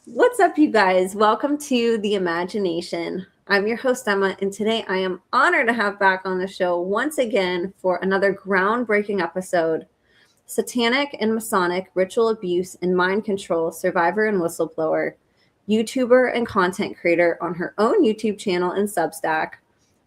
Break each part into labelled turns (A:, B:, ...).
A: What's up, you guys? Welcome to The Imagination. I'm your host, Emma, and today I am honored to have back on the show once again for another groundbreaking episode. Satanic and Masonic ritual abuse and mind control survivor and whistleblower, YouTuber and content creator on her own YouTube channel and Substack,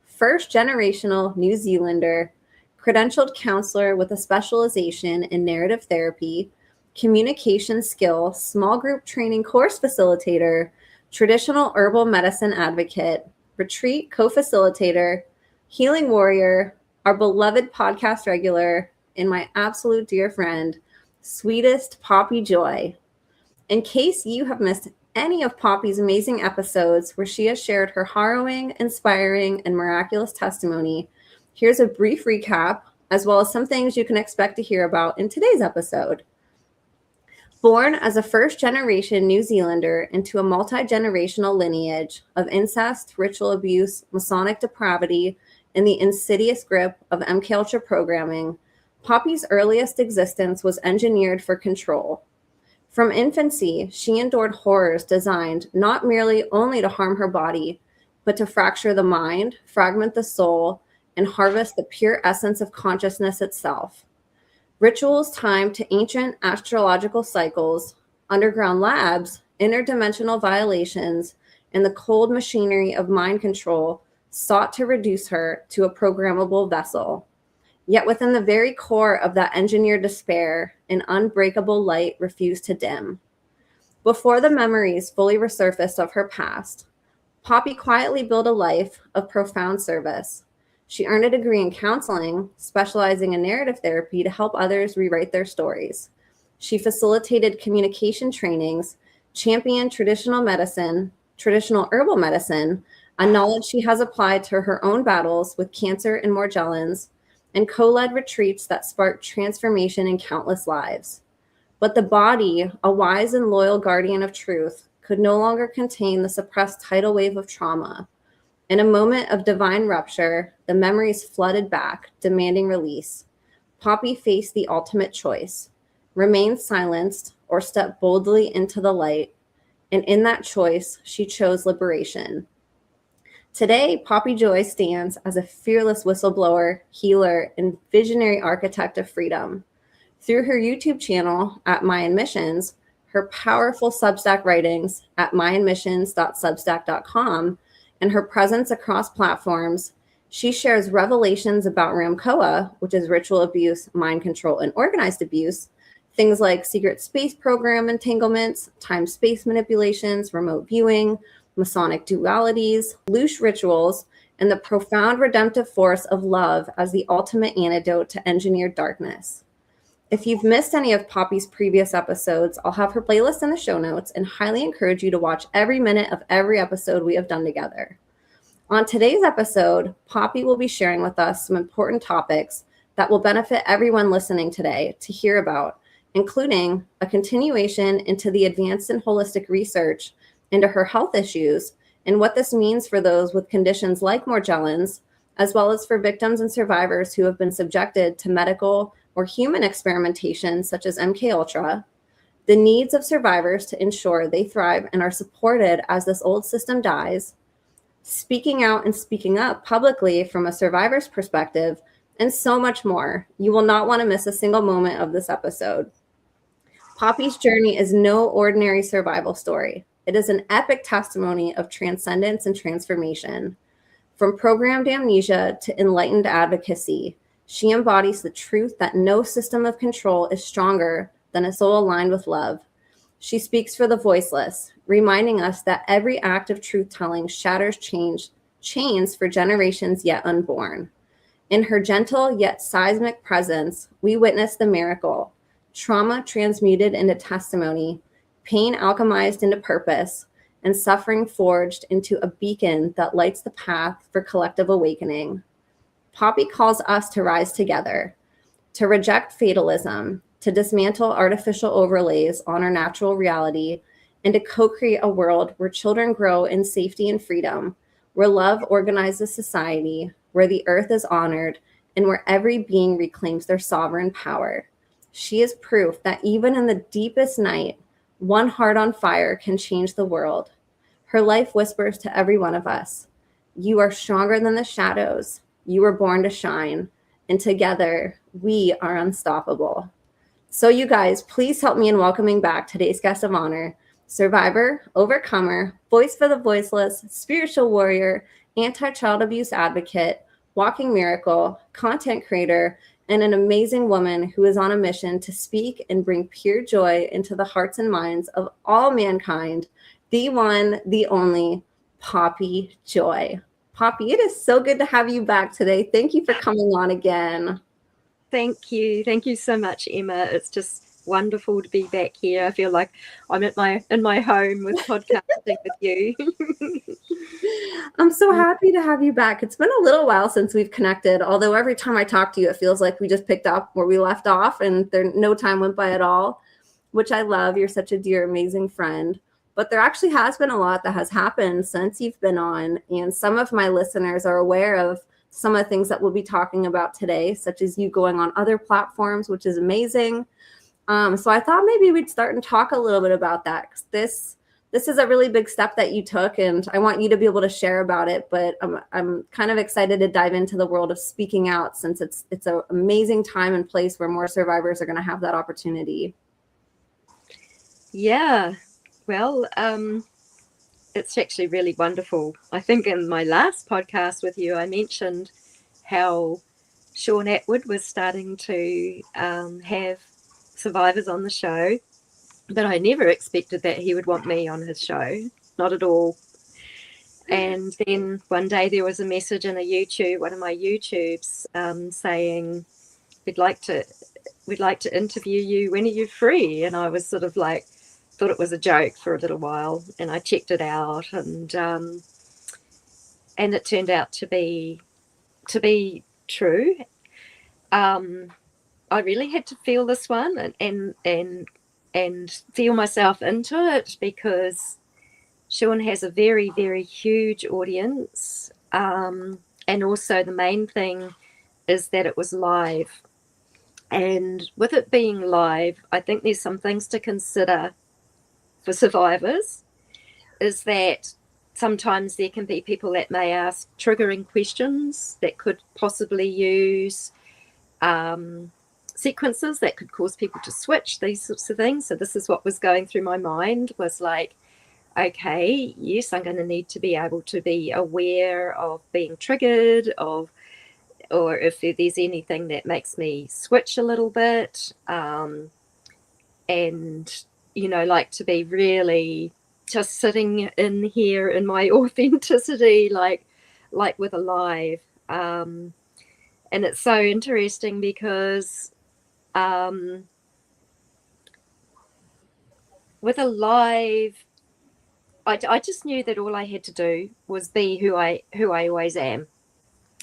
A: first generational New Zealander, credentialed counselor with a specialization in narrative therapy, communication skill, small group training course facilitator, traditional herbal medicine advocate, retreat co-facilitator, healing warrior, our beloved podcast regular, and my absolute dear friend, sweetest Poppy Joy. In case you have missed any of Poppy's amazing episodes where she has shared her harrowing, inspiring, and miraculous testimony, here's a brief recap, as well as some things you can expect to hear about in today's episode. Born as a first-generation New Zealander into a multi-generational lineage of incest, ritual abuse, Masonic depravity, and the insidious grip of MKUltra programming, Poppy's earliest existence was engineered for control. From infancy, she endured horrors designed not merely only to harm her body, but to fracture the mind, fragment the soul, and harvest the pure essence of consciousness itself. Rituals timed to ancient astrological cycles, underground labs, interdimensional violations, and the cold machinery of mind control sought to reduce her to a programmable vessel. Yet within the very core of that engineered despair, an unbreakable light refused to dim. Before the memories fully resurfaced of her past, Poppy quietly built a life of profound service. She earned a degree in counseling, specializing in narrative therapy to help others rewrite their stories. She facilitated communication trainings, championed traditional medicine, traditional herbal medicine, a knowledge she has applied to her own battles with cancer and Morgellons, and co-led retreats that sparked transformation in countless lives. But the body, a wise and loyal guardian of truth, could no longer contain the suppressed tidal wave of trauma. In a moment of divine rupture, the memories flooded back, demanding release. Poppy faced the ultimate choice: remain silenced or step boldly into the light. And in that choice, she chose liberation. Today, Poppy Joy stands as a fearless whistleblower, healer, and visionary architect of freedom. Through her YouTube channel at Mayan Missions, her powerful Substack writings at mayanmissions.substack.com, and her presence across platforms, she shares revelations about Ramkoa, which is ritual abuse, mind control, and organized abuse, things like secret space program entanglements, time-space manipulations, remote viewing, Masonic dualities, loose rituals, and the profound redemptive force of love as the ultimate antidote to engineered darkness. If you've missed any of Poppy's previous episodes, I'll have her playlist in the show notes and highly encourage you to watch every minute of every episode we have done together. On today's episode, Poppy will be sharing with us some important topics that will benefit everyone listening today to hear about, including a continuation into the advanced and holistic research into her health issues and what this means for those with conditions like Morgellons, as well as for victims and survivors who have been subjected to medical or human experimentation such as MKUltra, the needs of survivors to ensure they thrive and are supported as this old system dies, speaking out and speaking up publicly from a survivor's perspective, and so much more. You will not want to miss a single moment of this episode. Poppy's journey is no ordinary survival story. It is an epic testimony of transcendence and transformation. From programmed amnesia to enlightened advocacy, she embodies the truth that no system of control is stronger than a soul aligned with love. She speaks for the voiceless, reminding us that every act of truth-telling shatters chains for generations yet unborn. In her gentle yet seismic presence, we witness the miracle: trauma transmuted into testimony, pain alchemized into purpose, and suffering forged into a beacon that lights the path for collective awakening. Poppy calls us to rise together, to reject fatalism, to dismantle artificial overlays on our natural reality, and to co-create a world where children grow in safety and freedom, where love organizes society, where the earth is honored, and where every being reclaims their sovereign power. She is proof that even in the deepest night, One heart on fire can change the world. Her life whispers to every one of us, you are stronger than the shadows. You were born to shine. And together, we are unstoppable. So you guys, please help me in welcoming back today's guest of honor, survivor, overcomer, voice for the voiceless, spiritual warrior, anti-child abuse advocate, walking miracle, content creator, and an amazing woman who is on a mission to speak and bring pure joy into the hearts and minds of all mankind, the one, the only, Poppy Joy. Poppy, it is so good to have you back today. Thank you for coming on again.
B: Thank you. Thank you so much, Emma. It's just wonderful to be back here. I feel like I'm in my home with podcasting with you.
A: I'm so happy to have you back. It's been a little while since we've connected, although every time I talk to you, it feels like we just picked up where we left off and no time went by at all, which I love. You're such a dear, amazing friend. But there actually has been a lot that has happened since you've been on, and some of my listeners are aware of some of the things that we'll be talking about today, such as you going on other platforms, which is amazing. So I thought maybe we'd start and talk a little bit about that, because this is a really big step that you took, and I want you to be able to share about it. But I'm kind of excited to dive into the world of speaking out, since it's an amazing time and place where more survivors are going to have that opportunity.
B: Yeah, well, it's actually really wonderful. I think in my last podcast with you, I mentioned how Sean Atwood was starting to have survivors on the show, but I never expected that he would want me on his show, not at all. And then one day there was a message in one of my YouTubes, saying, we'd like to interview you. When are you free? And I was sort of like, thought it was a joke for a little while, and I checked it out, and it turned out to be true. I really had to feel this one and feel myself into it, because Sean has a very, very huge audience, and also the main thing is that it was live. And with it being live, I think there's some things to consider for survivors, is that sometimes there can be people that may ask triggering questions that could possibly use sequences that could cause people to switch, these sorts of things. So this is what was going through my mind, was like, okay, yes, I'm going to need to be able to be aware of being triggered, or if there's anything that makes me switch a little bit, and like to be really just sitting in here in my authenticity, like with a live. And it's so interesting because with a live, I just knew that all I had to do was be who I always am.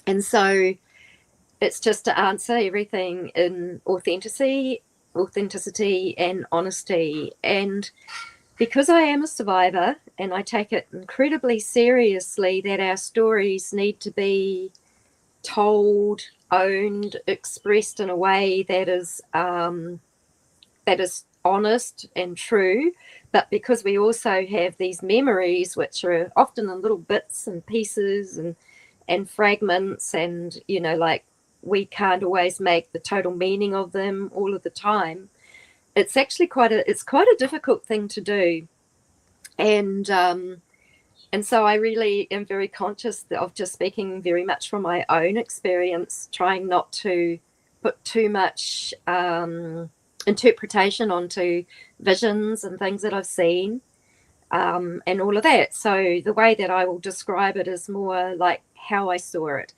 B: And so it's just to answer everything in authenticity and honesty. And because I am a survivor, and I take it incredibly seriously that our stories need to be told, owned, expressed in a way that is honest and true, but because we also have these memories, which are often in little bits and pieces and fragments, and like, we can't always make the total meaning of them all of the time. It's actually quite a difficult thing to do. And so I really am very conscious of just speaking very much from my own experience, trying not to put too much interpretation onto visions and things that I've seen, and all of that. So the way that I will describe it is more like how I saw it.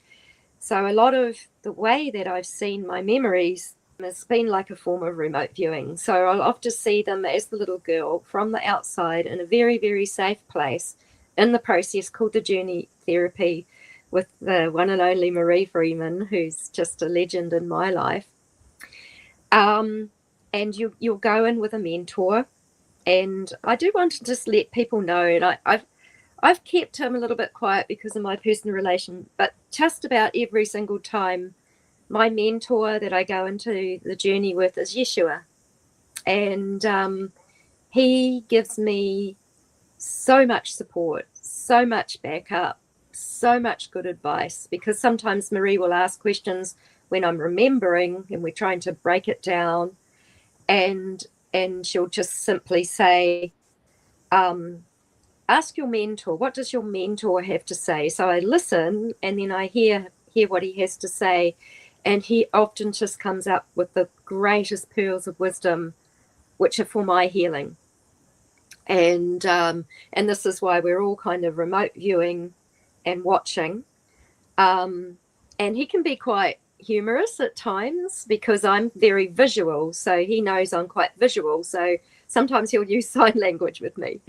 B: So a lot of the way that I've seen my memories has been like a form of remote viewing. So I'll often see them as the little girl from the outside in a very, very safe place in the process called the journey therapy with the one and only Marie Freeman, who's just a legend in my life. And you'll go in with a mentor. And I do want to just let people know, and I've kept him a little bit quiet because of my personal relation, but just about every single time, my mentor that I go into the journey with is Yeshua. And he gives me so much support, so much backup, so much good advice, because sometimes Marie will ask questions when I'm remembering and we're trying to break it down, and she'll just simply say, ask your mentor, what does your mentor have to say? So I listen, and then I hear what he has to say, and he often just comes up with the greatest pearls of wisdom, which are for my healing. And this is why we're all kind of remote viewing and watching. And he can be quite humorous at times because I'm very visual. So he knows I'm quite visual. So sometimes he'll use sign language with me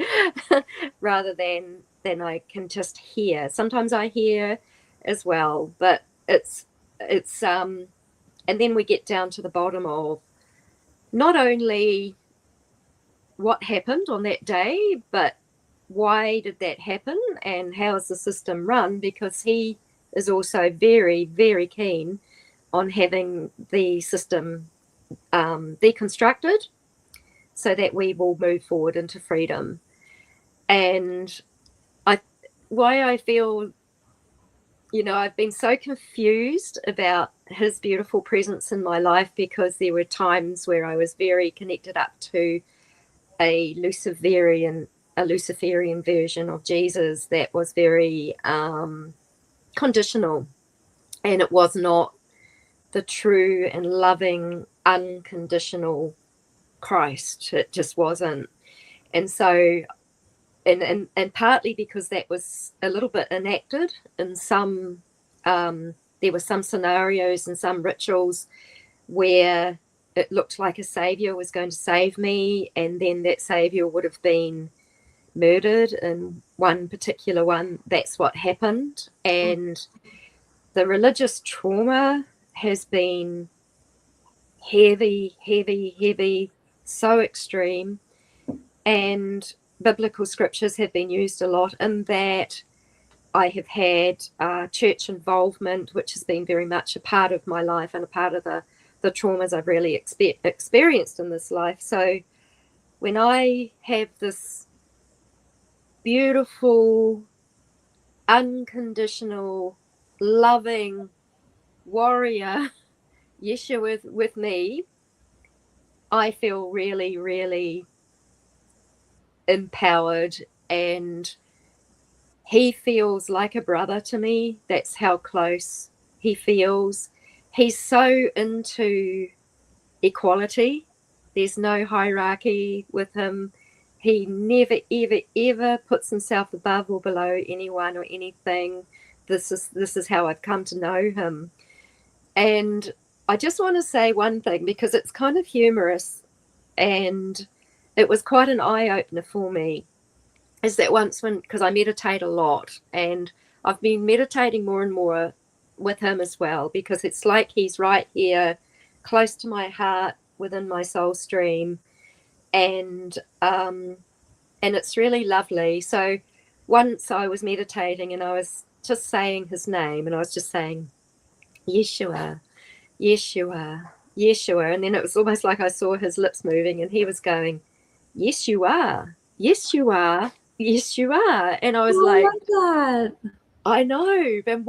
B: rather than I can just hear. Sometimes I hear as well, but it's and then we get down to the bottom of not only what happened on that day, but why did that happen and how is the system run? Because he is also very, very keen on having the system deconstructed so that we will move forward into freedom. And why I feel, I've been so confused about his beautiful presence in my life, because there were times where I was very connected up to a Luciferian version of Jesus that was very conditional, and it was not the true and loving unconditional Christ. It just wasn't. And so and partly because that was a little bit enacted in some there were some scenarios and some rituals where it looked like a savior was going to save me, and then that savior would have been murdered in one particular one. That's what happened. And the religious trauma has been heavy, so extreme. And biblical scriptures have been used a lot in that. I have had church involvement, which has been very much a part of my life and a part of the traumas I've really experienced in this life. So when I have this beautiful, unconditional, loving warrior, Yeshua, with me, I feel really, really empowered, and he feels like a brother to me. That's how close he feels. He's so into equality. There's no hierarchy with him. He never, ever puts himself above or below anyone or anything. This is how I've come to know him. And I just want to say one thing, because it's kind of humorous, and it was quite an eye-opener for me, is that once because I meditate a lot, and I've been meditating more and more with him as well, because it's like he's right here, close to my heart, within my soul stream, and it's really lovely. So once I was meditating and I was just saying his name, and I was just saying, Yeshua, Yeshua, Yeshua, and then it was almost like I saw his lips moving, and he was going, yes you are, yes you are, yes you are. And I was like,
A: that.
B: I know. And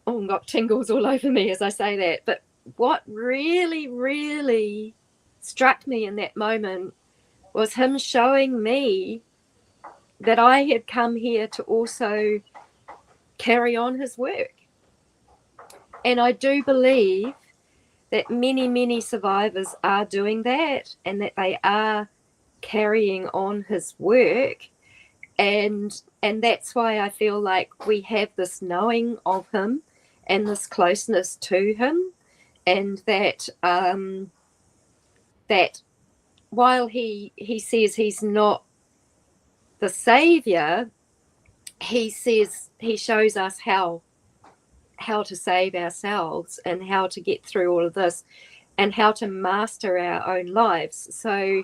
B: I've got tingles all over me as I say that, but what really, really struck me in that moment was him showing me that I had come here to also carry on his work. And I do believe that many, many survivors are doing that, and that they are carrying on his work. And that's why I feel like we have this knowing of him and this closeness to him, and that that while he says he's not the savior, he shows us how to save ourselves and how to get through all of this and how to master our own lives. So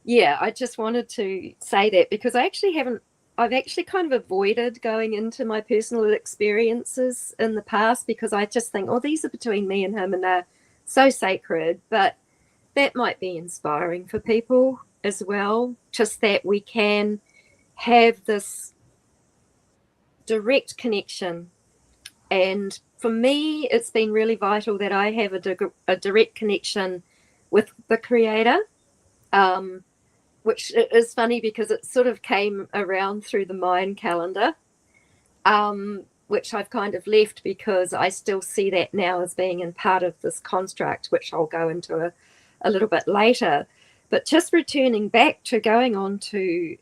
B: yeah, I just wanted to say that, because I've actually kind of avoided going into my personal experiences in the past, because I just think, oh, these are between me and him and they're so sacred. But that might be inspiring for people as well, just that we can have this direct connection. And for me, it's been really vital that I have a direct connection with the Creator, which is funny because it sort of came around through the Mayan calendar, which I've kind of left because I still see that now as being in part of this construct, which I'll go into a little bit later. But just returning back to going on to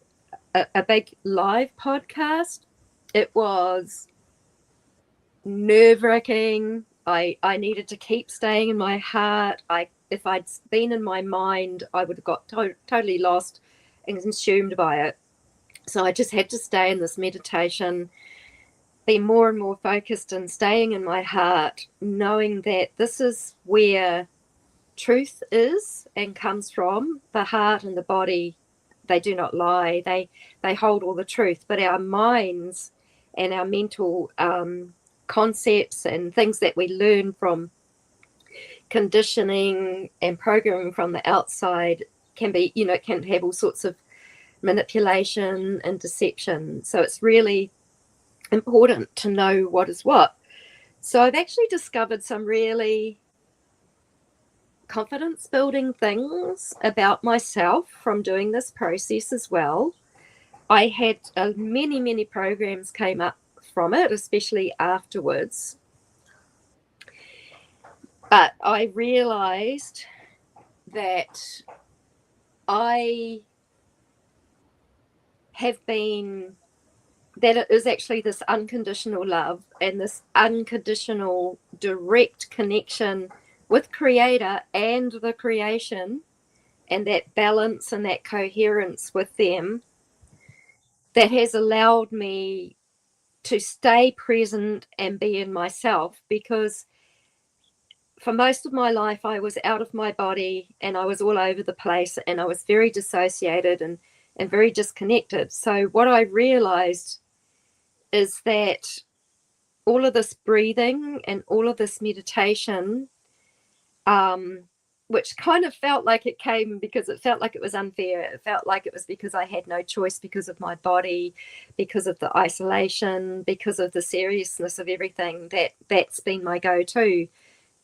B: a big live podcast, it was nerve-wracking. I needed to keep staying in my heart. If I'd been in my mind, I would have got totally lost and consumed by it. So I just had to stay in this meditation, be more and more focused and staying in my heart, knowing that this is where truth is and comes from. The heart and the body, they do not lie. They hold all the truth. But our minds and our mental concepts and things that we learn from conditioning and programming from the outside can be, can have all sorts of manipulation and deception. So it's really important to know what is what. So I've actually discovered some really confidence building things about myself from doing this process as well. I had many programs came up from it, especially afterwards. But I realized that that it is actually this unconditional love and this unconditional direct connection with Creator and the creation, and that balance and that coherence with them that has allowed me to stay present and be in myself. Because for most of my life I was out of my body and I was all over the place and I was very dissociated and very disconnected. So what I realized is that all of this breathing and all of this meditation, which kind of felt like it came because it felt like it was unfair. It felt like it was because I had no choice because of my body, because of the isolation, because of the seriousness of everything. That's been my go-to,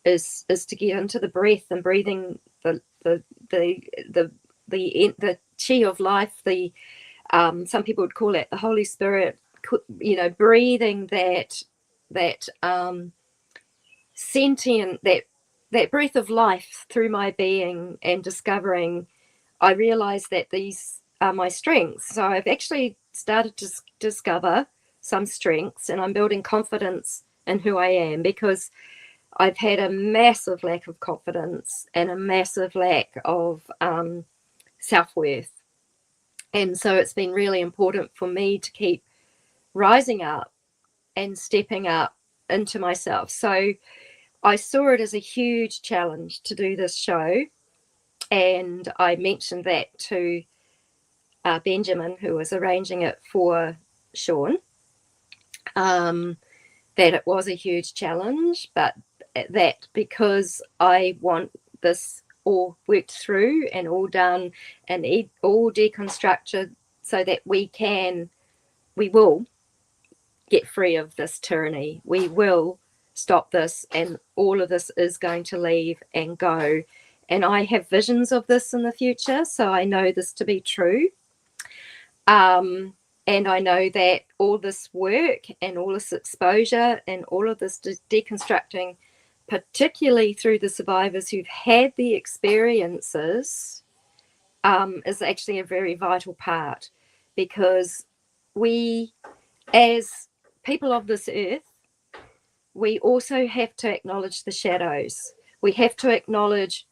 B: is to get into the breath and breathing the chi of life. Some people would call it the Holy Spirit. Breathing that sentient, that breath of life through my being, and discovering, I realized that these are my strengths. So I've actually started to discover some strengths, and I'm building confidence in who I am, because I've had a massive lack of confidence and a massive lack of self-worth. And so it's been really important for me to keep rising up and stepping up into myself. So I saw it as a huge challenge to do this show, and I mentioned that to Benjamin, who was arranging it for Sean, that it was a huge challenge, but that because I want this all worked through and all done and all deconstructed, so that we will get free of this tyranny. We will stop this, and all of this is going to leave and go. And I have visions of this in the future, so I know this to be true. And I know that all this work and all this exposure and all of this deconstructing, particularly through the survivors who've had the experiences, is actually a very vital part, because we, as people of this earth, we also have to acknowledge the shadows. We have to acknowledge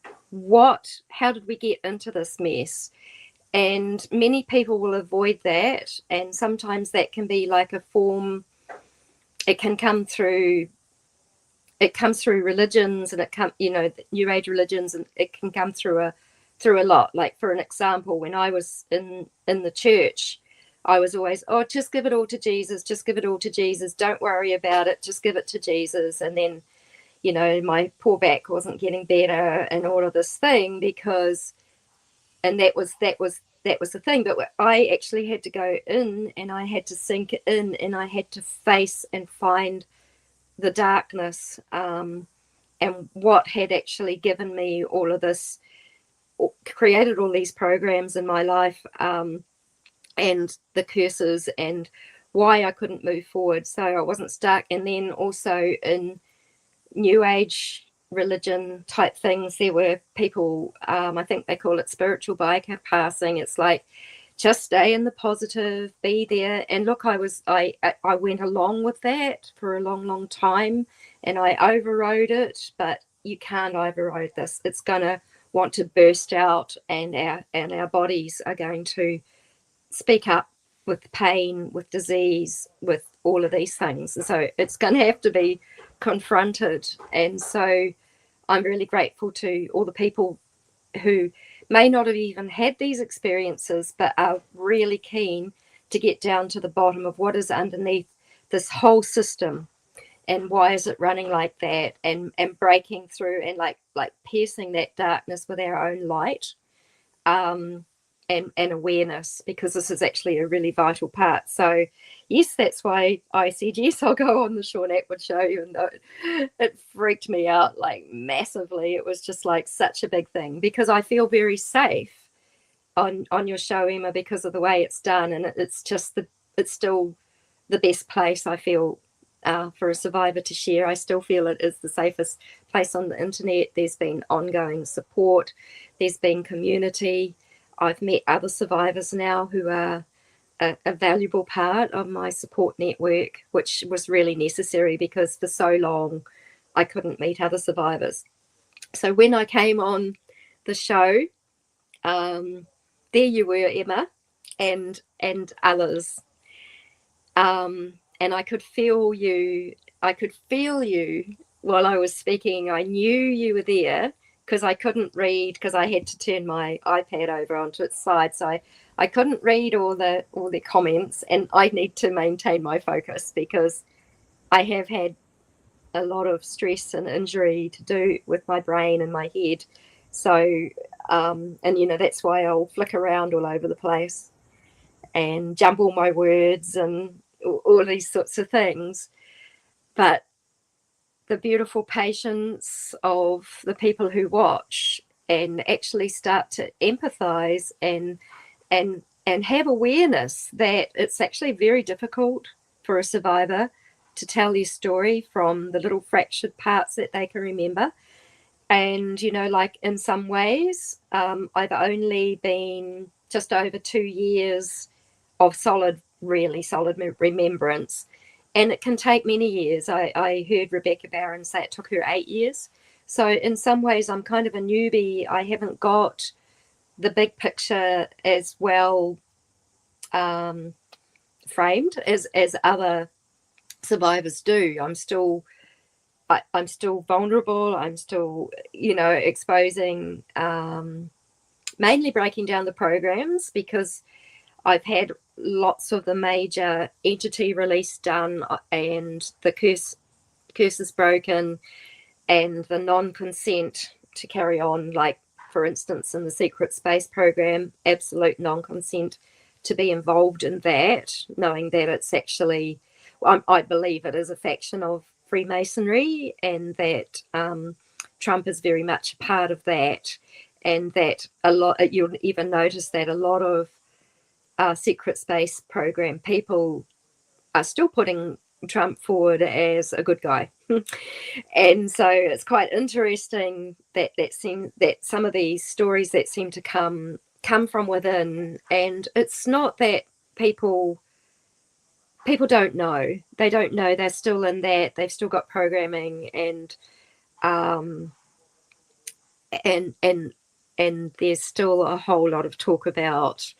B: how did we get into this mess? And many people will avoid that. And sometimes that can be like a form, it comes through religions, and New Age religions, and it can come through a lot. Like, for an example, when I was in the church, I was always, just give it all to Jesus, just give it all to Jesus. Don't worry about it. Just give it to Jesus. And then, my poor back wasn't getting better and all of this thing, because that was the thing. But I actually had to go in, and I had to sink in, and I had to face and find the darkness, and what had actually given me all of this, created all these programs in my life, and the curses, and why I couldn't move forward, so I wasn't stuck. And then also in new age religion type things, there were people, I think they call it spiritual bypassing. It's like, just stay in the positive, be there. And look, I went along with that for a long time, and I overrode it. But you can't override this. It's gonna want to burst out, and our bodies are going to speak up with pain, with disease, with all of these things. And so it's going to have to be confronted. And so I'm really grateful to all the people who may not have even had these experiences, but are really keen to get down to the bottom of what is underneath this whole system, and why is it running like that, and breaking through, and like piercing that darkness with our own light, and awareness, because this is actually a really vital part. So yes, that's why I said yes, I'll go on the Sean Atwood show, even though it freaked me out like massively. It was just like such a big thing, because I feel very safe on your show, Emma, because of the way it's done. And it's still the best place, I feel, for a survivor to share. I still feel it is the safest place on the internet. There's been ongoing support, there's been community. I've met other survivors now who are a valuable part of my support network, which was really necessary, because for so long I couldn't meet other survivors. So when I came on the show, there you were, Emma, and others, and I could feel you. I could feel you while I was speaking. I knew you were there, because I couldn't read, because I had to turn my iPad over onto its side, so I couldn't read all the comments, and I need to maintain my focus, because I have had a lot of stress and injury to do with my brain and my head. So, and that's why I'll flick around all over the place and jumble my words and all these sorts of things. But the beautiful patience of the people who watch and actually start to empathize and have awareness that it's actually very difficult for a survivor to tell their story from the little fractured parts that they can remember. And, like in some ways, I've only been just over 2 years of really solid remembrance. And it can take many years. I heard Rebecca Barron say it took her 8 years. So in some ways, I'm kind of a newbie. I haven't got the big picture as well framed as other survivors do. I'm still vulnerable. I'm still, exposing, mainly breaking down the programs, because I've had lots of the major entity release done, and the curse is broken, and the non-consent to carry on, like for instance in the secret space program, absolute non-consent to be involved in that, knowing that it's actually, I believe it is a faction of Freemasonry, and that Trump is very much a part of that, and that you'll even notice that a lot of secret space program people are still putting Trump forward as a good guy. And so it's quite interesting that some of these stories that seem to come from within, and it's not that people don't know. They don't know. They're still in that. They've still got programming, and there's still a whole lot of talk about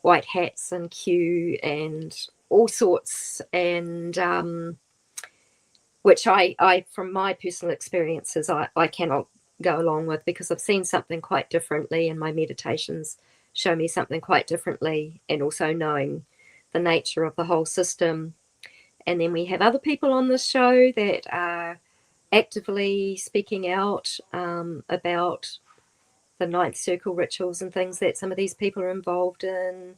B: white hats and Q and all sorts, and which I from my personal experiences, I cannot go along with, because I've seen something quite differently, and my meditations show me something quite differently, and also knowing the nature of the whole system. And then we have other people on this show that are actively speaking out about the ninth circle rituals and things that some of these people are involved in.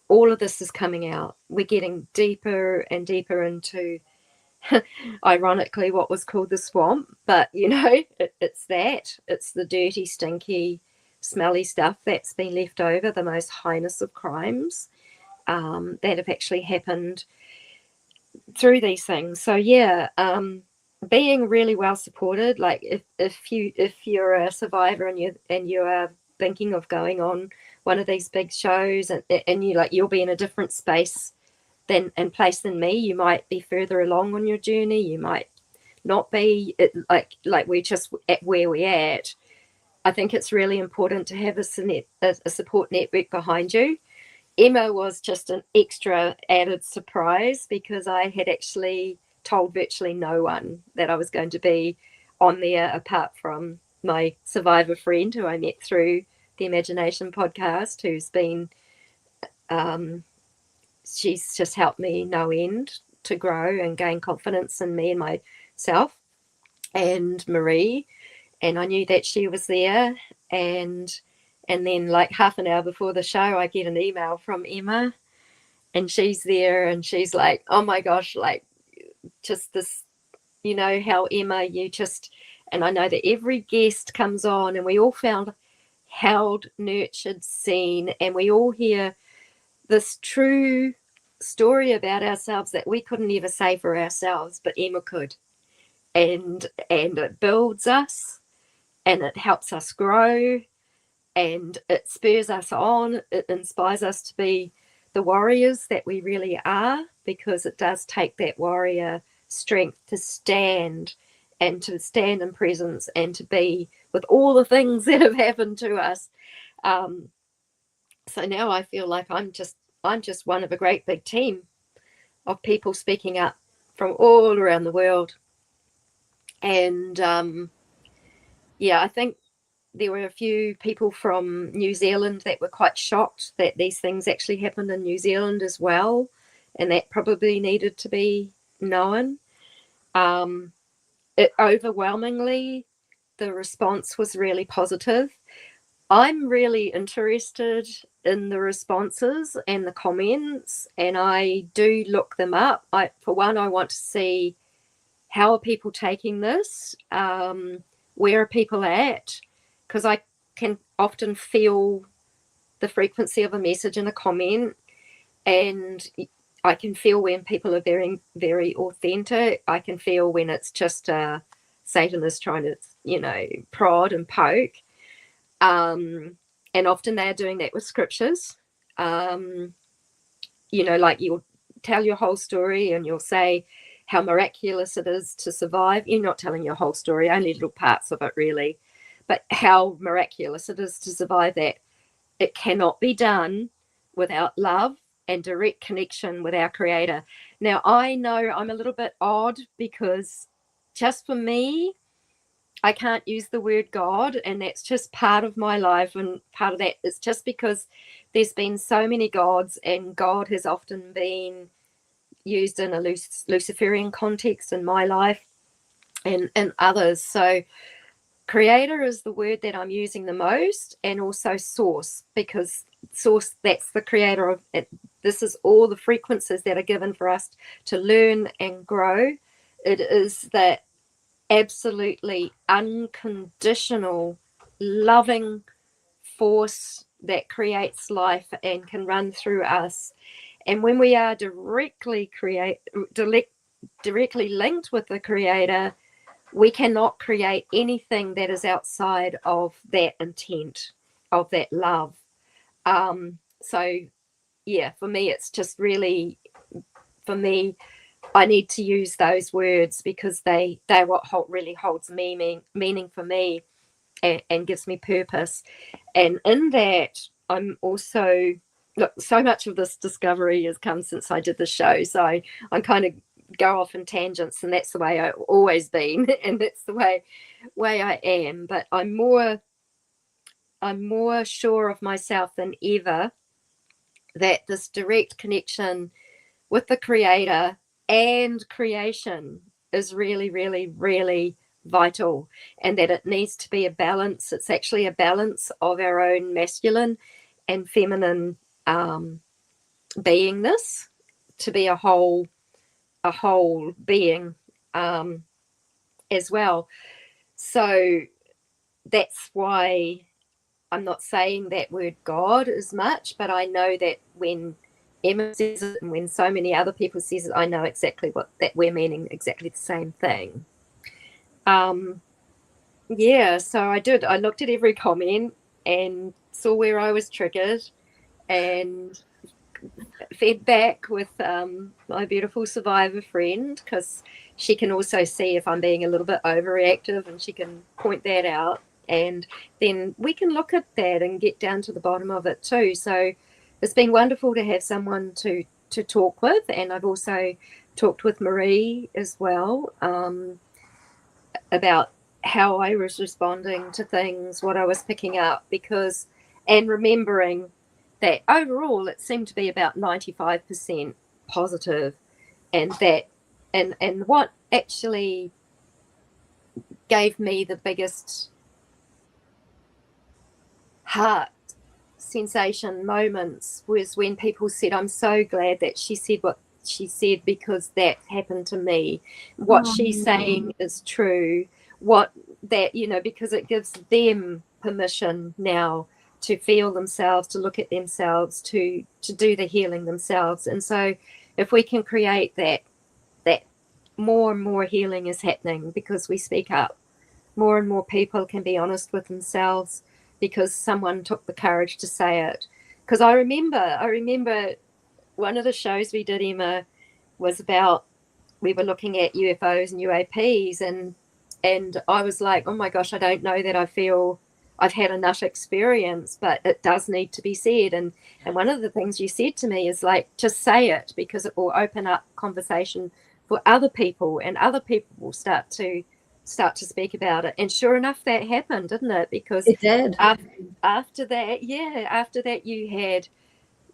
B: All of this is coming out. We're getting deeper and deeper into, ironically, what was called the swamp. But, it's the dirty, stinky, smelly stuff that's been left over, the most heinous of crimes that have actually happened through these things. So, being really well supported, like if you're a survivor and you are thinking of going on one of these big shows, and you'll be in a different space and place than me. You might be further along on your journey, you might not be. Like we're just at where we're at. I think it's really important to have a support network behind you. Emma was just an extra added surprise, because I had actually told virtually no one that I was going to be on there, apart from my survivor friend who I met through the Imagination podcast, who's been, she's just helped me no end to grow and gain confidence in me and myself, and Marie. And I knew that she was there. And then like half an hour before the show, I get an email from Emma, and she's there, and she's like, oh my gosh, like just this, how Emma, you just, and I know that every guest comes on and we all held, nurtured, seen, and we all hear this true story about ourselves that we couldn't ever say for ourselves, but Emma could. And it builds us, and it helps us grow, and it spurs us on. It inspires us to be the warriors that we really are, because it does take that warrior strength to stand in presence and to be with all the things that have happened to us. So now I feel like I'm just one of a great big team of people speaking up from all around the world. And I think there were a few people from New Zealand that were quite shocked that these things actually happened in New Zealand as well, and that probably needed to be known. Overwhelmingly, the response was really positive. I'm really interested in the responses and the comments, and I do look them up. For one, I want to see how are people taking this, where are people at, because I can often feel the frequency of a message in a comment, and I can feel when people are very, very authentic. I can feel when it's just Satan is trying to, prod and poke. And often they are doing that with scriptures. Like you'll tell your whole story and you'll say how miraculous it is to survive. You're not telling your whole story, only little parts of it really, but how miraculous it is to survive that. It cannot be done without love and direct connection with our Creator. Now, I know I'm a little bit odd, because just for me, I can't use the word God, and that's just part of my life, and part of that is just because there's been so many gods, and God has often been used in a Luciferian context in my life and others. So Creator is the word that I'm using the most, and also source, because source, that's the creator of it. This is all the frequencies that are given for us to learn and grow. It is that absolutely unconditional loving force that creates life and can run through us. And when we are directly linked with the Creator, we cannot create anything that is outside of that intent, of that love. So for me, it's just really, I need to use those words, because they're what really holds meaning for me, and gives me purpose. And in that, I'm also, look, so much of this discovery has come since I did the show, so I'm kind of go off in tangents, and that's the way I've always been, and that's the way I am. But I'm more sure of myself than ever that this direct connection with the Creator and creation is really, really, really vital, and that it needs to be a balance. It's actually a balance of our own masculine and feminine beingness to be a whole being as well. So that's why I'm not saying that word God as much, but I know that when Emma says it and when so many other people says it, I know exactly that we're meaning exactly the same thing. Yeah, so I looked at every comment and saw where I was triggered and fed back with my beautiful survivor friend, because she can also see if I'm being a little bit overreactive and she can point that out, and then we can look at that and get down to the bottom of it too. So it's been wonderful to have someone to talk with, and I've also talked with Marie as well about how I was responding to things, what I was picking up, and remembering that overall it seemed to be about 95% positive, and what actually gave me the biggest heart sensation moments was when people said, I'm so glad that she said what she said, because that happened to me. What she's saying is true. Because it gives them permission now to feel themselves, to look at themselves, to do the healing themselves. And so if we can create that more and more healing is happening because we speak up. More and more people can be honest with themselves because someone took the courage to say it. Because I remember one of the shows we did, Emma, was about, we were looking at UFOs and UAPs, and I was like, oh my gosh, I don't know that I feel I've had enough experience, but it does need to be said. And one of the things you said to me is like, just say it, because it will open up conversation for other people, and other people will start to speak about it. And sure enough, that happened, didn't it? Because
A: it did.
B: After that you had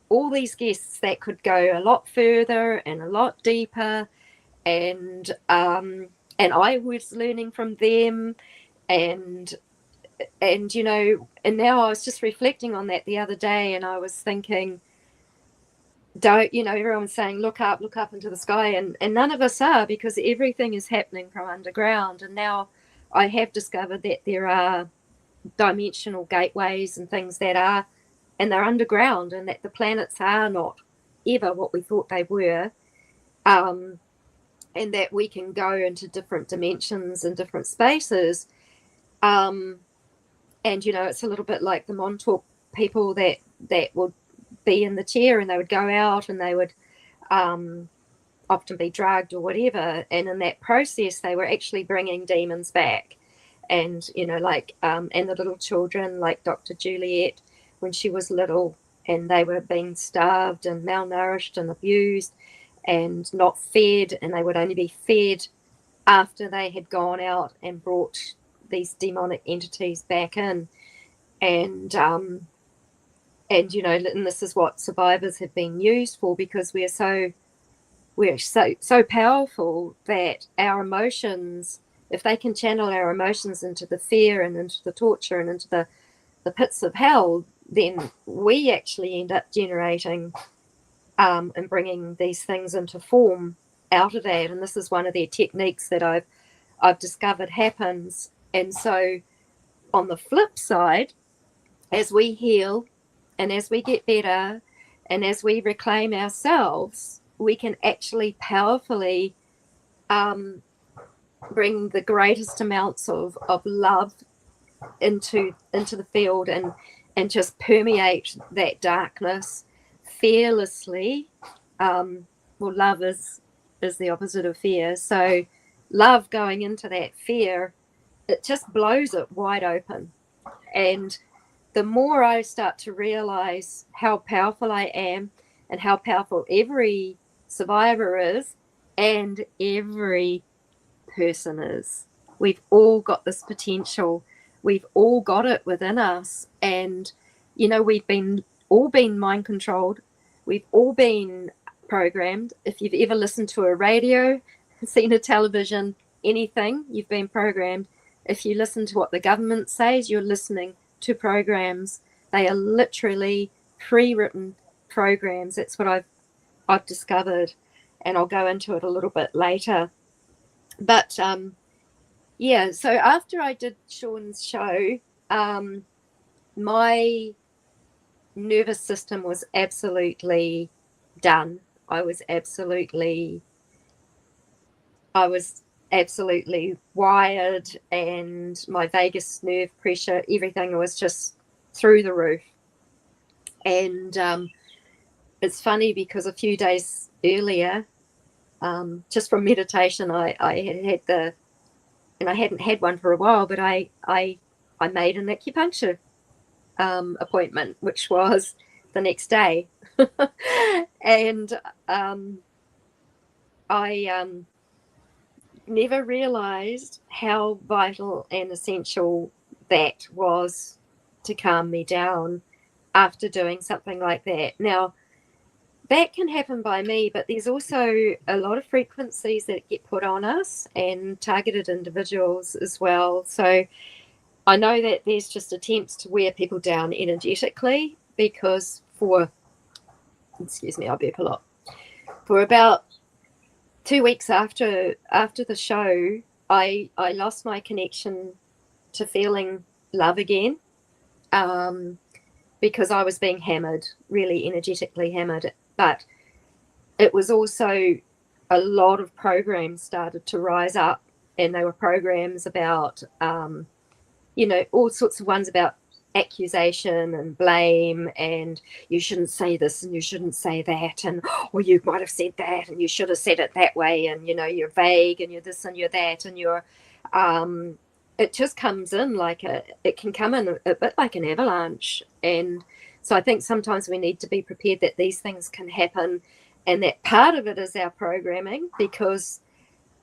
B: all these guests that could go a lot further and a lot deeper, and I was learning from them, and now I was just reflecting on that the other day, and I was thinking, everyone's saying look up into the sky, and none of us are, because everything is happening from underground. And now I have discovered that there are dimensional gateways and things they're underground, and that the planets are not ever what we thought they were, and that we can go into different dimensions and different spaces, and it's a little bit like the Montauk people that would be in the chair, and they would go out and they would often be drugged or whatever, and in that process they were actually bringing demons back. And and the little children, like Dr. Juliet, when she was little, and they were being starved and malnourished and abused and not fed, and they would only be fed after they had gone out and brought these demonic entities back in. And this is what survivors have been used for, because we're so powerful that our emotions, if they can channel our emotions into the fear and into the torture and into the pits of hell, then we actually end up generating and bringing these things into form out of that. And this is one of their techniques that I've discovered happens. And so on the flip side, as we heal and as we get better and as we reclaim ourselves, we can actually powerfully bring the greatest amounts of love into the field, and just permeate that darkness fearlessly. Love is the opposite of fear. So love going into that fear, it just blows it wide open. And the more I start to realize how powerful I am, and how powerful every survivor is, and every person is, we've all got this potential. We've all got it within us. And we've all been mind controlled. We've all been programmed. If you've ever listened to a radio, seen a television, anything, you've been programmed. If you listen to what the government says, you're listening to programs. They are literally pre-written programs. That's what I've discovered, and I'll go into it a little bit later. But yeah, so after I did Sean's show, my nervous system was absolutely done. I was absolutely wired, and my vagus nerve pressure, everything was just through the roof. And it's funny because a few days earlier, just from meditation, I had and I hadn't had one for a while, but I made an acupuncture appointment, which was the next day. And I never realized how vital and essential that was to calm me down after doing something like that. Now, that can happen by me, but there's also a lot of frequencies that get put on us and targeted individuals as well. So I know that there's just attempts to wear people down energetically, because excuse me, I burp a lot. For about 2 weeks after the show, I lost my connection to feeling love again, because I was being hammered, really energetically hammered. But it was also a lot of programs started to rise up, and they were programs about, all sorts of ones about accusation and blame, and you shouldn't say this and you shouldn't say that, and you might have said that and you should have said it that way, and you're vague and you're this and you're that, and you're it just comes in it can come in a bit like an avalanche. And so I think sometimes we need to be prepared that these things can happen, and that part of it is our programming, because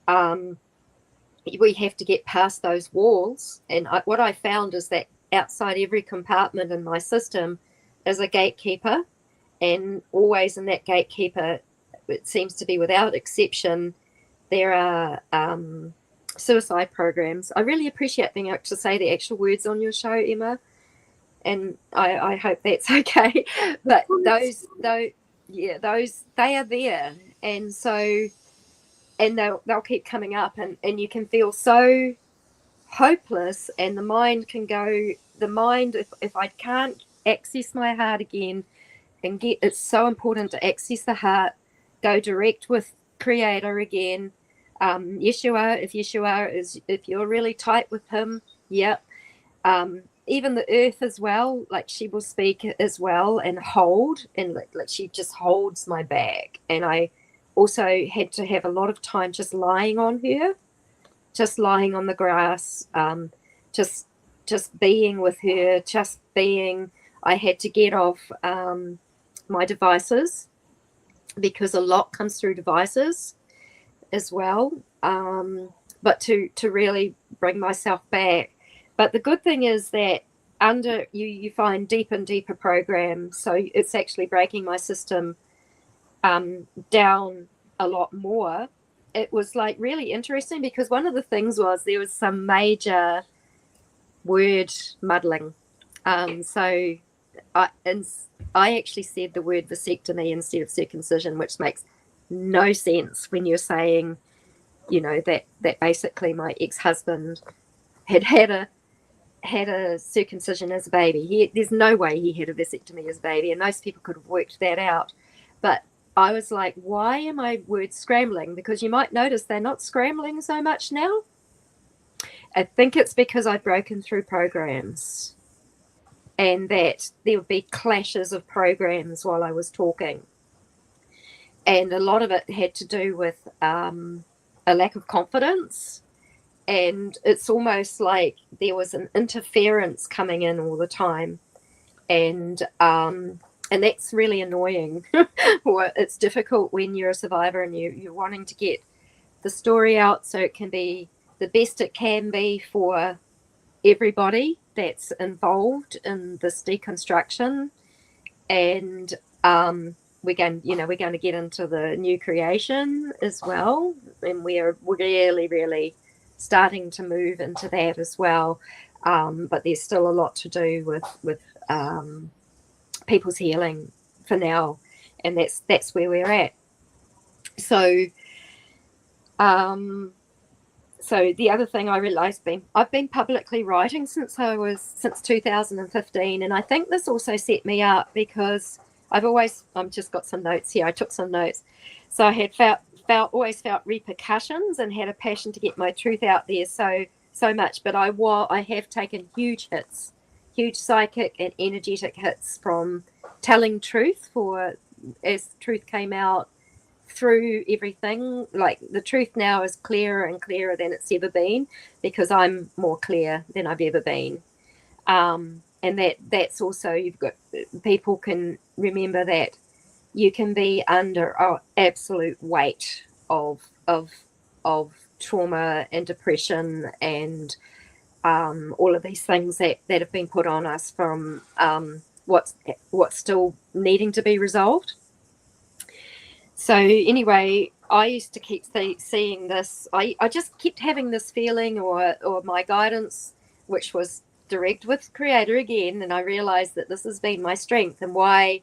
B: we have to get past those walls. And what I found is that outside every compartment in my system is a gatekeeper, and always in that gatekeeper, it seems to be without exception, there are suicide programs. I really appreciate being able to say the actual words on your show, Emma, and I hope that's okay. But those they are there, and so, and they'll keep coming up, and you can feel so hopeless, and the mind, if I can't access my heart again and it's so important to access the heart, go direct with Creator again. Yeshua, if you're really tight with him, even the earth as well, like she will speak as well and hold, and like she just holds my back. And I also had to have a lot of time just lying on her, just lying on the grass, just being with her, just being. I had to get off my devices, because a lot comes through devices as well, but to really bring myself back. But the good thing is that under you find deeper and deeper programs, so it's actually breaking my system down a lot more. It was like really interesting, because one of the things was there was some major word muddling. So I actually said the word vasectomy instead of circumcision, which makes no sense when you're saying, that basically my ex-husband had a circumcision as a baby. There's no way he had a vasectomy as a baby, and most people could have worked that out. But I was like, why are my words scrambling? Because you might notice they're not scrambling so much now. I think it's because I've broken through programs, and that there would be clashes of programs while I was talking. And a lot of it had to do with a lack of confidence. And it's almost like there was an interference coming in all the time. And that's really annoying. It's difficult when you're a survivor and you're wanting to get the story out so it can be the best it can be for everybody that's involved in this deconstruction. And we're going to get into the new creation as well, and we're really, really starting to move into that as well. But there's still a lot to do with people's healing for now, and that's where we're at. So so the other thing I realized, I've been publicly writing since 2015, and I think this also set me up because I've just got some notes here. I took some notes. So I had always felt repercussions and had a passion to get my truth out there so much, but I have taken huge hits, huge psychic and energetic hits from telling truth as truth came out through everything. Like, the truth now is clearer and clearer than it's ever been, because I'm more clear than I've ever been. And that's also, you've got, people can remember that you can be under absolute weight of trauma and depression and all of these things that have been put on us from what's still needing to be resolved. So anyway, I used to keep seeing this. I just kept having this feeling or my guidance, which was direct with Creator again, and I realized that this has been my strength and why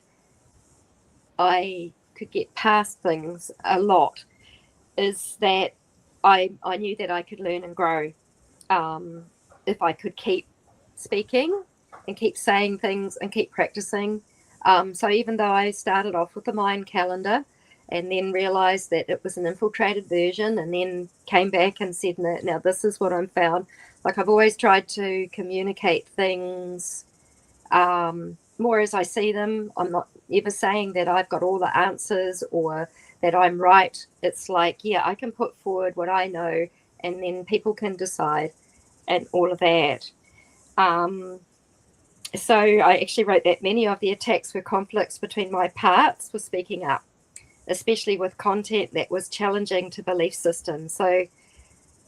B: I could get past things a lot, is that I knew that I could learn and grow if I could keep speaking and keep saying things and keep practicing. So even though I started off with the mind calendar and then realized that it was an infiltrated version, and then came back and said, now this is what I'm found. Like, I've always tried to communicate things more as I see them. I'm not ever saying that I've got all the answers or that I'm right. It's like, yeah, I can put forward what I know, and then people can decide and all of that. So I actually wrote that many of the attacks were conflicts between my parts for speaking up, especially with content that was challenging to belief systems. So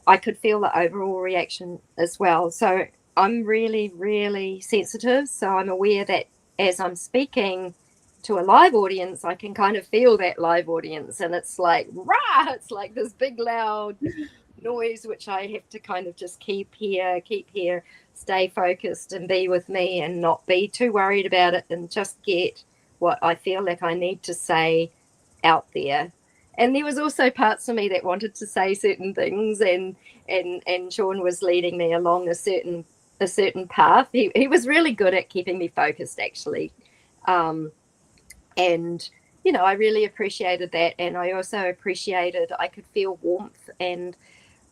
B: I could feel the overall reaction as well. So I'm really, really sensitive. So I'm aware that as I'm speaking to a live audience, I can kind of feel that live audience. And it's like, rah! It's like this big, loud noise, which I have to kind of just keep here, stay focused and be with me and not be too worried about it, and just get what I feel like I need to say out there. And there was also parts of me that wanted to say certain things, and Sean was leading me along a certain path. He was really good at keeping me focused, actually. And I really appreciated that, and I also appreciated I could feel warmth, and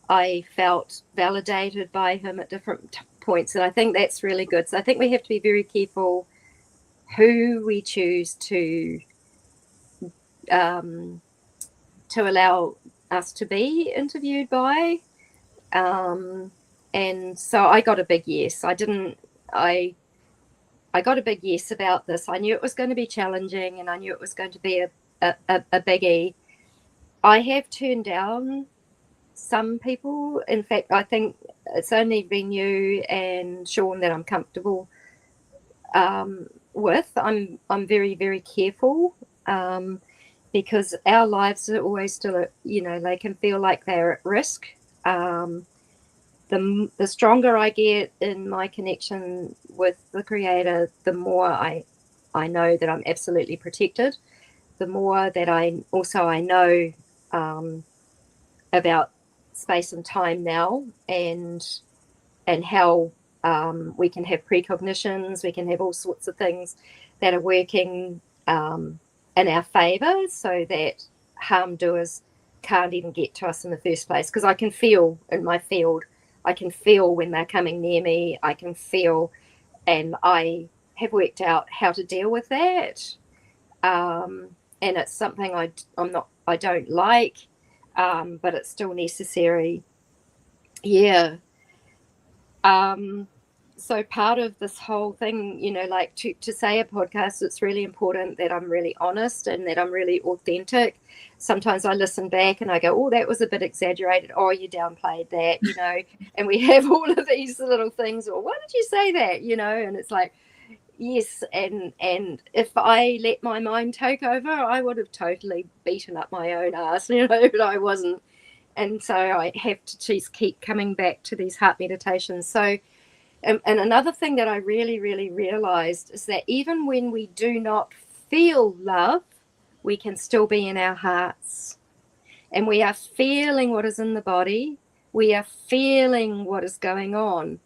B: I felt validated by him at different points, and I think that's really good. So I think we have to be very careful who we choose to allow us to be interviewed by. And so I got a big yes. I got a big yes about this. I knew it was going to be challenging, and I knew it was going to be a biggie. I have turned down some people. In fact, I think it's only been you and Sean that I'm comfortable with. I'm very, very careful because our lives are always still, they can feel like they're at risk. The stronger I get in my connection with the Creator, the more I know that I'm absolutely protected. The more that I know about space and time now, and how we can have precognitions, we can have all sorts of things that are working in our favor, so that harm doers can't even get to us in the first place. Because I can feel in my field, I can feel when they're coming near me, I can feel, and I have worked out how to deal with that. And it's something I don't like, but it's still necessary. Yeah. So part of this whole thing, like to say a podcast, it's really important that I'm really honest and that I'm really authentic. Sometimes I listen back and I go, oh, that was a bit exaggerated. Oh, you downplayed that, and we have all of these little things. Or why did you say that? And it's like, yes. And if I let my mind take over, I would have totally beaten up my own ass, but I wasn't. And so I have to just keep coming back to these heart meditations. So, and another thing that I really, really realized is that even when we do not feel love, we can still be in our hearts. And we are feeling what is in the body. We are feeling what is going on.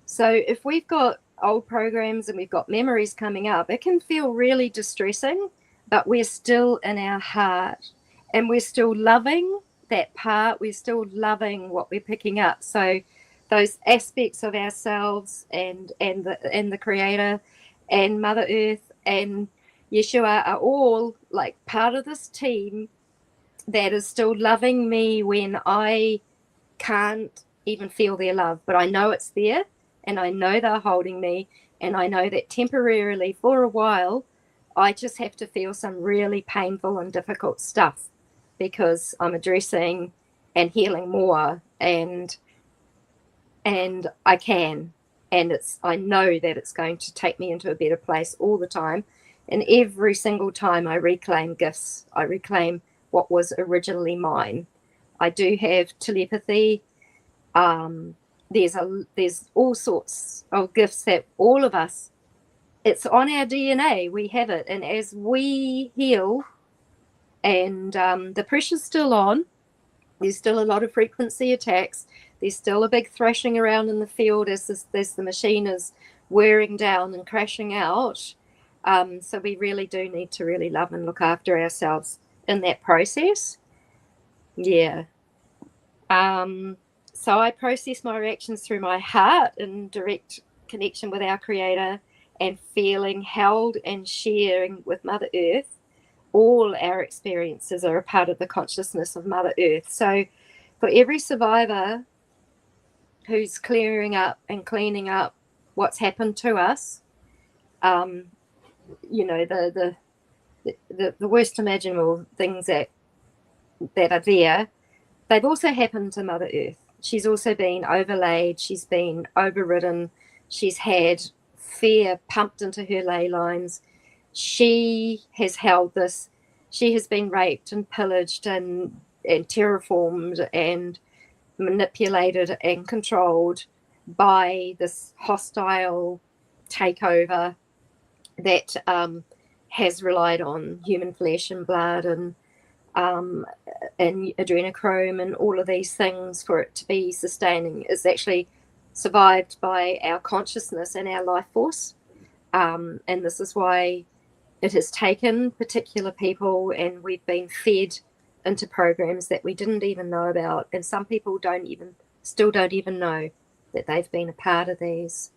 B: So if we've got old programs and we've got memories coming up, it can feel really distressing, but we're still in our heart and we're still loving that part. We're still loving what we're picking up. So those aspects of ourselves and the Creator and Mother Earth and Yeshua are all like part of this team that is still loving me when I can't even feel their love, but I know it's there, and I know they're holding me, and I know that temporarily for a while I just have to feel some really painful and difficult stuff because I'm addressing and healing more, and I can, and I know that it's going to take me into a better place all the time. And every single time I reclaim gifts, I reclaim what was originally mine. I do have telepathy. There's all sorts of gifts that all of us, it's on our DNA. We have it. And as we heal, and the pressure's still on, there's still a lot of frequency attacks. There's still a big thrashing around in the field as the machine is wearing down and crashing out. So we really do need to really love and look after ourselves in that process. Yeah. So I process my reactions through my heart in direct connection with our Creator and feeling held and sharing with Mother Earth. All our experiences are a part of the consciousness of Mother Earth. So for every survivor who's clearing up and cleaning up what's happened to us, you know, the worst imaginable things that are there, they've also happened to Mother Earth. She's also been overlaid, she's been overridden, she's had fear pumped into her ley lines. She has held this. She has been raped and pillaged and terraformed and manipulated and controlled by this hostile takeover that has relied on human flesh and blood and adrenochrome and all of these things for it to be sustaining. Is actually survived by our consciousness and our life force. And this is why it has taken particular people, and we've been fed into programs that we didn't even know about. And some people still don't even know that they've been a part of these.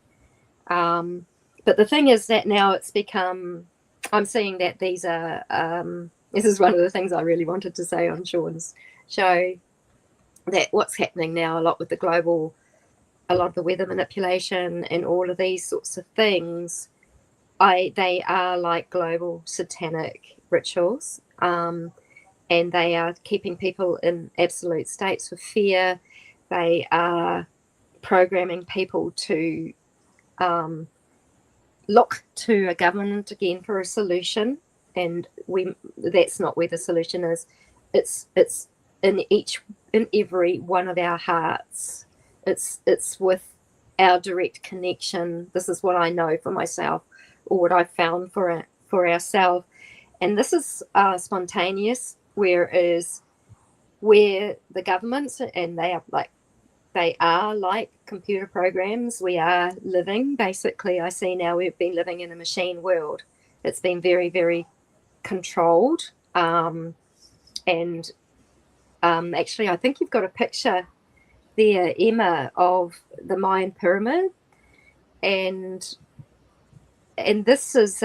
B: But the thing is that now it's become, I'm seeing that these are, this is one of the things I really wanted to say on Sean's show, that what's happening now a lot with the global, a lot of the weather manipulation and all of these sorts of things, they are like global satanic rituals, and they are keeping people in absolute states of fear. They are programming people to look to a government again for a solution, and that's not where the solution is. It's in every one of our hearts. It's with our direct connection. This is what I know for myself, or what I've found for ourselves. And this is spontaneous, whereas where the governments, and they are like computer programs, we are living, basically, I see now we've been living in a machine world. It's been very, very controlled. Actually, I think you've got a picture there, Emma, of the Mayan pyramid. And this is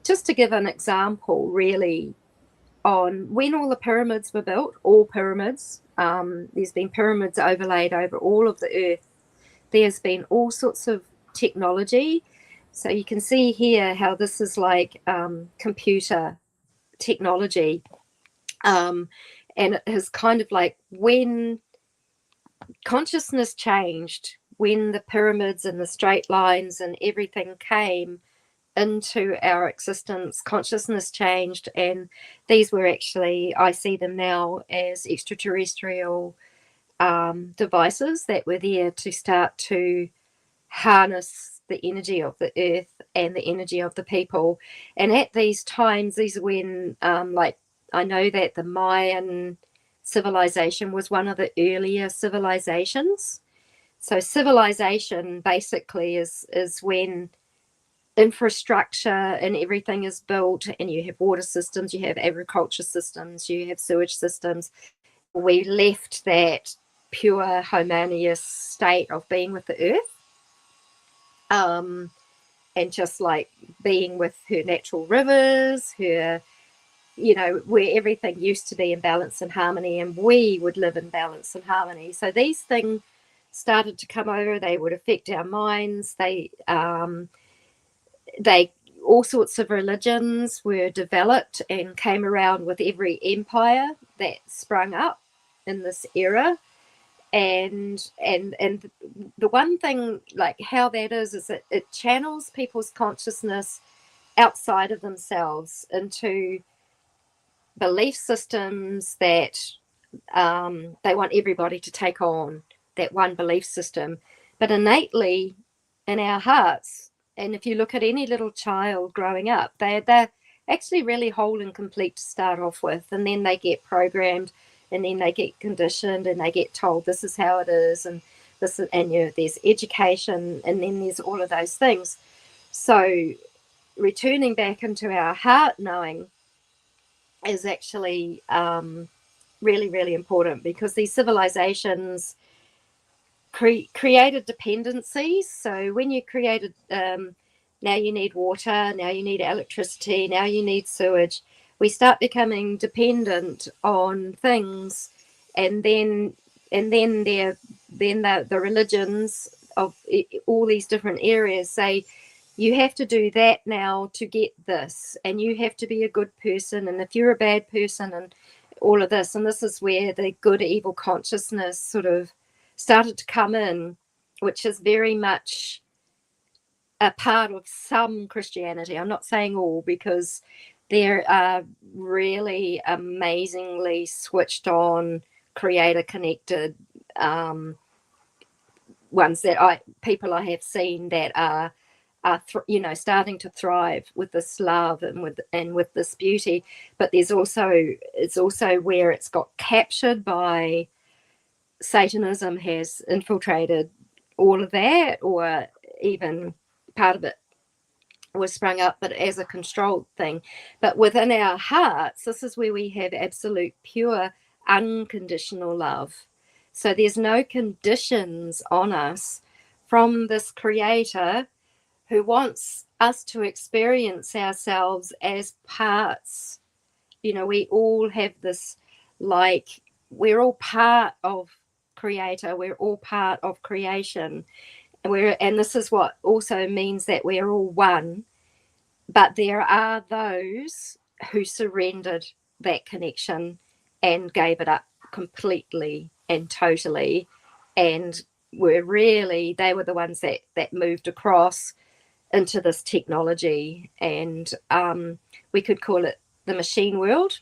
B: just to give an example, really, on when all the pyramids were built, all pyramids, there's been pyramids overlaid over all of the earth. There's been all sorts of technology. So you can see here how this is like computer technology. And it has kind of like, when consciousness changed, when the pyramids and the straight lines and everything came, into our existence, consciousness changed, and these were actually, I see them now as extraterrestrial devices that were there to start to harness the energy of the earth and the energy of the people. And at these times, these are when, like, I know that the Mayan civilization was one of the earlier civilizations. So civilization basically is when infrastructure and everything is built, and you have water systems, you have agriculture systems, you have sewage systems. We left that pure harmonious state of being with the earth, and just like being with her natural rivers, her, where everything used to be in balance and harmony, and we would live in balance and harmony. So these things started to come over. They would affect our minds. They all sorts of religions were developed and came around with every empire that sprung up in this era. And the one thing, like how that is that it channels people's consciousness outside of themselves into belief systems that they want everybody to take on, that one belief system. But innately in our hearts, and if you look at any little child growing up, they're actually really whole and complete to start off with, and then they get programmed, and then they get conditioned, and they get told this is how it is, and this is, and there's education, and then there's all of those things. So returning back into our heart knowing is actually really, really important, because these civilizations created dependencies. So when you created, now you need water, now you need electricity, now you need sewage, we start becoming dependent on things, and then the religions of all these different areas say you have to do that now to get this, and you have to be a good person, and if you're a bad person, and all of this. And this is where the good evil consciousness sort of started to come in, which is very much a part of some Christianity. I'm not saying all, because there are really amazingly switched on, creator connected ones that people I have seen that are starting to thrive with this love and with this beauty. But it's also where it's got captured by Satanism, has infiltrated all of that, or even part of it was sprung up, but as a controlled thing. But within our hearts, this is where we have absolute pure unconditional love. So there's no conditions on us from this creator who wants us to experience ourselves as parts. We all have this, like, we're all part of creator, we're all part of creation, and this is what also means that we're all one. But there are those who surrendered that connection and gave it up completely and totally, and they were the ones that moved across into this technology, and we could call it the machine world.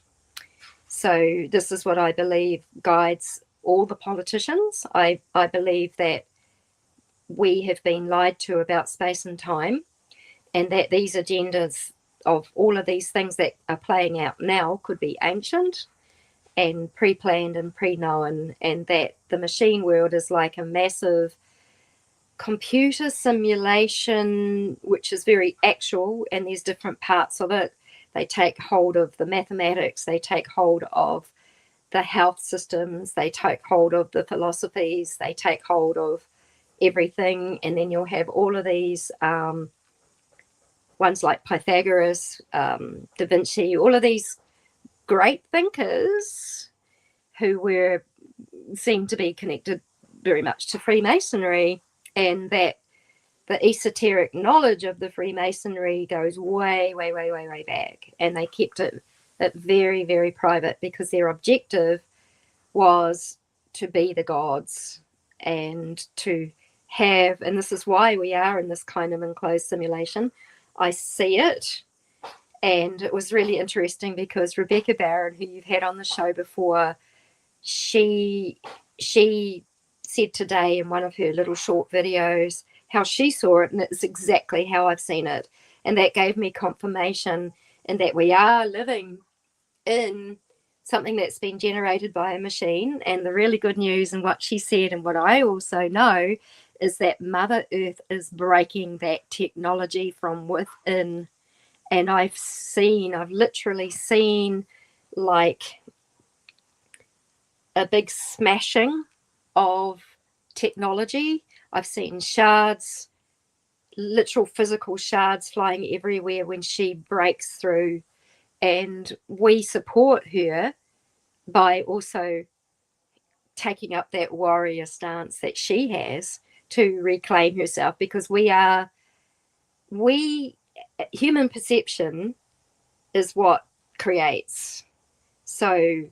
B: So this is what I believe guides all the politicians. I believe that we have been lied to about space and time, and that these agendas of all of these things that are playing out now could be ancient and pre-planned and pre-known, and that the machine world is like a massive computer simulation, which is very actual, and there's different parts of it. They take hold of the mathematics, they take hold of the health systems, they take hold of the philosophies, they take hold of everything. And then you'll have all of these ones like Pythagoras, Da Vinci, all of these great thinkers who seem to be connected very much to Freemasonry, and that the esoteric knowledge of the Freemasonry goes way, way, way, way, way back. And they kept it very, very private, because their objective was to be the gods and to have, and this is why we are in this kind of enclosed simulation, I see it. And it was really interesting because Rebecca Barron, who you've had on the show before, she said today in one of her little short videos how she saw it, and it's exactly how I've seen it. And that gave me confirmation in that we are living in something that's been generated by a machine. And the really good news, and what she said and what I also know, is that Mother Earth is breaking that technology from within. And I've literally seen like a big smashing of technology. I've seen shards, literal physical shards flying everywhere when she breaks through. And we support her by also taking up that warrior stance that she has to reclaim herself, because human perception is what creates. So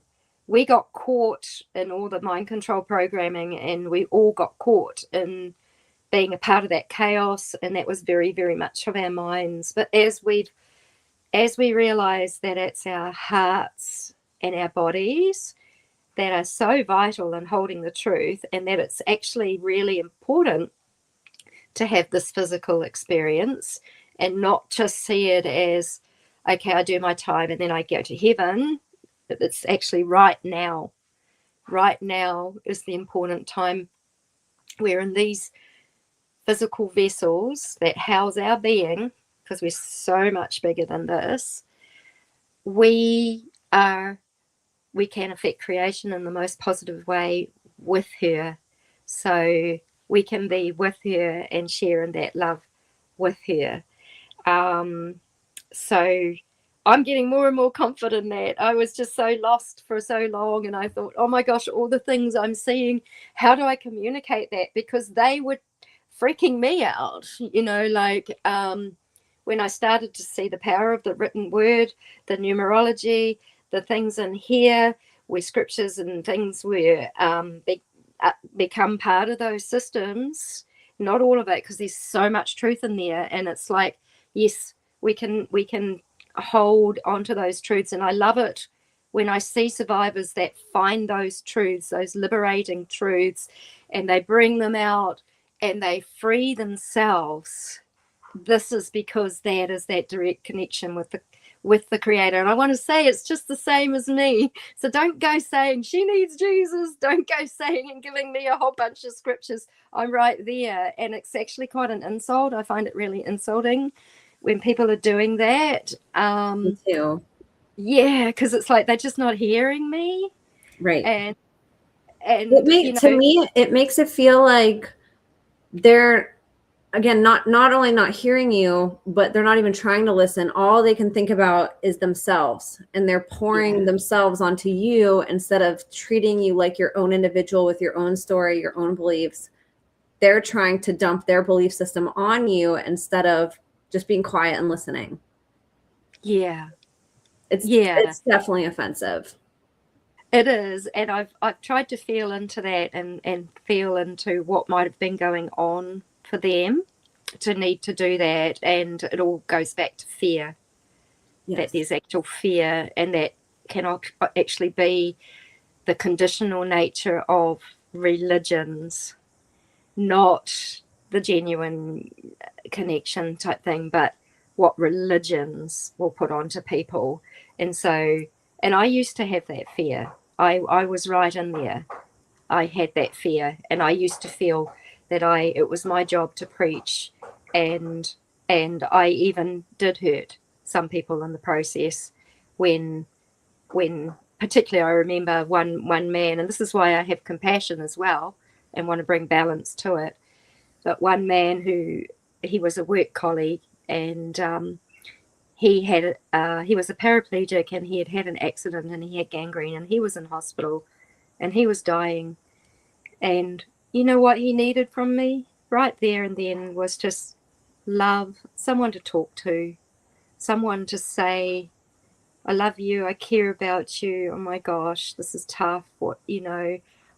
B: we got caught in all the mind control programming, and we all got caught in being a part of that chaos, and that was very, very much of our minds. But as we realize that it's our hearts and our bodies that are so vital in holding the truth, and that it's actually really important to have this physical experience and not just see it as, okay, I do my time and then I go to heaven. It's actually right now. Right now is the important time. We're in these physical vessels that house our being, because we're so much bigger than this. We can affect creation in the most positive way with her. So we can be with her and share in that love with her. So I'm getting more and more confident in that. I was just so lost for so long, and I thought, oh my gosh, all the things I'm seeing, how do I communicate that? Because they were freaking me out, like when I started to see the power of the written word, the numerology, the things in here where scriptures and things were become part of those systems. Not all of it, because there's so much truth in there, and it's like, yes, we can hold onto those truths. And I love it when I see survivors that find those truths, those liberating truths, and they bring them out and they free themselves. This is because that is that direct connection with the creator. And I want to say it's just the same as me. So don't go saying she needs Jesus. Don't go saying and giving me a whole bunch of scriptures. I'm right there. And it's actually quite an insult. I find it really insulting when people are doing that.
A: Me too.
B: Yeah, because it's like they're just not hearing me.
A: Right.
B: And
A: to me, it makes it feel like they're, again, not only not hearing you, but they're not even trying to listen. All they can think about is themselves, and they're pouring themselves onto you instead of treating you like your own individual with your own story, your own beliefs. They're trying to dump their belief system on you instead of just being quiet and listening.
B: Yeah.
A: It's definitely offensive.
B: It is. And I've tried to feel into that and feel into what might have been going on for them to need to do that. And it all goes back to fear. Yes. That there's actual fear, and that cannot actually be the conditional nature of religions, not the genuine connection type thing, but what religions will put onto people. And I used to have that fear. I was right in there. I had that fear, and I used to feel that it was my job to preach, and I even did hurt some people in the process when particularly I remember one man, and this is why I have compassion as well and want to bring balance to it. But one man he was a work colleague, and he was a paraplegic, and he had an accident, and he had gangrene, and he was in hospital, and he was dying. And you know what he needed from me right there and then was just love, someone to talk to, someone to say, I love you, I care about you, oh my gosh, this is tough,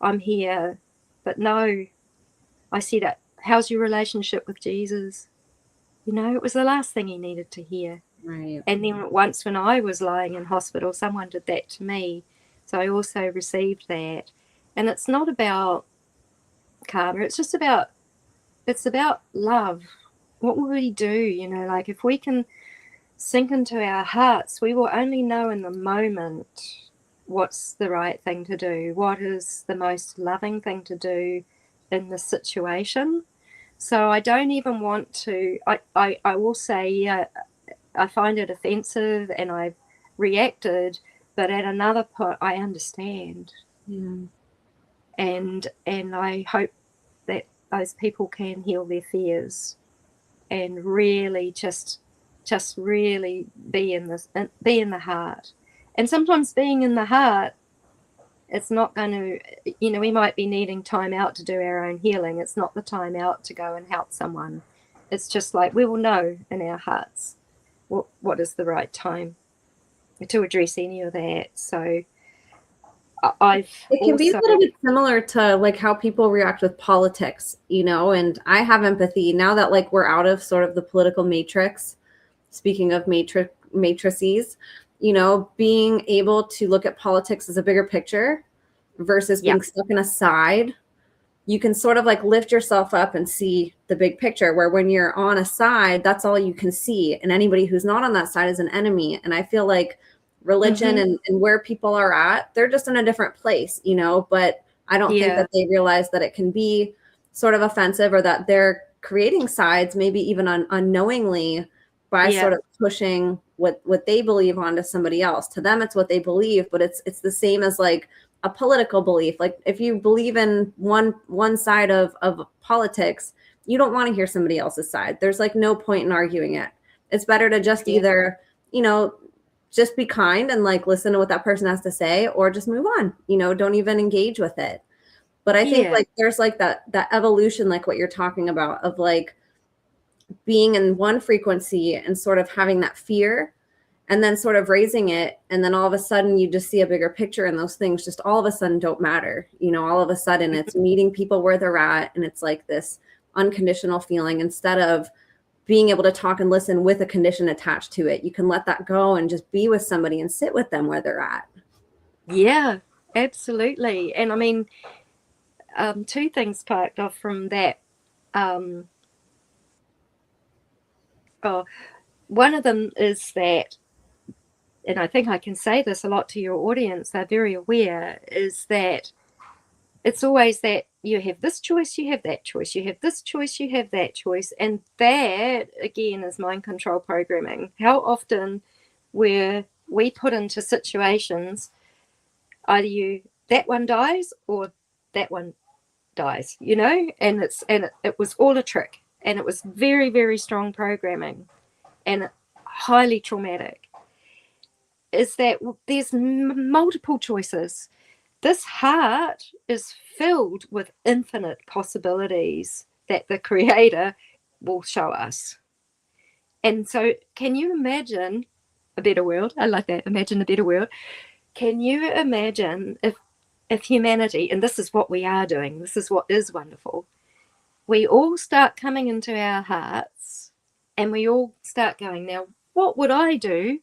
B: I'm here. But no, I see that. How's your relationship with Jesus? You know, it was the last thing he needed to hear.
A: Right.
B: And then once when I was lying in hospital, someone did that to me. So I also received that. And it's not about karma, it's about love. What will we do? You know, like if we can sink into our hearts, we will only know in the moment what's the right thing to do, what is the most loving thing to do in the situation. So I don't even want to, I will say, I find it offensive and I've reacted, but at another point I understand.
A: Yeah.
B: And I hope that those people can heal their fears and really just really be in the heart. And sometimes being in the heart, it's not going to, you know, we might be needing time out to do our own healing. It's not the time out to go and help someone. It's just like we will know in our hearts what is the right time to address any of that. So
A: It can be a little bit similar to like how people react with politics, you know, and I have empathy now that like we're out of sort of the political matrix. Speaking of matrices, you know, being able to look at politics as a bigger picture versus being stuck in a side, you can sort of like lift yourself up and see the big picture, where when you're on a side, that's all you can see. And anybody who's not on that side is an enemy. And I feel like religion and where people are at, they're just in a different place, you know, but I don't think that they realize that it can be sort of offensive, or that they're creating sides, maybe even unknowingly, by sort of pushing what they believe onto somebody else. To them, it's what they believe, but it's the same as like a political belief. Like if you believe in one side of politics, you don't want to hear somebody else's side. There's like no point in arguing it. It's better to just either, you know, just be kind and like listen to what that person has to say, or just move on, you know, don't even engage with it. But I think like there's like that evolution, like what you're talking about, of like being in one frequency and sort of having that fear, and then sort of raising it, and then all of a sudden you just see a bigger picture, and those things just all of a sudden don't matter. You know, all of a sudden it's meeting people where they're at, and it's like this unconditional feeling, instead of being able to talk and listen with a condition attached to it. You can let that go and just be with somebody and sit with them where they're at.
B: Yeah, absolutely. And I mean, two things sparked off from that. One of them is that, and I think I can say this a lot to your audience, they're very aware, is that it's always that you have this choice, you have that choice, you have this choice, you have that choice. And that, again, is mind control programming. How often where we put into situations, either that one dies or that one dies, you know, and it was all a trick, and it was very, very strong programming and highly traumatic. Is that there's multiple choices. This heart is filled with infinite possibilities that the Creator will show us. And so, can you imagine a better world? I like that. Imagine a better world. Can you imagine if humanity, and this is what we are doing, this is what is wonderful, we all start coming into our hearts and we all start going, now, what would I do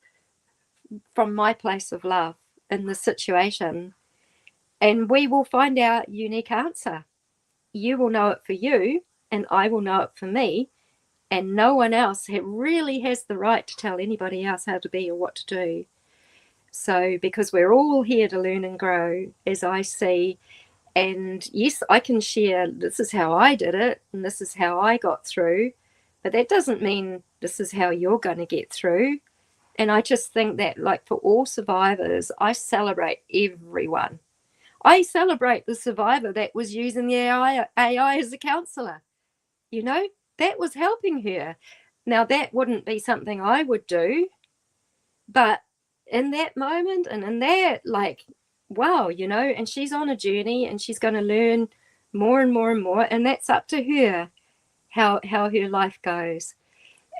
B: from my place of love in this situation? And we will find our unique answer. You will know it for you, and I will know it for me. And no one else really has the right to tell anybody else how to be or what to do. So, because we're all here to learn and grow, as I see. And yes, I can share, this is how I did it, and this is how I got through. But that doesn't mean this is how you're going to get through. And I just think that, like, for all survivors, I celebrate everyone. I celebrate the survivor that was using the AI as a counselor. You know, that was helping her. Now, that wouldn't be something I would do, but in that moment and in that, like, wow, you know, and she's on a journey and she's going to learn more and more and more, and that's up to her how her life goes.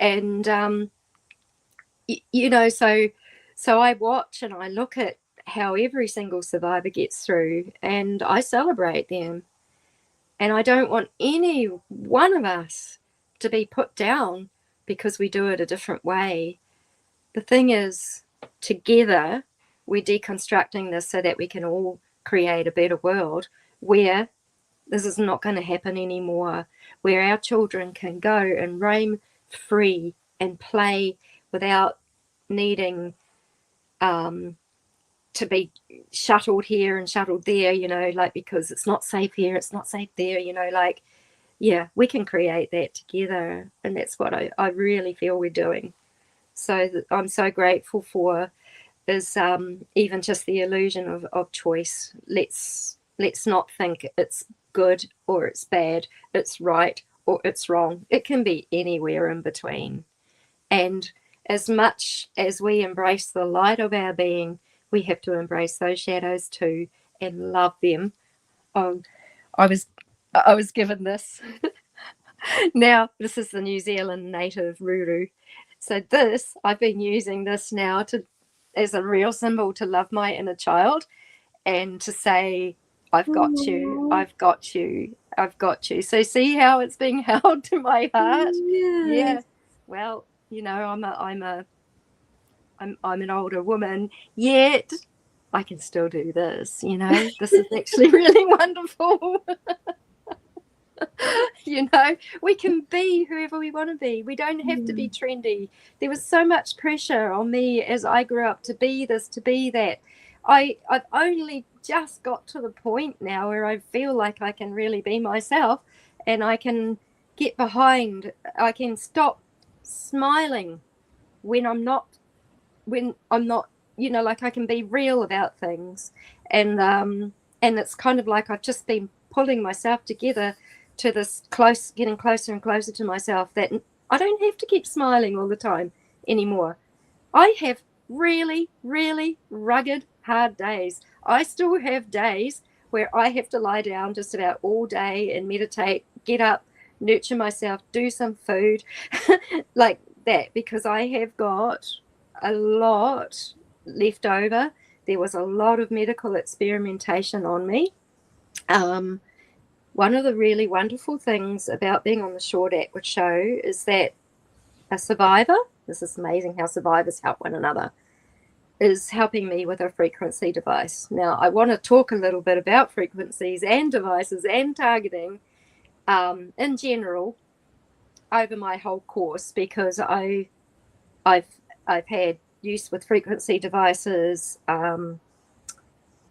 B: And you know, so I watch and I look at how every single survivor gets through, and I celebrate them. And I don't want any one of us to be put down because we do it a different way. The thing is, together, we're deconstructing this so that we can all create a better world where this is not going to happen anymore, where our children can go and roam free and play without needing to be shuttled here and shuttled there, you know, like, because it's not safe here, it's not safe there, you know, like, yeah, we can create that together. And that's what I really feel we're doing. So I'm so grateful for is even just the illusion of choice. Let's not think it's good or it's bad, it's right or it's wrong. It can be anywhere in between. And as much as we embrace the light of our being, we have to embrace those shadows too and love them. Oh, I was given this. Now, this is the New Zealand native ruru. So this, I've been using this now as a real symbol to love my inner child and to say, I've got you, I've got you, I've got you. So see how it's being held to my heart?
A: Yes.
B: Yeah. Well, you know, I'm an older woman, yet I can still do this, you know. This is actually really wonderful. You know, we can be whoever we want to be. We don't have to be trendy. There was so much pressure on me as I grew up to be this, to be that. I've only just got to the point now where I feel like I can really be myself, and I can get behind, I can stop smiling when I'm not, you know, like, I can be real about things. And it's kind of like I've just been pulling myself together to this getting closer and closer to myself, that I don't have to keep smiling all the time anymore. I have really, really rugged, hard days. I still have days where I have to lie down just about all day and meditate, get up, nurture myself, do some food, like that, because I have got a lot left over. There was a lot of medical experimentation on me. One of the really wonderful things about being on the Short Atwood show is that a survivor, this is amazing how survivors help one another, is helping me with a frequency device. Now, I want to talk a little bit about frequencies and devices and targeting in general over my whole course, because I've had use with frequency devices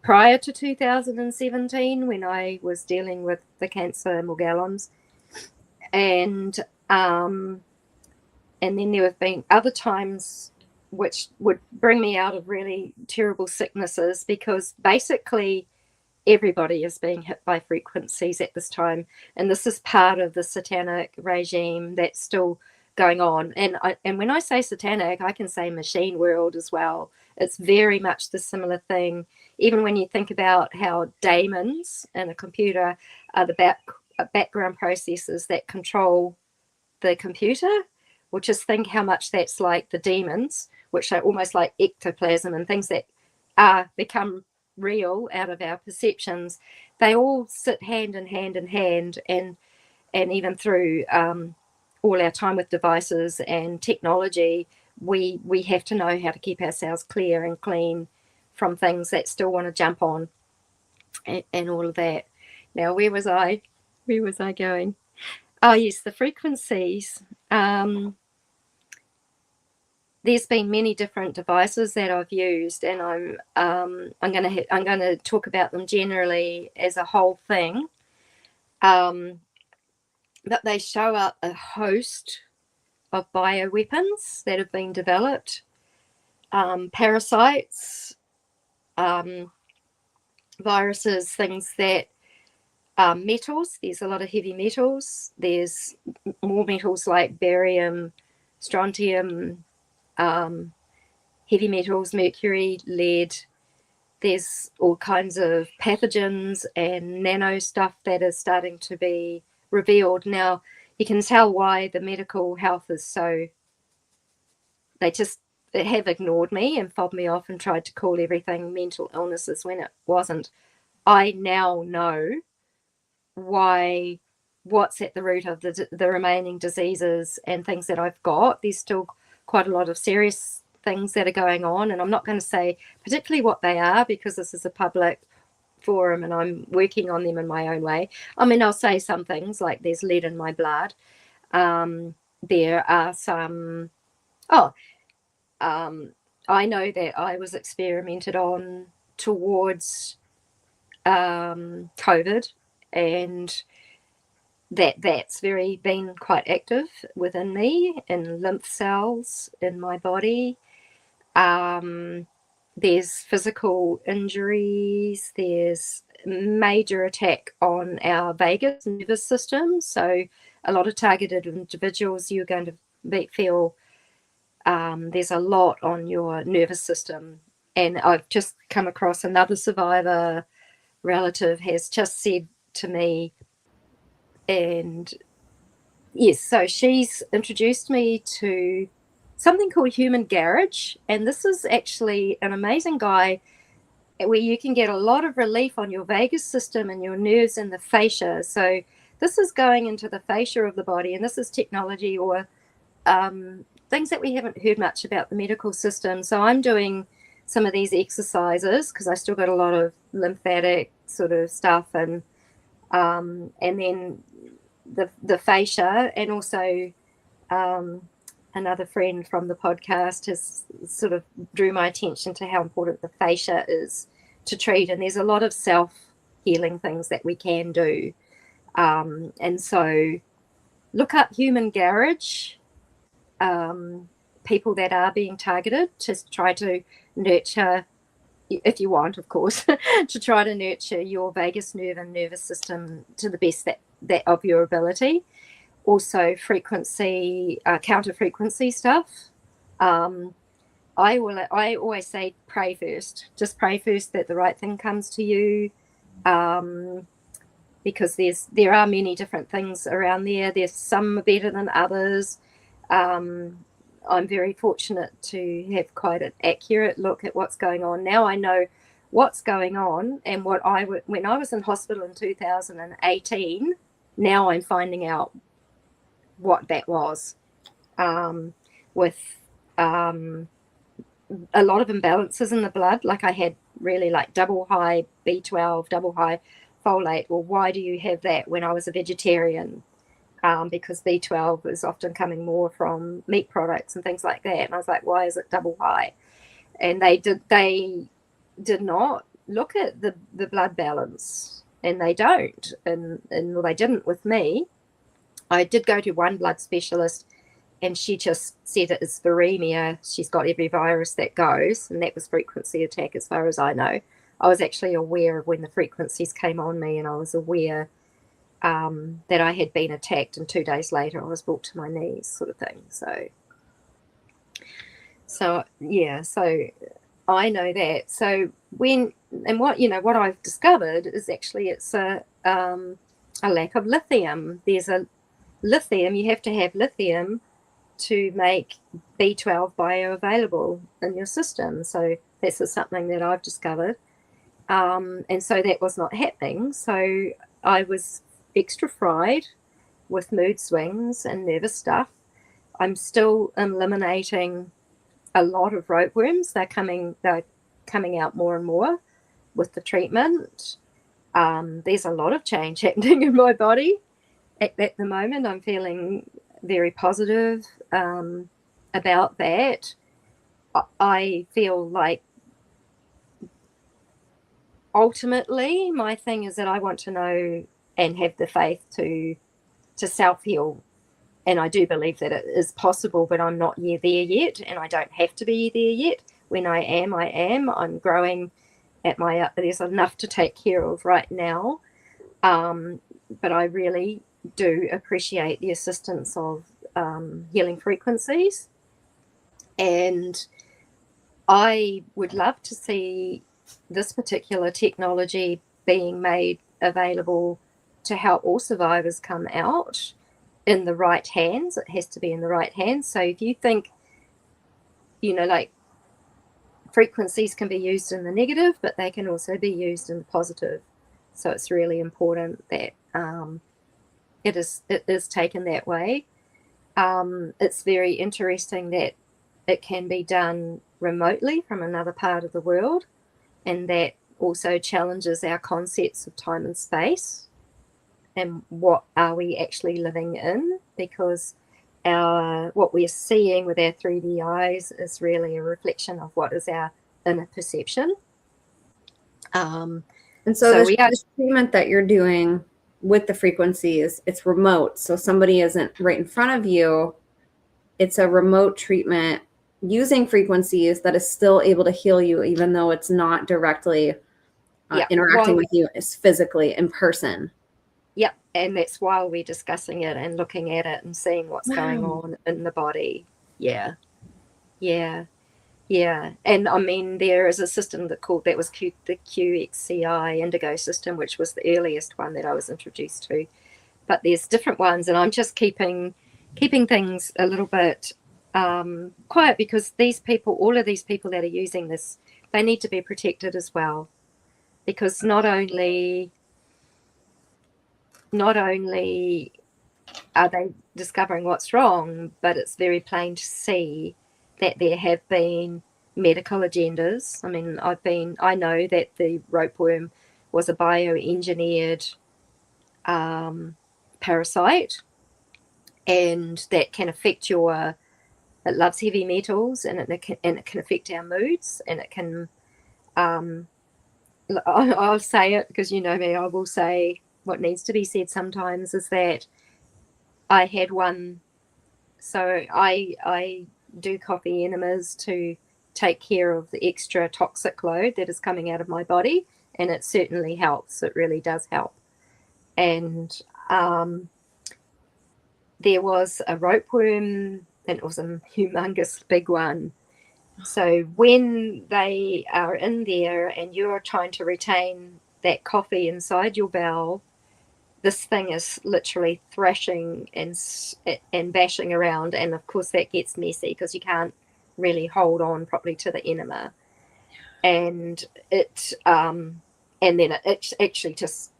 B: prior to 2017, when I was dealing with the cancer Morgellons, and then there have been other times which would bring me out of really terrible sicknesses, because basically everybody is being hit by frequencies at this time, and this is part of the satanic regime that's still going on. And when I say satanic, I can say machine world as well. It's very much the similar thing. Even when you think about how daemons in a computer are the background processes that control the computer, well, just think how much that's like the demons, which are almost like ectoplasm and things that become real out of our perceptions. They all sit hand in hand in hand, and even through all our time with devices and technology, we have to know how to keep ourselves clear and clean from things that still want to jump on, and all of that. Now, where was I going? Oh yes, the frequencies. There's been many different devices that I've used, and I'm going to talk about them generally as a whole thing. But they show up a host of bioweapons that have been developed, parasites, viruses, things that metals. There's a lot of heavy metals. There's more metals like barium, strontium, heavy metals, mercury, lead. There's all kinds of pathogens and nano stuff that is starting to be revealed. Now, you can tell why the medical health is so... They have ignored me and fobbed me off and tried to call everything mental illnesses when it wasn't. I now know why what's at the root of the remaining diseases and things that I've got. There's still quite a lot of serious things that are going on, and I'm not going to say particularly what they are because this is a public forum and I'm working on them in my own way. I mean, I'll say some things like there's lead in my blood. There are some, I know that I was experimented on towards COVID, and that's been quite active within me, in lymph cells in my body. There's physical injuries, there's major attack on our vagus nervous system. So a lot of targeted individuals, you're going to feel there's a lot on your nervous system. And I've just come across another survivor relative has just said to me, and yes, so she's introduced me to something called Human Garage, and this is actually an amazing guy where you can get a lot of relief on your vagus system and your nerves and the fascia. So this is going into the fascia of the body, and this is technology or things that we haven't heard much about the medical system. So I'm doing some of these exercises because I still got a lot of lymphatic sort of stuff, and then the fascia, and also another friend from the podcast has sort of drew my attention to how important the fascia is to treat, and there's a lot of self-healing things that we can do, and so look up Human Garage, people that are being targeted to try to nurture, if you want, of course, to try to nurture your vagus nerve and nervous system to the best that of your ability. Also frequency, counter frequency stuff. I always say pray first. Just pray first that the right thing comes to you, because there are many different things around there. There's some better than others. I'm very fortunate to have quite an accurate look at what's going on. Now I know what's going on, and when I was in hospital in 2018, now I'm finding out what that was, with a lot of imbalances in the blood. Like I had really like double high B12, double high folate. Well, why do you have that when I was a vegetarian? Because B12 is often coming more from meat products and things like that. And I was like, why is it double high? And they did not look at the blood balance, and they don't. And well, they didn't with me. I did go to one blood specialist, and she just said it is viremia. She's got every virus that goes, and that was frequency attack as far as I know. I was actually aware of when the frequencies came on me, and I was aware that I had been attacked, and 2 days later I was brought to my knees, sort of thing. So yeah, so I know that. So what I've discovered is actually it's a lack of lithium. There's a lithium, you have to have lithium to make B12 bioavailable in your system. So this is something that I've discovered. And so that was not happening. So I was extra fried with mood swings and nervous stuff. I'm still eliminating a lot of ropeworms. They're coming out more and more with the treatment. There's a lot of change happening in my body at the moment. I'm feeling very positive about that. I feel like ultimately my thing is that I want to know and have the faith to self-heal, and I do believe that it is possible, but I'm not there yet, and I don't have to be there yet. When I am, I'm growing at my there's enough to take care of right now, but I really do appreciate the assistance of healing frequencies, and I would love to see this particular technology being made available to help all survivors come out in the right hands. It has to be in the right hands. So if you think, like frequencies can be used in the negative, but they can also be used in the positive. So it's really important that it is taken that way. It's very interesting that it can be done remotely from another part of the world, and that also challenges our concepts of time and space and what are we actually living in, because what we're seeing with our 3D eyes is really a reflection of what is our inner perception.
A: And so this treatment that you're doing with the frequencies, it's remote. So somebody isn't right in front of you. It's a remote treatment using frequencies that is still able to heal you, even though it's not directly interacting with you physically in person.
B: Yep. And that's why we're discussing it and looking at it and seeing what's going on in the body. Yeah. And I mean, there is a system that was the QXCI Indigo system, which was the earliest one that I was introduced to. But there's different ones, and I'm just keeping things a little bit quiet, because all of these people that are using this, they need to be protected as well, because not only are they discovering what's wrong, but it's very plain to see that there have been medical agendas. I mean, I know that the ropeworm was a bioengineered parasite, and that can affect it loves heavy metals, and it can affect our moods, and it can I'll say it because you know me, I will say what needs to be said sometimes, is that I had one. So I do coffee enemas to take care of the extra toxic load that is coming out of my body, and it certainly helps. It really does help. And there was a ropeworm, and it was a humongous big one. So when they are in there and you're trying to retain that coffee inside your bowel, this thing is literally thrashing and bashing around, and of course that gets messy because you can't really hold on properly to the enema, and it and then it actually just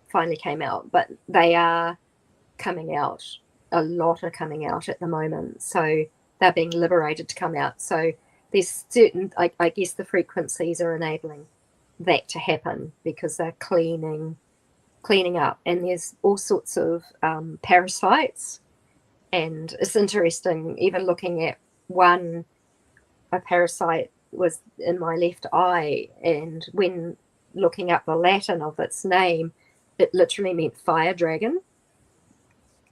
B: finally came out. But they are coming out, a lot are coming out at the moment, so they're being liberated to come out. So there's certain, I guess the frequencies are enabling that to happen, because they're cleaning up, and there's all sorts of parasites. And it's interesting, even looking at a parasite was in my left eye, and when looking up the Latin of its name, it literally meant fire dragon,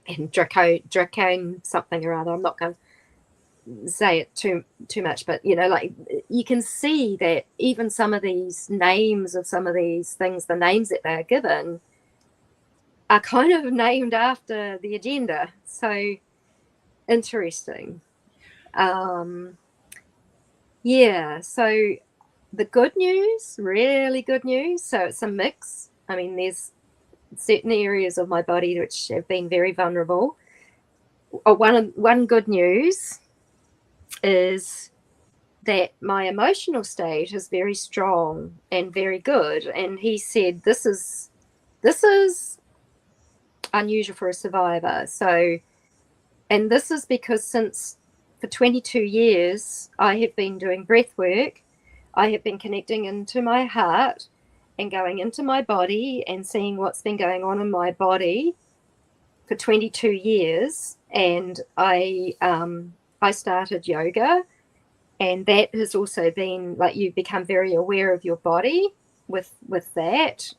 B: and dracone something or other. I'm not going to say it too much, but you know, like, you can see that even some of these names of some of these things, the names that they are given, are kind of named after the agenda. So interesting. So the good news, really good news, so it's a mix. I mean, there's certain areas of my body which have been very vulnerable. One good news is that my emotional state is very strong and very good, and he said this is unusual for a survivor. So, and this is because for 22 years I have been doing breath work. I have been connecting into my heart and going into my body and seeing what's been going on in my body for 22 years. And I started yoga, and that has also been like, you become very aware of your body with that.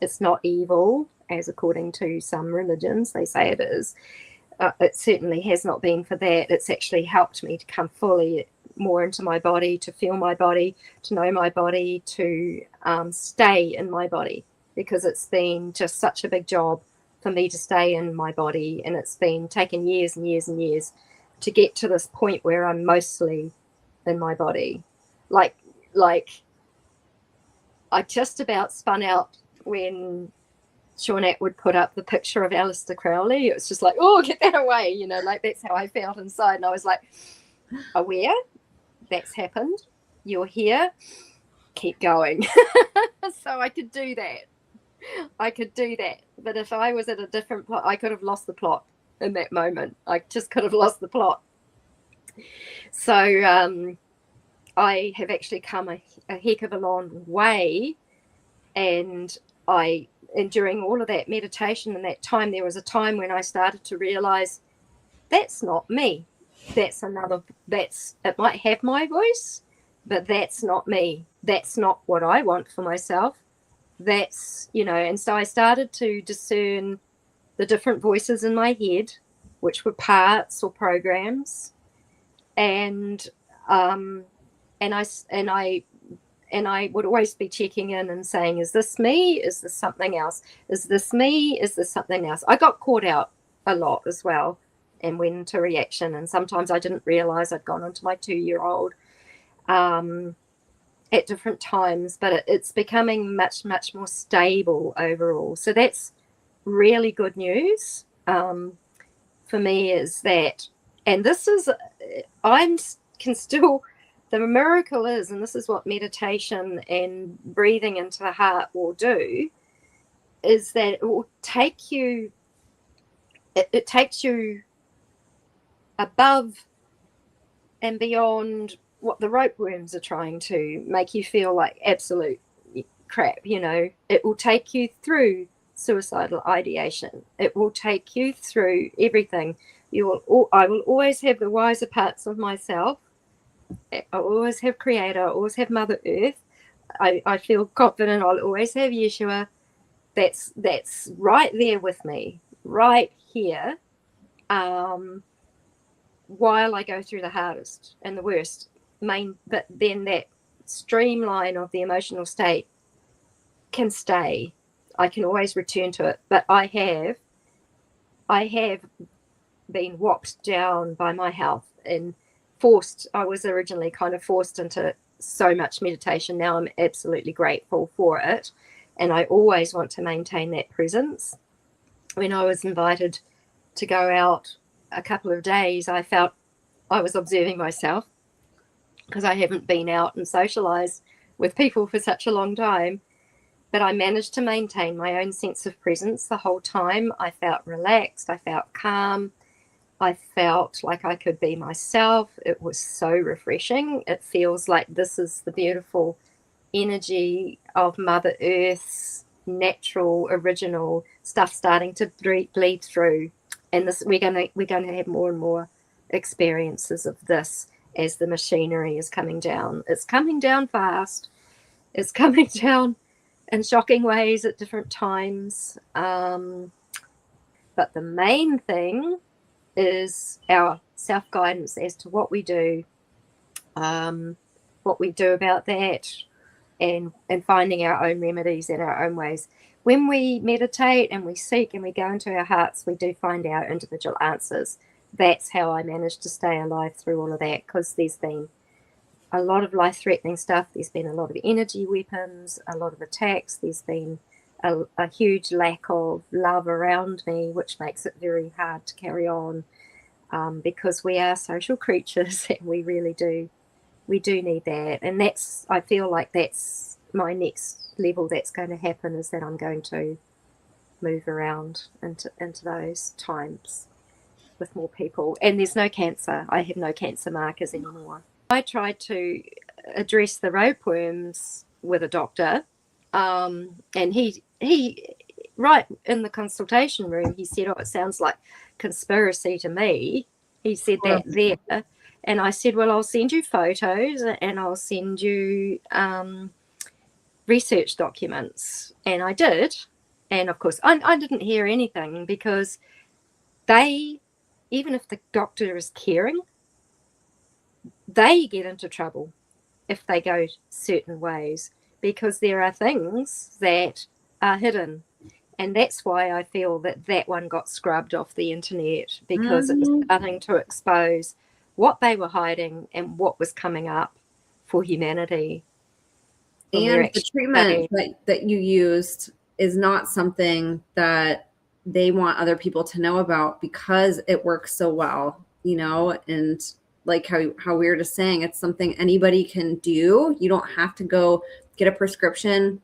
B: It's not evil, as according to some religions they say it is. It certainly has not been for that. It's actually helped me to come fully more into my body, to feel my body, to know my body, to stay in my body, because it's been just such a big job for me to stay in my body, and it's been taken years and years and years to get to this point where I'm mostly in my body. Like I just about spun out when Shawnette would put up the picture of Aleister Crowley. It was just like, oh, get that away, you know, like that's how I felt inside. And I was like, aware, that's happened, you're here, keep going. So I could do that. I could do that. But if I was at a different plot, I could have lost the plot in that moment. I just could have lost the plot. So I have actually come a heck of a long way. And during all of that meditation and that time, there was a time when I started to realize that's not me. It might have my voice, but that's not me. That's not what I want for myself. That's, and so I started to discern the different voices in my head, which were parts or programs. And I would always be checking in and saying, is this me? Is this something else? Is this me? Is this something else? I got caught out a lot as well and went into reaction. And sometimes I didn't realize I'd gone into my 2-year-old at different times, but it's becoming much, much more stable overall. So that's really good news for me, is that, and this is, the miracle is, and this is what meditation and breathing into the heart will do, is that it will take you, it takes you above and beyond what the ropeworms are trying to make you feel like absolute crap. It will take you through suicidal ideation. It will take you through everything. I will always have the wiser parts of myself. I always have Creator. I always have Mother Earth. I feel confident I'll always have Yeshua. That's right there with me, right here, while I go through the hardest and the worst. But then that streamline of the emotional state can stay. I can always return to it. But I have been whopped down by my health and I was originally kind of forced into so much meditation. Now I'm absolutely grateful for it. And I always want to maintain that presence. When I was invited to go out a couple of days, I felt I was observing myself because I haven't been out and socialized with people for such a long time. But I managed to maintain my own sense of presence the whole time. I felt relaxed. I felt calm. I felt like I could be myself. It was so refreshing. It feels like this is the beautiful energy of Mother Earth's natural, original stuff starting to bleed through. And we're going to have more and more experiences of this as the machinery is coming down. It's coming down fast. It's coming down in shocking ways at different times. But the main thing is our self-guidance as to what we do about that, and finding our own remedies and our own ways. When we meditate and we seek and we go into our hearts, we do find our individual answers. That's how I managed to stay alive through all of that, because there's been a lot of life-threatening stuff. There's been a lot of energy weapons, a lot of attacks. There's been a huge lack of love around me, which makes it very hard to carry on, because we are social creatures and we really do. We do need that. And I feel like that's my next level that's going to happen, is that I'm going to move around into those times with more people. And there's no cancer. I have no cancer markers anymore. I tried to address the ropeworms with a doctor, and he right in the consultation room, he said, "Oh, it sounds like conspiracy to me." He said that there. And I said, "Well, I'll send you photos and I'll send you research documents." And I did. And of course, I didn't hear anything, because even if the doctor is caring, they get into trouble if they go certain ways, because there are things that are hidden. And that's why I feel that one got scrubbed off the internet, because it was starting to expose what they were hiding and what was coming up for humanity.
A: And the treatment that you used is not something that they want other people to know about, because it works so well, and like how we were just saying, it's something anybody can do. You don't have to go get a prescription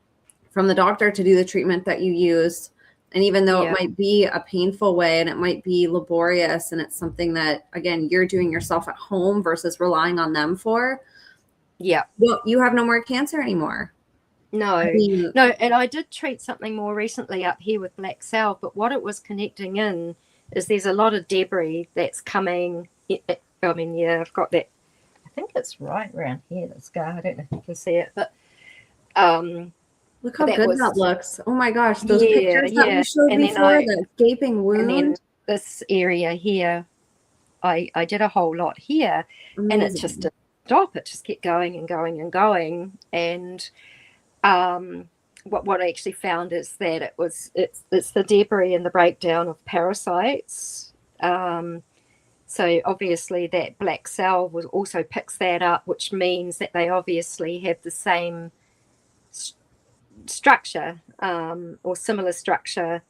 A: from the doctor to do the treatment that you used. And even though it might be a painful way and it might be laborious and it's something that, again, you're doing yourself at home versus relying on them for, well, you have no more cancer anymore.
B: No, and I did treat something more recently up here with black salve, but what it was connecting in is there's a lot of debris that's coming. I mean, I've got that. I think it's right around here, the scar. I don't know if you can see it, but
A: look how good that looks. Oh my gosh, those pictures that we showed before, the gaping wound.
B: And then this area here, I did a whole lot here. Amazing. And it just didn't stop. It just kept going and going and going. And what I actually found is that it's the debris and the breakdown of parasites. So obviously that black salve also picks that up, which means that they obviously have the same structure or similar structure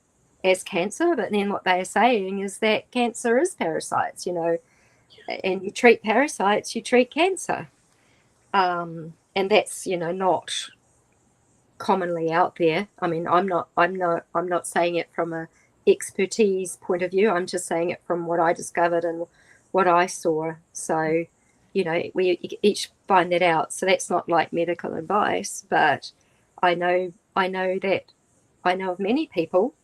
B: as cancer. But then what they're saying is that cancer is parasites, and you treat parasites, you treat cancer. And that's, not commonly out there. I mean, I'm not saying it from a expertise point of view. I'm just saying it from what I discovered and what I saw. So, we each find that out. So that's not like medical advice, but I know of many people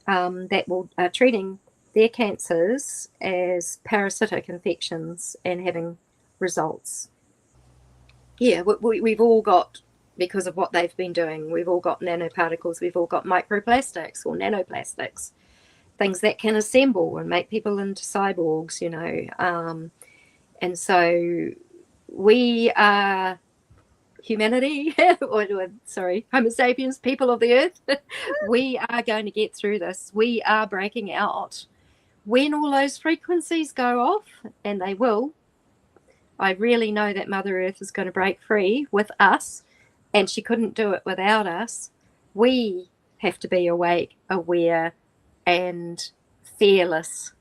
B: that are treating their cancers as parasitic infections and having results. Yeah, we've all got, because of what they've been doing, we've all got nanoparticles, we've all got microplastics or nanoplastics, things that can assemble and make people into cyborgs, and so we are humanity, Homo sapiens, people of the earth. We are going to get through this. We are breaking out. When all those frequencies go off, and they will, I really know that Mother Earth is going to break free with us, and she couldn't do it without us. We have to be awake, aware, and fearless.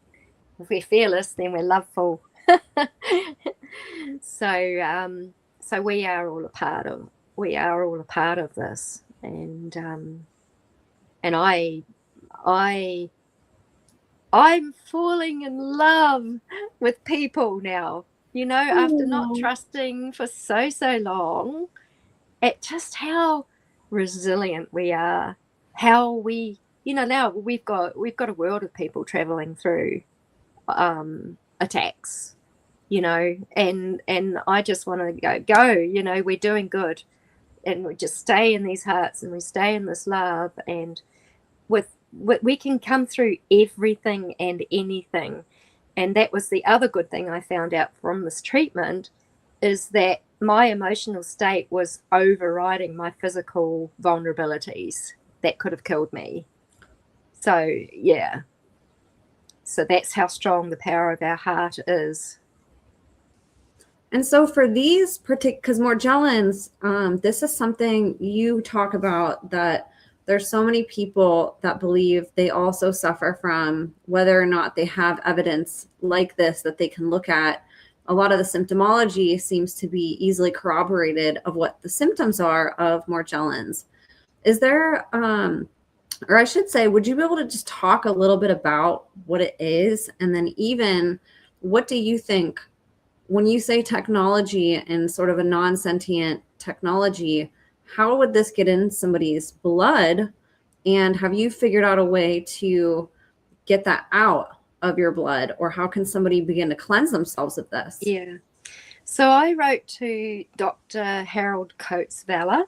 B: If we're fearless, then we're loveful. So we are all a part of this, and I'm falling in love with people now. After not trusting for so long, at just how resilient we are, how we, now we've got a world of people traveling through attacks, and I just want to go, we're doing good, and we just stay in these hearts and we stay in this love, and we can come through everything and anything. And that was the other good thing I found out from this treatment, is that my emotional state was overriding my physical vulnerabilities that could have killed me. So, yeah. So that's how strong the power of our heart is.
A: And so for these because Morgellons, this is something you talk about, that there's so many people that believe they also suffer from, whether or not they have evidence like this that they can look at. A lot of the symptomology seems to be easily corroborated of what the symptoms are of Morgellons. Is there, or I should say, would you be able to just talk a little bit about what it is? And then even, what do you think, when you say technology and sort of a non-sentient technology, how would this get in somebody's blood? And have you figured out a way to get that out of your blood? Or how can somebody begin to cleanse themselves of this?
B: Yeah. So I wrote to Dr. Harold Coates-Valla,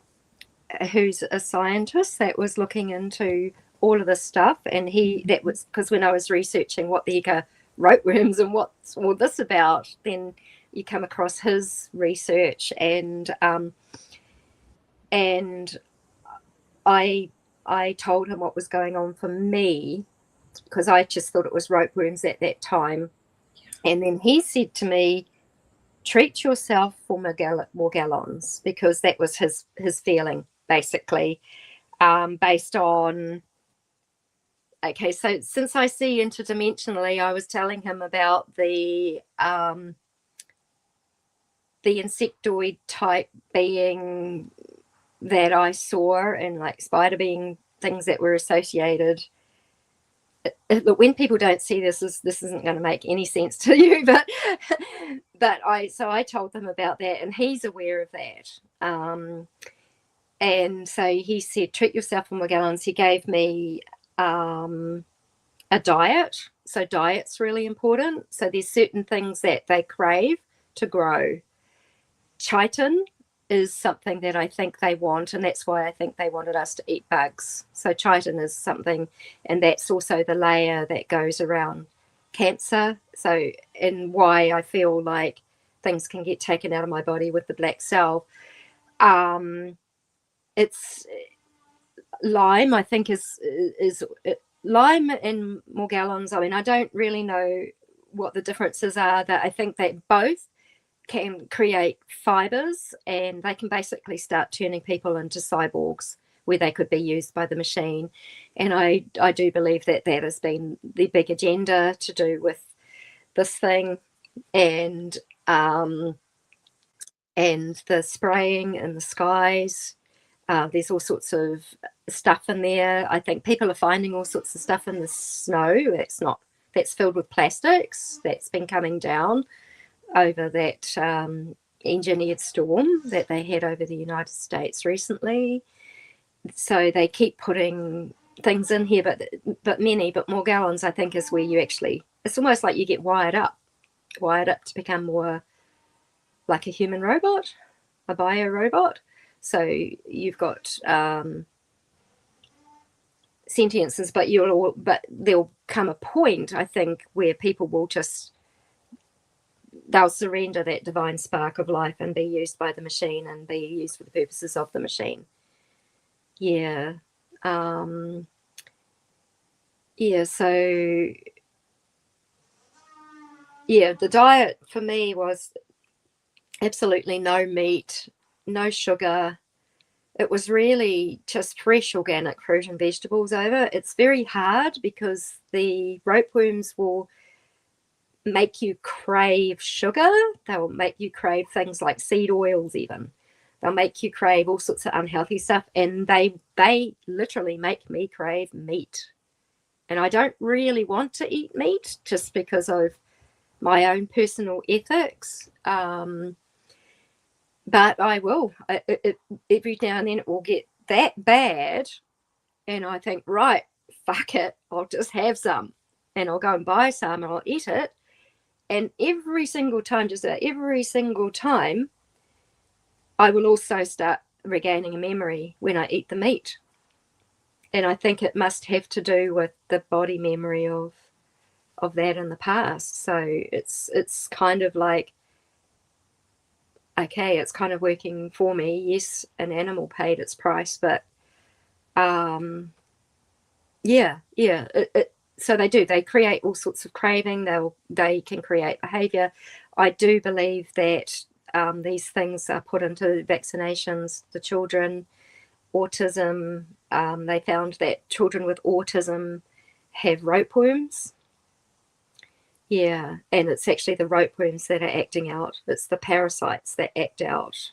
B: who's a scientist that was looking into all of this stuff. And that was because when I was researching what the heck are ropeworms and what's all this about, then you come across his research, and I told him what was going on for me, because I just thought it was ropeworms at that time. And then he said to me, treat yourself for Morgellons, because that was his feeling, basically, based on, okay, so since I see interdimensionally, I was telling him about the insectoid type being that I saw, and like spider being things that were associated. Look, when people don't see this isn't going to make any sense to you, but I told them about that, and he's aware of that. And so he said, treat yourself for Morgellons. He gave me a diet. So diet's really important. So there's certain things that they crave to grow. Chitin is something that I think they want, and that's why I think they wanted us to eat bugs. So chitin is something, and that's also the layer that goes around cancer. So, and why I feel like things can get taken out of my body with the black cell. It's Lyme, I think, is Lyme and Morgellons. I mean, I don't really know what the differences are. That I think they both can create fibers, and they can basically start turning people into cyborgs where they could be used by the machine. And I do believe that that has been the big agenda to do with this thing, and the spraying in the skies. There's all sorts of stuff in there. I think people are finding all sorts of stuff in the snow that's filled with plastics that's been coming down over that engineered storm that they had over the United States recently. So they keep putting things in here, but Morgellons, I think, is where you actually, it's almost like you get wired up to become more like a human robot, a bio robot. So you've got sentiences, but there'll come a point, I think, where people will they'll surrender that divine spark of life and be used by the machine and be used for the purposes of the machine. Yeah. So the diet for me was absolutely no meat, no sugar. It was really just fresh organic fruit and vegetables over. It's very hard because the ropeworms will make you crave sugar. They'll make you crave things like seed oils even. They'll make you crave all sorts of unhealthy stuff, and they literally make me crave meat. And I don't really want to eat meat just because of my own personal ethics. But I will. Every now and then it will get that bad, and I think, right, fuck it, I'll just have some, and I'll go and buy some and I'll eat it. And every single time, I will also start regaining a memory when I eat the meat. And I think it must have to do with the body memory of that in the past. So it's kind of like, okay, it's kind of working for me. Yes, an animal paid its price, but so they create all sorts of craving. They can create behavior. I do believe that these things are put into vaccinations. The children, autism, they found that children with autism have ropeworms. Yeah, and it's actually the ropeworms that are acting out. It's the parasites that act out,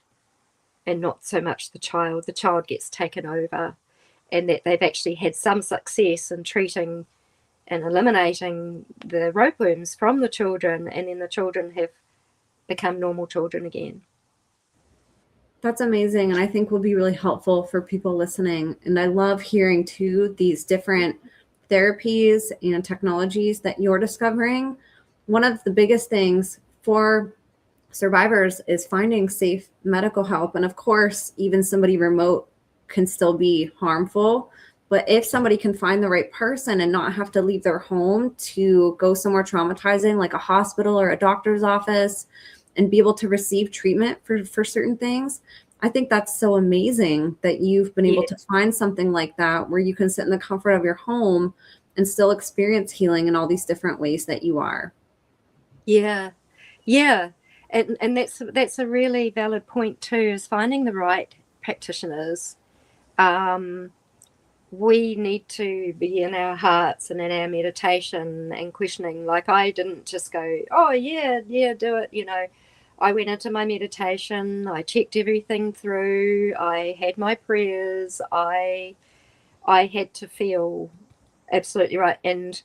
B: and not so much the child. The child gets taken over, and that they've actually had some success in treating and eliminating the ropeworms from the children, and then the children have become normal children again.
A: That's amazing, and I think will be really helpful for people listening. And I love hearing too these different therapies and technologies that you're discovering. One of the biggest things for survivors is finding safe medical help. And of course, even somebody remote can still be harmful. But if somebody can find the right person and not have to leave their home to go somewhere traumatizing like a hospital or a doctor's office and be able to receive treatment for certain things, I think that's so amazing that you've been able to find something like that where you can sit in the comfort of your home and still experience healing in all these different ways that you are.
B: Yeah. And that's a really valid point too, is finding the right practitioners. We need to be in our hearts and in our meditation and questioning. Like, I didn't just go, oh yeah, do it. I went into my meditation, I checked everything through, I had my prayers, I had to feel absolutely right. And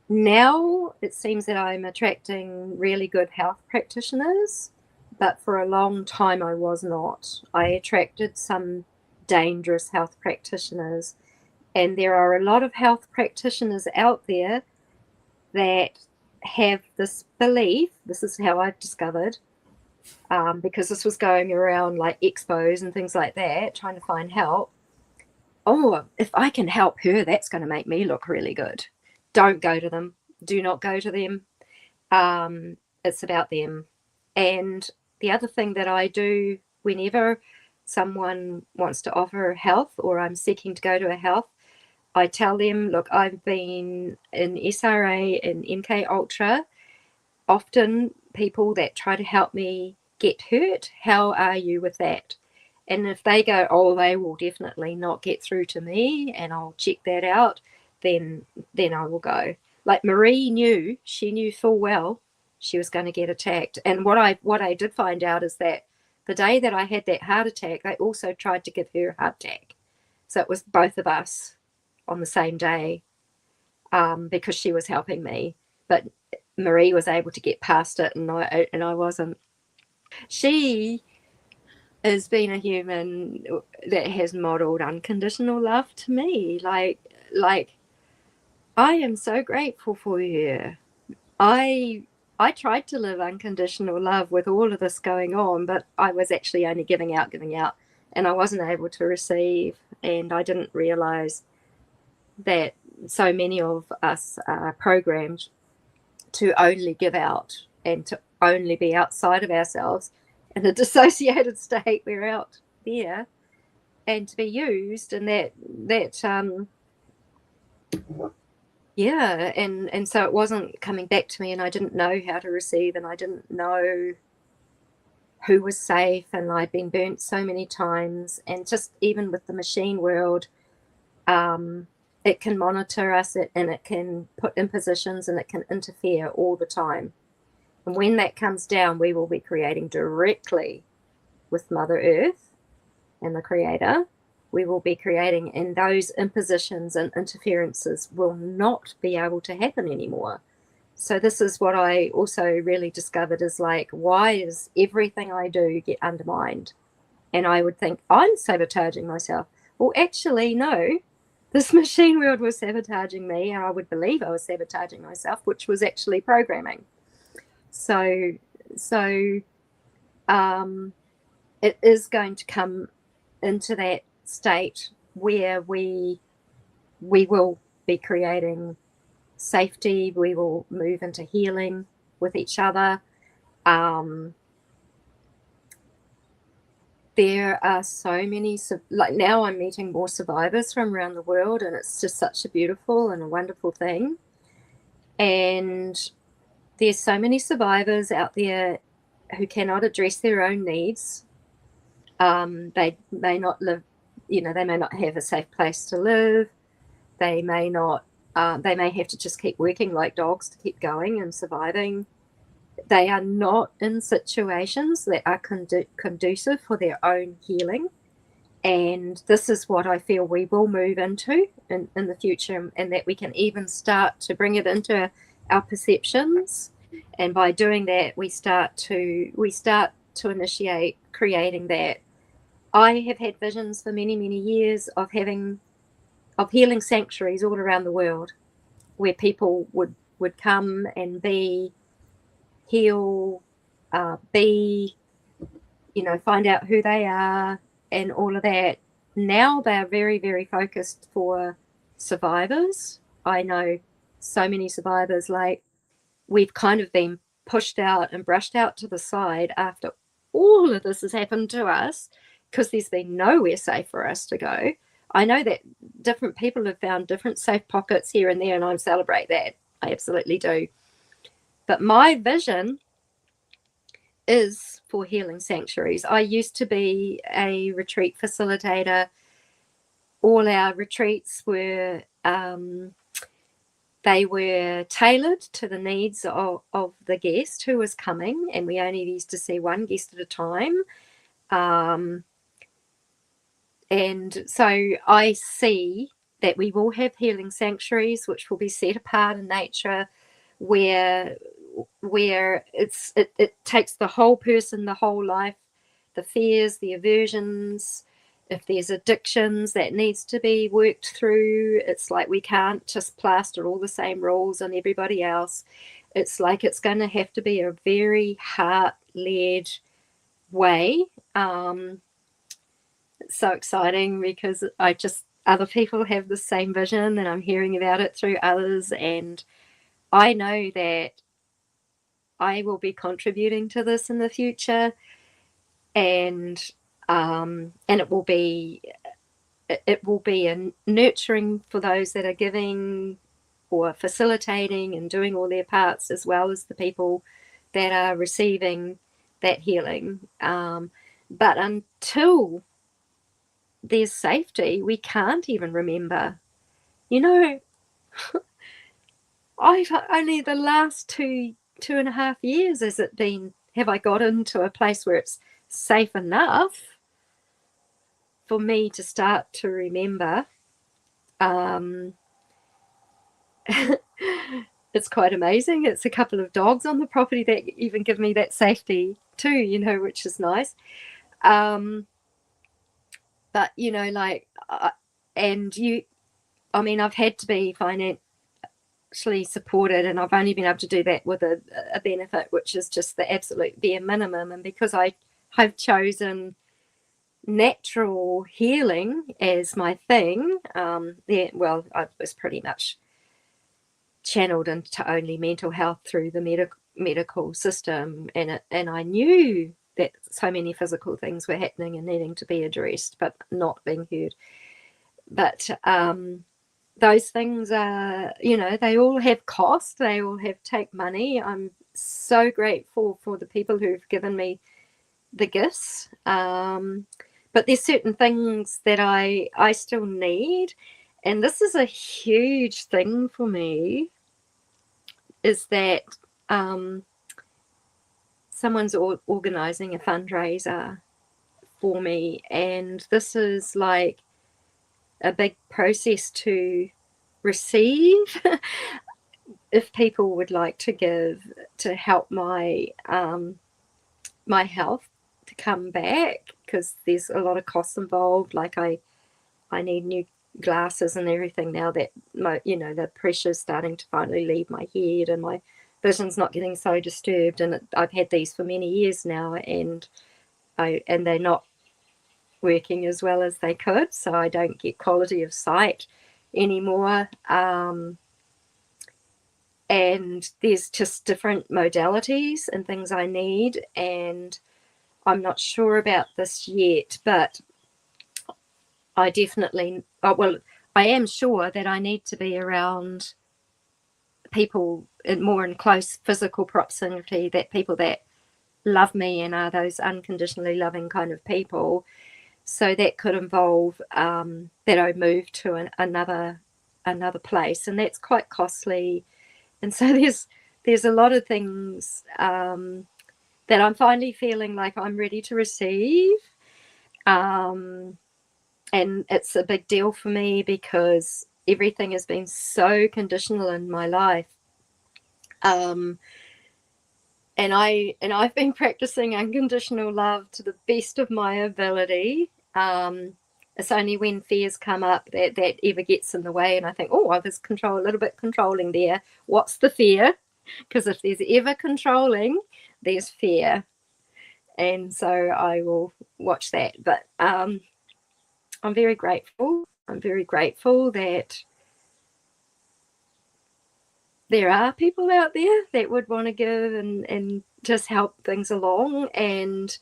B: now it seems that I'm attracting really good health practitioners, but for a long time I was not. I attracted some dangerous health practitioners, and there are a lot of health practitioners out there that have this belief. This is how I've discovered, because this was going around like expos and things like that, trying to find help. Oh, if I can help her, that's going to make me look really good. Don't go to them. Do not go to them. It's about them. And the other thing that I do whenever someone wants to offer health or I'm seeking to go to a health, I tell them, look, I've been in SRA and MK Ultra. Often people that try to help me get hurt, how are you with that? And if they go, oh, they will definitely not get through to me, and I'll check that out, then I will go. Like Marie knew, she knew full well she was going to get attacked. And what I did find out is that the day that I had that heart attack, they also tried to give her a heart attack. So it was both of us on the same day, because she was helping me. But Marie was able to get past it, and I wasn't. She has been a human that has modeled unconditional love to me. Like I am so grateful for her. I tried to live unconditional love with all of this going on, but I was actually only giving out, and I wasn't able to receive. And I didn't realize that so many of us are programmed to only give out and to only be outside of ourselves in a dissociated state. We're out there and to be used, and and so it wasn't coming back to me, and I didn't know how to receive, and I didn't know who was safe, and I'd been burnt so many times. And just even with the machine world, it can monitor us, and it can put impositions, and it can interfere all the time. And when that comes down, we will be creating directly with Mother Earth and the Creator. We will be creating, and those impositions and interferences will not be able to happen anymore. So this is what I also really discovered is like, why is everything I do get undermined? And I would think I'm sabotaging myself. Well, actually, no. This machine world was sabotaging me, and I would believe I was sabotaging myself, which was actually programming. So it is going to come into that state where we will be creating safety. We will move into healing with each other. There are so many, like now I'm meeting more survivors from around the world, and it's just such a beautiful and a wonderful thing. And there's so many survivors out there who cannot address their own needs. They may not live, they may not have a safe place to live. They may not, they may have to just keep working like dogs to keep going and surviving. They are not in situations that are conducive for their own healing. And this is what I feel we will move into in the future, and that we can even start to bring it into our perceptions. And by doing that, we start to initiate creating that. I have had visions for many, many years of healing sanctuaries all around the world, where people would come and heal, find out who they are and all of that. Now they are very, very focused for survivors. I know so many survivors, like, we've kind of been pushed out and brushed out to the side after all of this has happened to us, because there's been nowhere safe for us to go. I know that different people have found different safe pockets here and there, and I celebrate that. I absolutely do. But my vision is for healing sanctuaries. I used to be a retreat facilitator. All our retreats were they were tailored to the needs of the guest who was coming, and we only used to see one guest at a time. And so I see that we will have healing sanctuaries which will be set apart in nature, where it takes the whole person, the whole life, the fears, the aversions. If there's addictions that needs to be worked through, it's like we can't just plaster all the same rules on everybody else. It's like it's going to have to be a very heart-led way. It's so exciting because other people have the same vision, and I'm hearing about it through others, and I know that I will be contributing to this in the future, and it will be a nurturing for those that are giving or facilitating and doing all their parts, as well as the people that are receiving that healing. But until there's safety, we can't even remember. I've only the last two and a half years have I got into a place where it's safe enough for me to start to remember. It's quite amazing. It's a couple of dogs on the property that even give me that safety too, which is nice. But I've had to be financially supported, and I've only been able to do that with a benefit, which is just the absolute bare minimum. And because I've chosen natural healing as my thing, I was pretty much channeled into only mental health through the medical system, and I knew that so many physical things were happening and needing to be addressed but not being heard. But those things are, they all have cost, they all take money. I'm so grateful for the people who've given me the gifts, but there's certain things that I still need. And this is a huge thing for me, is that someone's organizing a fundraiser for me, and this is like a big process to receive. If people would like to give to help my health to come back, because there's a lot of costs involved. Like I need new glasses and everything now that the pressure's starting to finally leave my head and my vision's not getting so disturbed. And I've had these for many years now, and they're not working as well as they could, so I don't get quality of sight anymore. And there's just different modalities and things I need, and I'm not sure about this yet, but I definitely, I am sure that I need to be around people more in close physical proximity, that people that love me and are those unconditionally loving kind of people. So that could involve that I move to another place, and that's quite costly. And so there's a lot of things that I'm finally feeling like I'm ready to receive. And it's a big deal for me because everything has been so conditional in my life. And I've been practicing unconditional love to the best of my ability. It's only when fears come up that ever gets in the way, and I think, I was a little bit controlling there. What's the fear? Because if there's ever controlling, there's fear. And so I will watch that. But I'm very grateful. I'm very grateful that there are people out there that would want to give and just help things along, and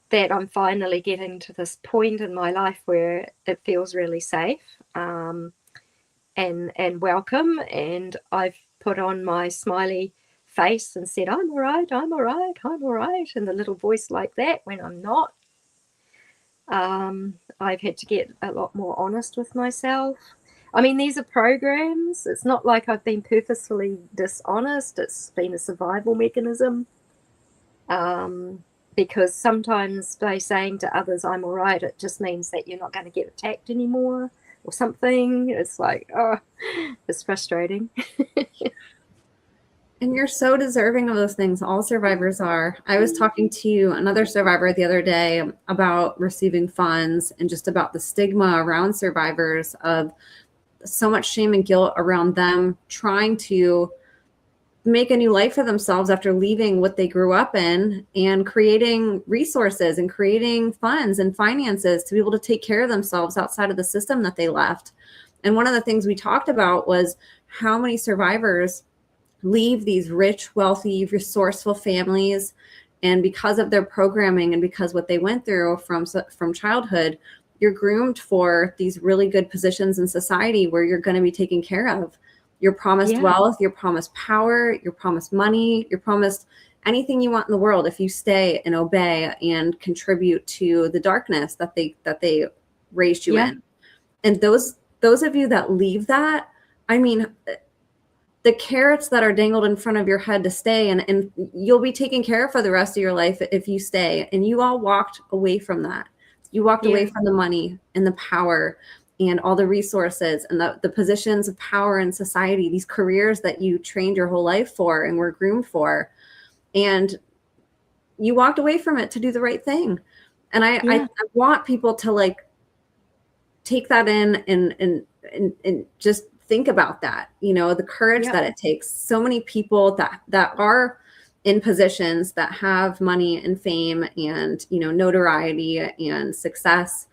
B: that I'm finally getting to this point in my life where it feels really safe and welcome. And I've put on my smiley face and said, I'm all right, I'm all right, I'm all right, and the little voice like that when I'm not. I've had to get a lot more honest with myself. I mean, these are programs. It's not like I've been purposefully dishonest. It's been a survival mechanism. Because sometimes by saying to others, I'm all right, it just means that you're not going to get attacked anymore or something. It's like, oh, it's frustrating.
A: And you're so deserving of those things. All survivors are. I was talking to another survivor the other day about receiving funds and just about the stigma around survivors of so much shame and guilt around them trying to make a new life for themselves after leaving what they grew up in and creating resources and creating funds and finances to be able to take care of themselves outside of the system that they left. And one of the things we talked about was how many survivors leave these rich, wealthy, resourceful families, and because of their programming and because what they went through from childhood, you're groomed for these really good positions in society where you're going to be taken care of. You're promised wealth, you're promised power, you're promised money, you're promised anything you want in the world if you stay and obey and contribute to the darkness that they raised you in. And those of you that leave that, I mean, the carrots that are dangled in front of your head to stay, and you'll be taken care of for the rest of your life if you stay. And you all walked away from that. You walked away from the money and the power and all the resources and the positions of power in society, these careers that you trained your whole life for and were groomed for. And you walked away from it to do the right thing. And I want people to like take that in and just think about that, you know, the courage that it takes. So many people that are in positions that have money and fame and, you know, notoriety and success.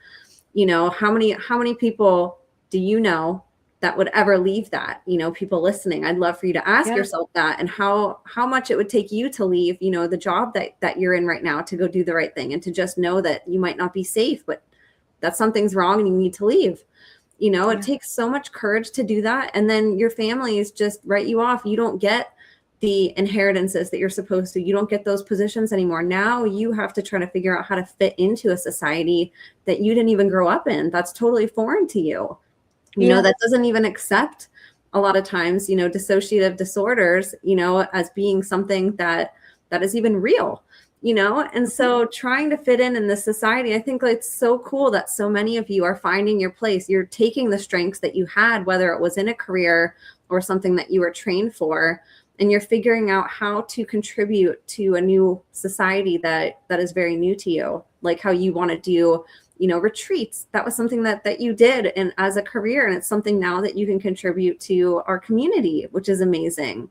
A: You know, how many people do you know that would ever leave that? You know, people listening, I'd love for you to ask yourself that, and how much it would take you to leave, you know, the job that you're in right now to go do the right thing and to just know that you might not be safe, but that something's wrong and you need to leave. You know, it takes so much courage to do that. And then your families just write you off. You don't get the inheritances that you're supposed to. You don't get those positions anymore. Now you have to try to figure out how to fit into a society that you didn't even grow up in. That's totally foreign to you. You know, that doesn't even accept a lot of times, you know, dissociative disorders, you know, as being something that is even real. You know, and so trying to fit in this society, I think it's so cool that so many of you are finding your place. You're taking the strengths that you had, whether it was in a career or something that you were trained for, and you're figuring out how to contribute to a new society that is very new to you, like how you want to do, you know, retreats. That was something that you did and as a career, and it's something now that you can contribute to our community, which is amazing.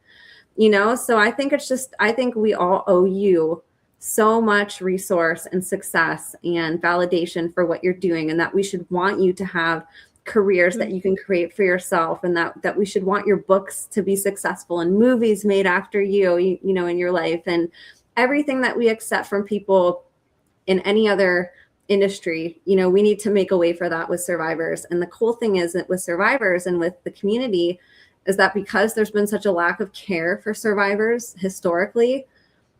A: You know, so I think we all owe you so much resource and success and validation for what you're doing, and that we should want you to have careers that you can create for yourself, and that we should want your books to be successful and movies made after you know, in your life, and everything that we accept from people in any other industry. You know, we need to make a way for that with survivors. And the cool thing is that with survivors and with the community is that because there's been such a lack of care for survivors historically,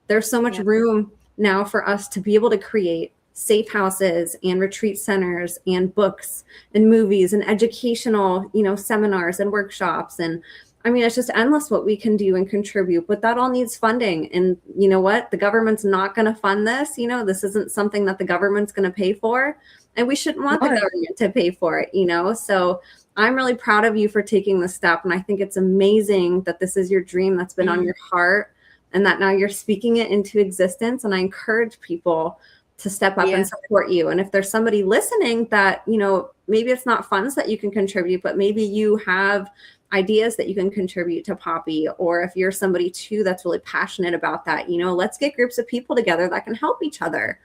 A: there's so much room now for us to be able to create safe houses and retreat centers and books and movies and educational, you know, seminars and workshops. And I mean, it's just endless what we can do and contribute, but that all needs funding. And you know what? The government's not going to fund this. You know, this isn't something that the government's going to pay for, and we shouldn't want the government to pay for it, you know? So I'm really proud of you for taking this step. And I think it's amazing that this is your dream that's been on your heart, and that now you're speaking it into existence. And I encourage people to step up and support you. And if there's somebody listening that, you know, maybe it's not funds that you can contribute, but maybe you have ideas that you can contribute to Poppy, or if you're somebody too that's really passionate about that, you know, let's get groups of people together that can help each other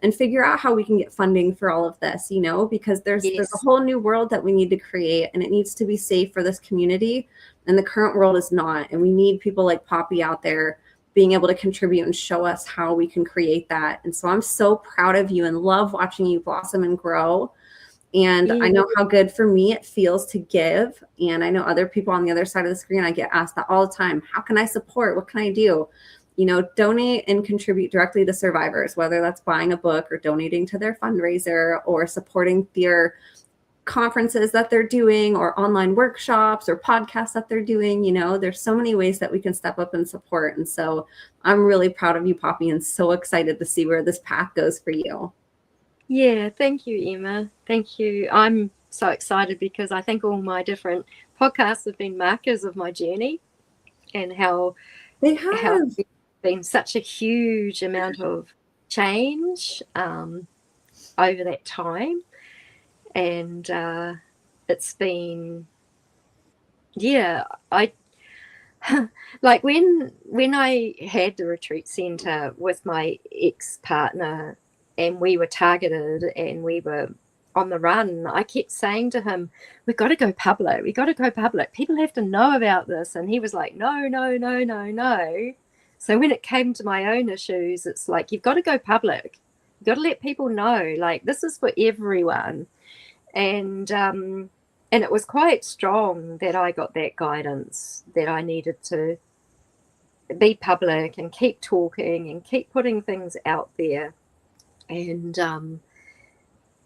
A: and figure out how we can get funding for all of this, you know, because there's a whole new world that we need to create, and it needs to be safe for this community. And the current world is not. And we need people like Poppy out there being able to contribute and show us how we can create that. And so I'm so proud of you and love watching you blossom and grow. And I know how good for me it feels to give. And I know other people on the other side of the screen, I get asked that all the time. How can I support? What can I do? You know, donate and contribute directly to survivors, whether that's buying a book or donating to their fundraiser or supporting their conferences that they're doing or online workshops or podcasts that they're doing. You know, there's so many ways that we can step up and support. And so I'm really proud of you, Poppy, and so excited to see where this path goes for you.
B: Yeah, thank you, Emma. Thank you. I'm so excited because I think all my different podcasts have been markers of my journey, and how there's been such a huge amount of change over that time. And it's been, yeah, I like when I had the retreat center with my ex-partner and we were targeted and we were on the run, I kept saying to him, we've got to go public. We've got to go public. People have to know about this. And he was like, no, no, no, no, no. So when it came to my own issues, it's like, you've got to go public. You've got to let people know, like, this is for everyone. And it was quite strong that I got that guidance, that I needed to be public and keep talking and keep putting things out there. And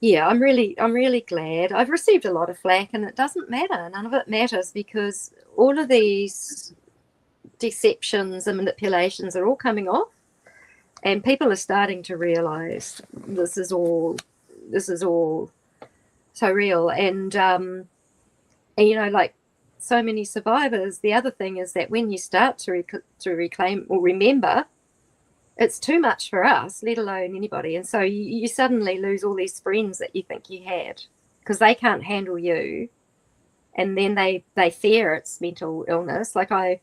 B: yeah, I'm really glad. I've received a lot of flack, and it doesn't matter. None of it matters, because all of these deceptions and manipulations are all coming off, and people are starting to realize this is all so real. And you know, like so many survivors, the other thing is that when you start to reclaim or remember, it's too much for us, let alone anybody. And so you suddenly lose all these friends that you think you had, because they can't handle you, and then they fear it's mental illness. Like, I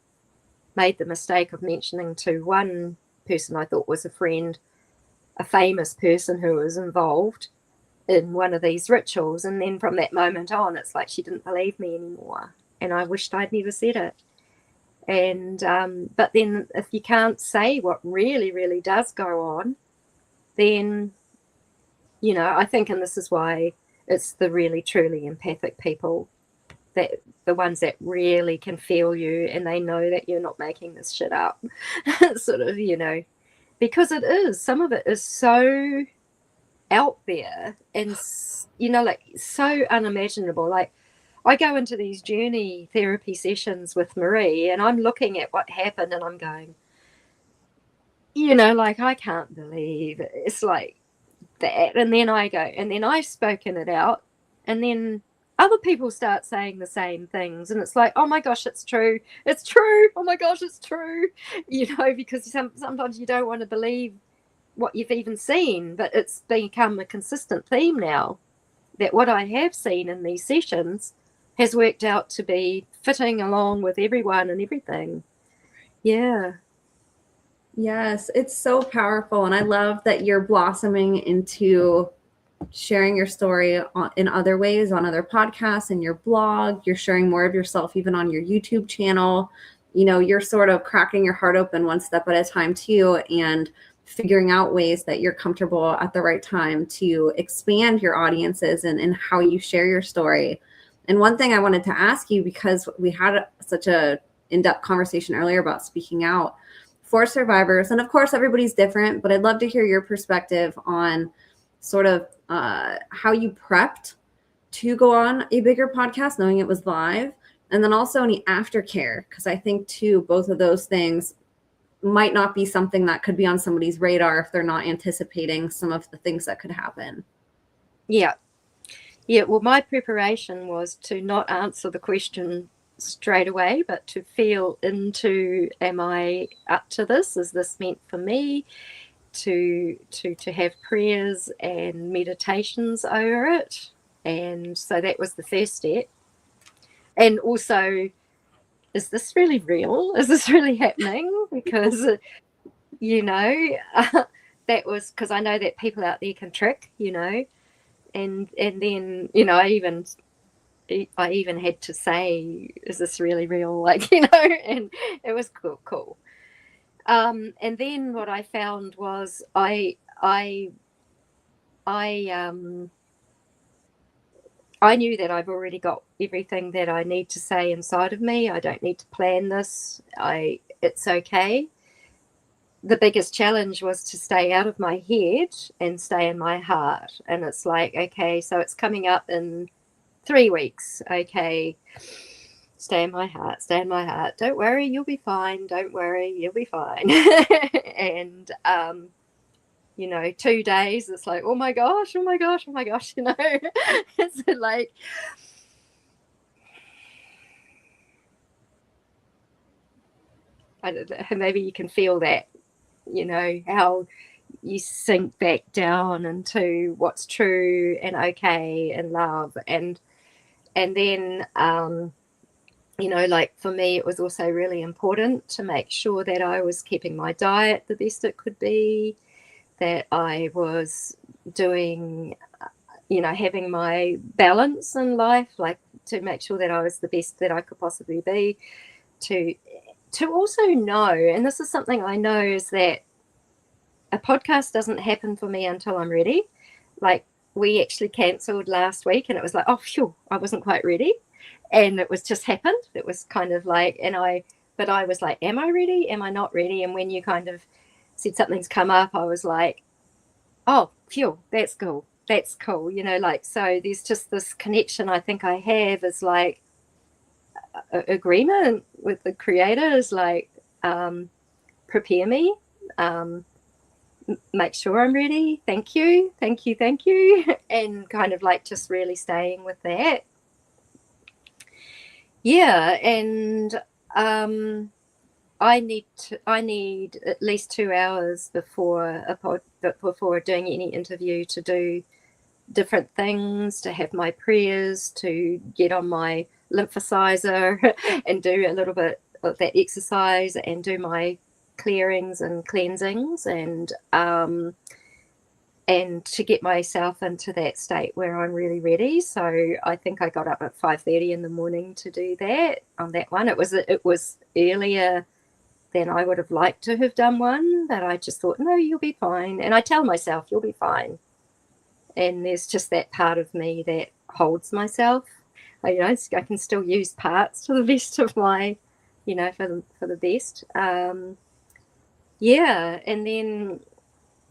B: made the mistake of mentioning to one person I thought was a friend, a famous person who was involved in one of these rituals, and then from that moment on, it's like she didn't believe me anymore, and I wished I'd never said it. And but then if you can't say what really, really does go on, then, you know, I think, and this is why it's the really truly empathic people, that the ones that really can feel you and they know that you're not making this shit up, sort of, you know, because it is, some of it is so out there and, you know, like so unimaginable. Like, I go into these journey therapy sessions with Marie, and I'm looking at what happened and I'm going, you know, like, I can't believe it's like that. And then I go, and then I've spoken it out, and then other people start saying the same things, and it's like, oh my gosh, it's true, oh my gosh, it's true, you know, because sometimes you don't want to believe what you've even seen, but it's become a consistent theme now, that what I have seen in these sessions has worked out to be fitting along with everyone and everything. Yeah.
A: Yes, it's so powerful. And I love that you're blossoming into sharing your story in other ways, on other podcasts, in your blog. You're sharing more of yourself even on your YouTube channel. You know, you're sort of cracking your heart open one step at a time too, and figuring out ways that you're comfortable at the right time to expand your audiences and how you share your story. And one thing I wanted to ask you, because we had such a in-depth conversation earlier about speaking out for survivors, and of course everybody's different, but I'd love to hear your perspective on sort of how you prepped to go on a bigger podcast, knowing it was live, and then also any aftercare, because I think too, both of those things might not be something that could be on somebody's radar if they're not anticipating some of the things that could happen.
B: Yeah. Yeah, well, my preparation was to not answer the question straight away, but to feel into, am I up to this? Is this meant for me? To have prayers and meditations over it. And so that was the first step. And also, is this really real? Is this really happening? Because, you know, that was because I know that people out there can trick, you know. And then, you know, I even had to say, is this really real? Like, you know, and it was cool. And then what I found was I knew that I've already got everything that I need to say inside of me. I don't need to plan this. It's okay. The biggest challenge was to stay out of my head and stay in my heart. And it's like, okay, so it's coming up in 3 weeks. Okay. Stay in my heart, stay in my heart. Don't worry, you'll be fine. Don't worry, you'll be fine. And, 2 days, it's like, oh my gosh, oh my gosh, oh my gosh, it's like, I don't know, maybe you can feel that, how you sink back down into what's true and okay and love. And then, like for me, it was also really important to make sure that I was keeping my diet the best it could be, that I was doing, having my balance in life, like to make sure that I was the best that I could possibly be, to also know, and this is something I know, is that a podcast doesn't happen for me until I'm ready. Like, we actually cancelled last week and it was like, oh, phew, I wasn't quite ready. And it was just happened. It was kind of like, but I was like, am I ready? Am I not ready? And when you kind of said something's come up, I was like, oh, phew, that's cool. That's cool. So there's just this connection I think I have, is like agreement with the creators, like, prepare me, make sure I'm ready. Thank you. And kind of like just really staying with that. Yeah. And I need at least 2 hours before doing any interview to do different things, to have my prayers, to get on my lymphocyzer and do a little bit of that exercise and do my clearings and cleansings, and to get myself into that state where I'm really ready. So I think I got up at 5:30 in the morning to do that on that one. It was earlier than I would have liked to have done one, but I just thought, no, you'll be fine. And I tell myself, you'll be fine. And there's just that part of me that holds myself. I can still use parts to the best of my, for the best. Yeah. And then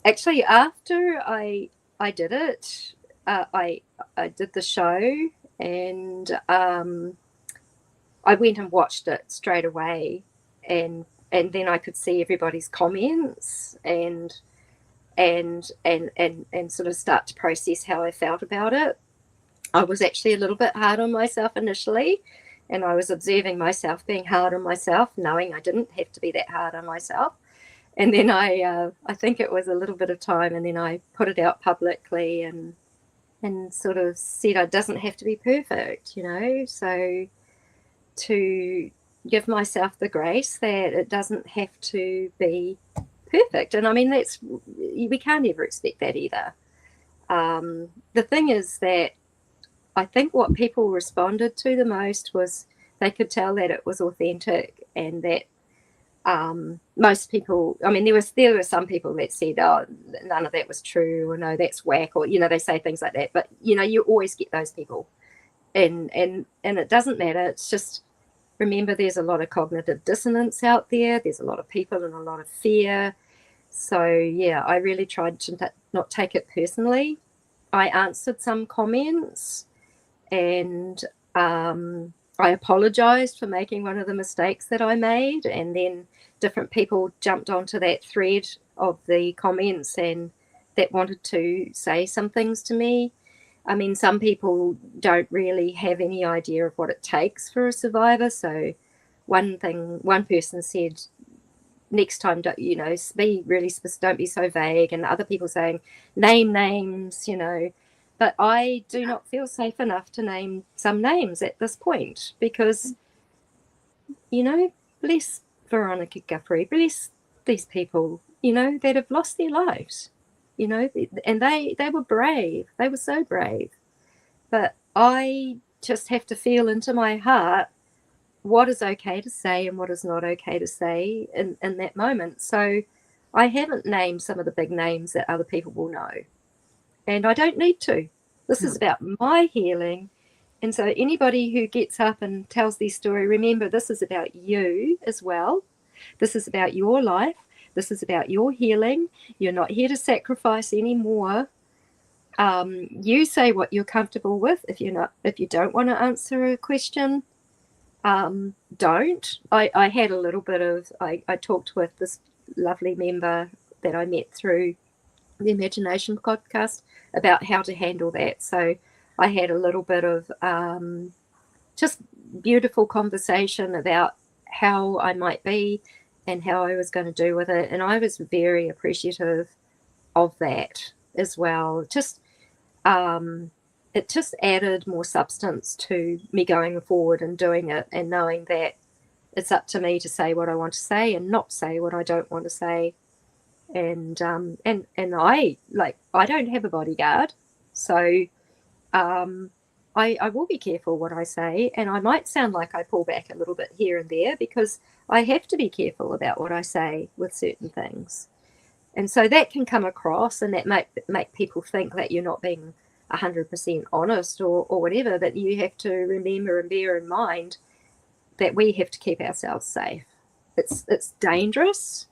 B: actually after I did it, I did the show, and I went and watched it straight away, and then I could see everybody's comments and sort of start to process how I felt about it. I was actually a little bit hard on myself initially, and I was observing myself being hard on myself, knowing I didn't have to be that hard on myself. And then I think it was a little bit of time, and then I put it out publicly and sort of said it doesn't have to be perfect, so to give myself the grace that it doesn't have to be perfect. And I mean, we can't ever expect that either. The thing is that I think what people responded to the most was they could tell that it was authentic, and that most people, I mean, there were some people that said, oh, none of that was true, or no, that's whack, or they say things like that. But you always get those people, and it doesn't matter. It's just, remember, there's a lot of cognitive dissonance out there. There's a lot of people and a lot of fear. So yeah, I really tried to not take it personally. I answered some comments, and I apologized for making one of the mistakes that I made, and then different people jumped onto that thread of the comments and that wanted to say some things to me. I mean, some people don't really have any idea of what it takes for a survivor. So one person said, next time, don't, be really specific, don't be so vague. And other people saying, name names, but I do not feel safe enough to name some names at this point, because, bless Veronica Guthrie, bless these people, that have lost their lives, and they were brave. They were so brave. But I just have to feel into my heart what is okay to say and what is not okay to say in that moment. So I haven't named some of the big names that other people will know. And I don't need to. This is about my healing. And so anybody who gets up and tells their story, remember, this is about you as well. This is about your life. This is about your healing. You're not here to sacrifice anymore. You say what you're comfortable with. If you don't want to answer a question, don't. I had a little bit of, I talked with this lovely member that I met through the Imagination podcast about how to handle that. So I had a little bit of just beautiful conversation about how I might be and how I was going to do with it. And I was very appreciative of that as well. Just it just added more substance to me going forward and doing it, and knowing that it's up to me to say what I want to say and not say what I don't want to say. And I don't have a bodyguard, so I will be careful what I say, and I might sound like I pull back a little bit here and there because I have to be careful about what I say with certain things. And so that can come across, and that make people think that you're not being 100% honest or whatever, but you have to remember and bear in mind that we have to keep ourselves safe. It's dangerous.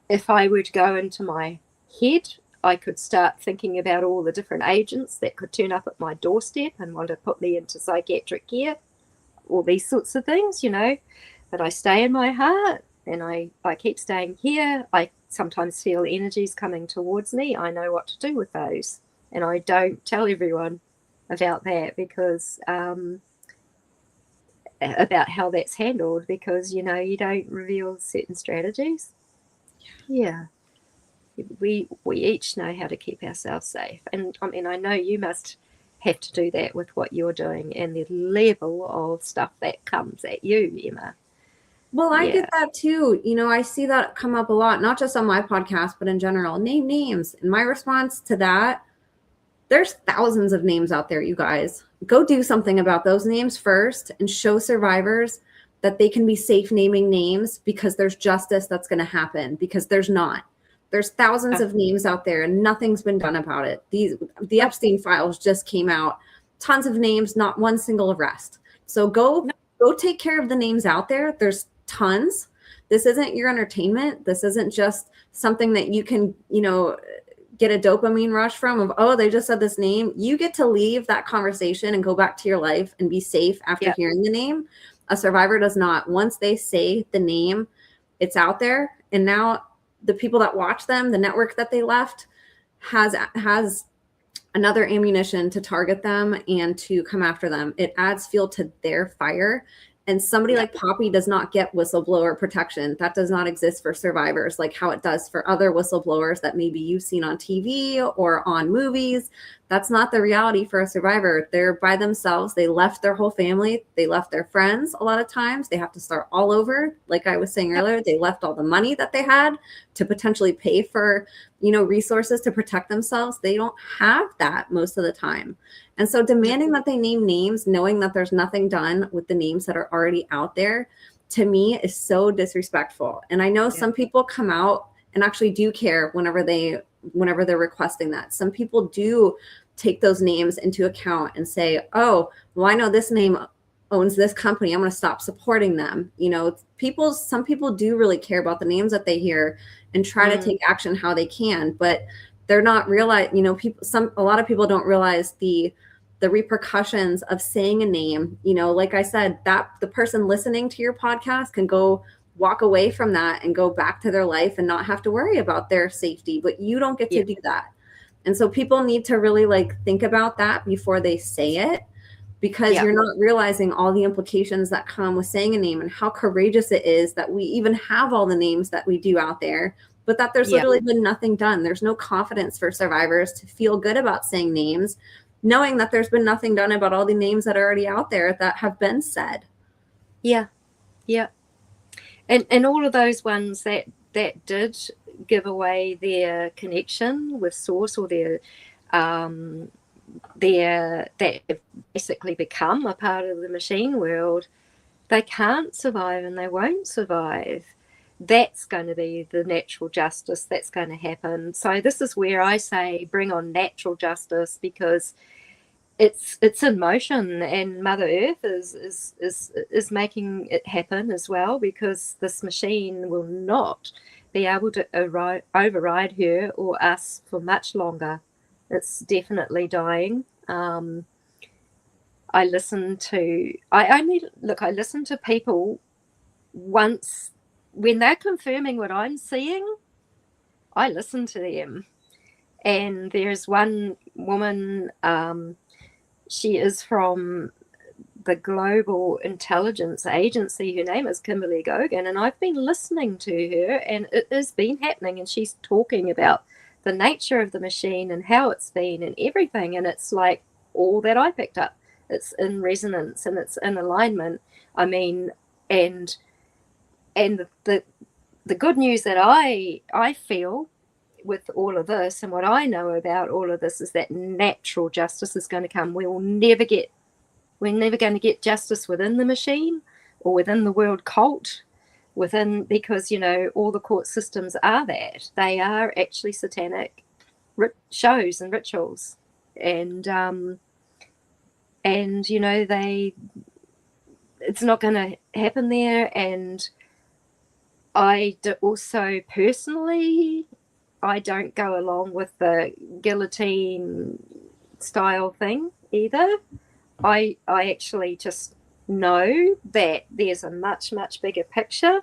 B: If I were to go into my head, I could start thinking about all the different agents that could turn up at my doorstep and want to put me into psychiatric care, all these sorts of things, But I stay in my heart, and I keep staying here. I sometimes feel energies coming towards me. I know what to do with those, and I don't tell everyone about that because about how that's handled, because you don't reveal certain strategies. Yeah, we each know how to keep ourselves safe, and I mean, I know you must have to do that with what you're doing and the level of stuff that comes at you, Emma.
A: Well, I get that too. I see that come up a lot, not just on my podcast, but in general. Name names. And my response to that, there's thousands of names out there, you guys. Go do something about those names first and show survivors that they can be safe naming names, because there's justice that's going to happen, because there's not. There's thousands of names out there and nothing's been done about it. The Epstein files just came out. Tons of names, not one single arrest. So go take care of the names out there. There's tons. This isn't your entertainment. This isn't just something that you can, get a dopamine rush from of, oh, they just said this name. You get to leave that conversation and go back to your life and be safe after hearing the name. A survivor does not. Once they say the name, it's out there. And now the people that watch them, the network that they left, has another ammunition to target them and to come after them. It adds fuel to their fire. And somebody like Poppy does not get whistleblower protection. That does not exist for survivors like how it does for other whistleblowers that maybe you've seen on TV or on movies. That's not the reality for a survivor. They're by themselves. They left their whole family. They left their friends a lot of times. They have to start all over. Like I was saying earlier, they left all the money that they had to potentially pay for, resources to protect themselves. They don't have that most of the time. And so demanding that they name names, knowing that there's nothing done with the names that are already out there, to me is so disrespectful. And I know some people come out and actually do care whenever they're requesting that. Some people do take those names into account and say, oh, well, I know this name owns this company. I'm going to stop supporting them. Some people do really care about the names that they hear and try to take action how they can, but they're not realizing, a lot of people don't realize the repercussions of saying a name. Like I said, that the person listening to your podcast can go walk away from that and go back to their life and not have to worry about their safety, but you don't get to do that. And so people need to really think about that before they say it, because you're not realizing all the implications that come with saying a name and how courageous it is that we even have all the names that we do out there, but that there's literally been nothing done. There's no confidence for survivors to feel good about saying names, knowing that there's been nothing done about all the names that are already out there that have been said.
B: Yeah. And all of those ones that did give away their connection with source, or their that have basically become a part of the machine world, they can't survive and they won't survive. That's going to be the natural justice that's going to happen. So this is where I say bring on natural justice, because it's in motion, and Mother Earth is making it happen as well, because this machine will not be able to override her or us for much longer. It's definitely dying. I listen to people once when they're confirming what I'm seeing. I listen to them. And there's one woman, she is from the Global Intelligence Agency. Her name is Kimberly Gogan, and I've been listening to her, and it has been happening, and she's talking about the nature of the machine and how it's been and everything, and it's like all that I picked up. It's in resonance and it's in alignment. I mean, and the good news that I feel with all of this and what I know about all of this is that natural justice is going to come. We're never going to get justice within the machine or within the world cult, because, you know, all the court systems are that. They are actually satanic shows and rituals. And you know, it's not going to happen there. And I also personally, I don't go along with the guillotine style thing either. I actually just know that there's a much, much bigger picture.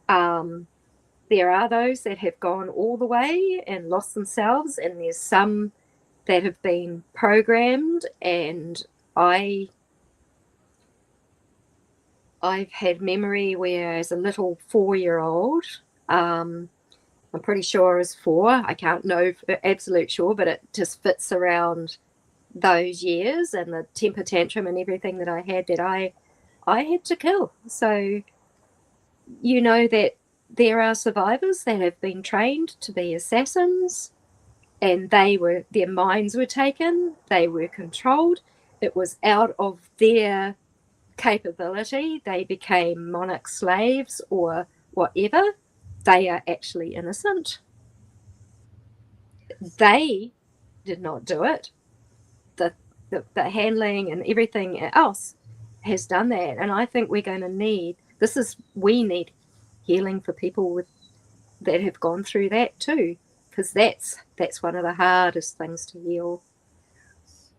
B: There are those that have gone all the way and lost themselves, and there's some that have been programmed. And I've had memory where, as a little 4-year-old, I'm pretty sure I was 4. I can't know for absolute sure, but it just fits around those years and the temper tantrum and everything that I had had to kill. So, you know, that there are survivors that have been trained to be assassins, and their minds were taken, they were controlled. It was out of their capability. They became monarch slaves or whatever. They are actually innocent. They did not do it. The handling and everything else has done that. And I think we're going to need healing for people that have gone through that too, because that's one of the hardest things to heal.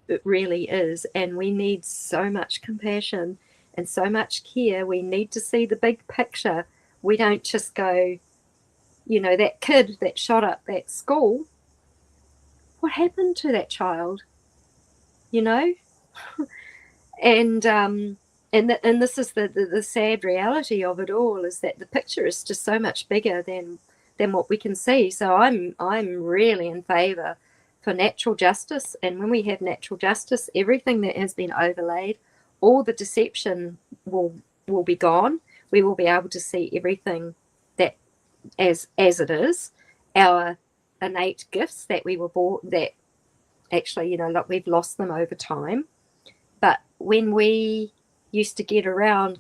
B: It really is. And we need so much compassion and so much care. We need to see the big picture. We don't just go, you know, that kid that shot up that school, what happened to that child? You know? And this is the sad reality of it all, is that the picture is just so much bigger than what we can see. So I'm really in favor for natural justice. And when we have natural justice, everything that has been overlaid, all the deception will be gone. We will be able to see everything that as it is. Our innate gifts that we were born, that actually, you know, like, we've lost them over time. But when we used to get around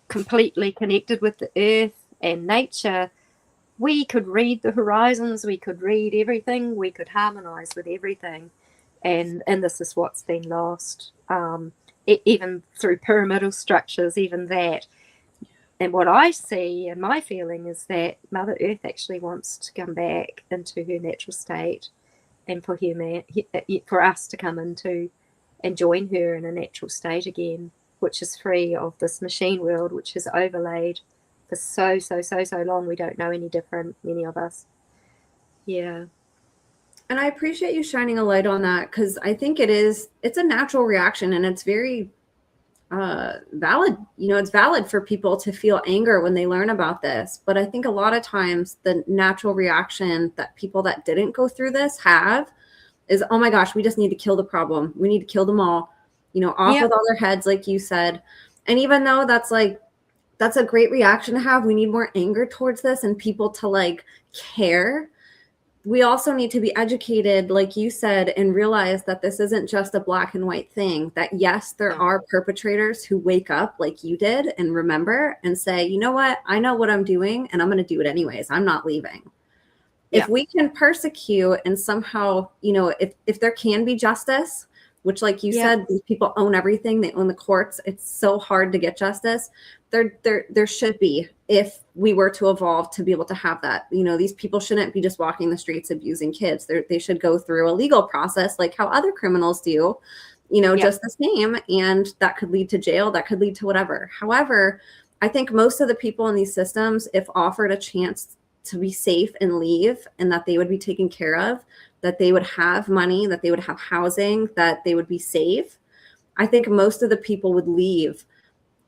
B: completely connected with the earth and nature, we could read the horizons, we could read everything, we could harmonize with everything. And this is what's been lost, even through pyramidal structures, even that. And what I see and my feeling is that Mother Earth actually wants to come back into her natural state, and for us to come into and join her in a natural state again, which is free of this machine world, which is overlaid for so long. We don't know any different, many of us. Yeah.
A: And I appreciate you shining a light on that, because I think it's a natural reaction, and it's very valid. You know, it's valid for people to feel anger when they learn about this. But I think a lot of times the natural reaction that people that didn't go through this have is, oh my gosh, we just need to kill the problem. We need to kill them all, you know, off with all their heads, like you said. And even though that's a great reaction to have, we need more anger towards this and people to like care. We also need to be educated, like you said, and realize that this isn't just a black and white thing, that yes, there are perpetrators who wake up like you did and remember and say, you know what, I know what I'm doing and I'm going to do it anyways. I'm not leaving. Yeah. If we can persecute and somehow, you know, if there can be justice, which, like you said, these people own everything. They own the courts. It's so hard to get justice. There should be. if we were to evolve to be able to have that. You know, these people shouldn't be just walking the streets abusing kids. They should go through a legal process like how other criminals do, you know, just the same. And that could lead to jail, that could lead to whatever. However, I think most of the people in these systems, if offered a chance to be safe and leave, and that they would be taken care of, that they would have money, that they would have housing, that they would be safe, I think most of the people would leave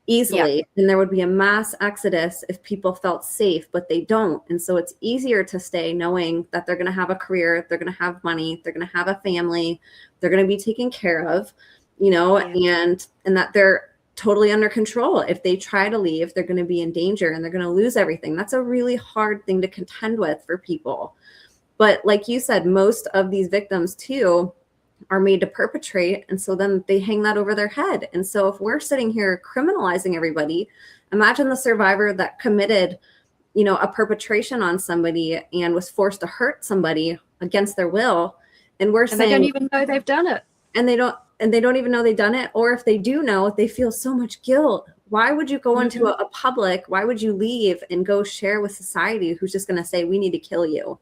A: easily. And there would be a mass exodus if people felt safe, but they don't. And so it's easier to stay knowing that they're going to have a career, they're going to have money, they're going to have a family, they're going to be taken care of, you know, and that they're totally under control. If they try to leave, they're going to be in danger and they're going to lose everything. That's a really hard thing to contend with for people. But like you said, most of these victims too are made to perpetrate. And so then they hang that over their head. And so if we're sitting here criminalizing everybody, imagine the survivor that committed, you know, a perpetration on somebody and was forced to hurt somebody against their will. And we're saying
B: they don't even know they've done it.
A: And they don't even know they've done it. Or if they do know, they feel so much guilt. Why would you go into a public? Why would you leave and go share with society who's just going to say, we need to kill you?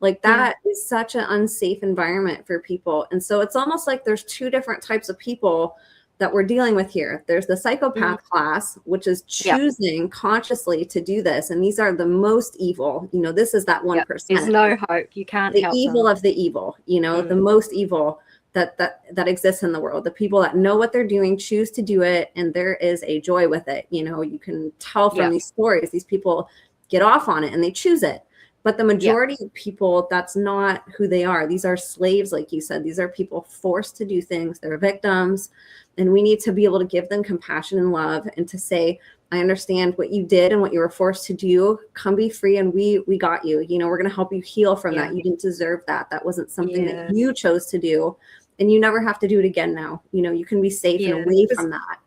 A: Like that is such an unsafe environment for people. And so it's almost like there's two different types of people that we're dealing with here. There's the psychopath class, which is choosing consciously to do this. And these are the most evil. You know, this is that 1%.
B: There's no hope. You can't help
A: the evil
B: them.
A: Of the evil, you know, the most evil that exists in the world. The people that know what they're doing, choose to do it, and there is a joy with it. You know, you can tell from these stories, these people get off on it and they choose it. But the majority of people, that's not who they are. These are slaves, like you said. These are people forced to do things. They're victims. And we need to be able to give them compassion and love and to say, I understand what you did and what you were forced to do. Come be free, and we got you. You know, we're going to help you heal from that. You didn't deserve that. That wasn't something that you chose to do. And you never have to do it again now. You know, you can be safe and away from that.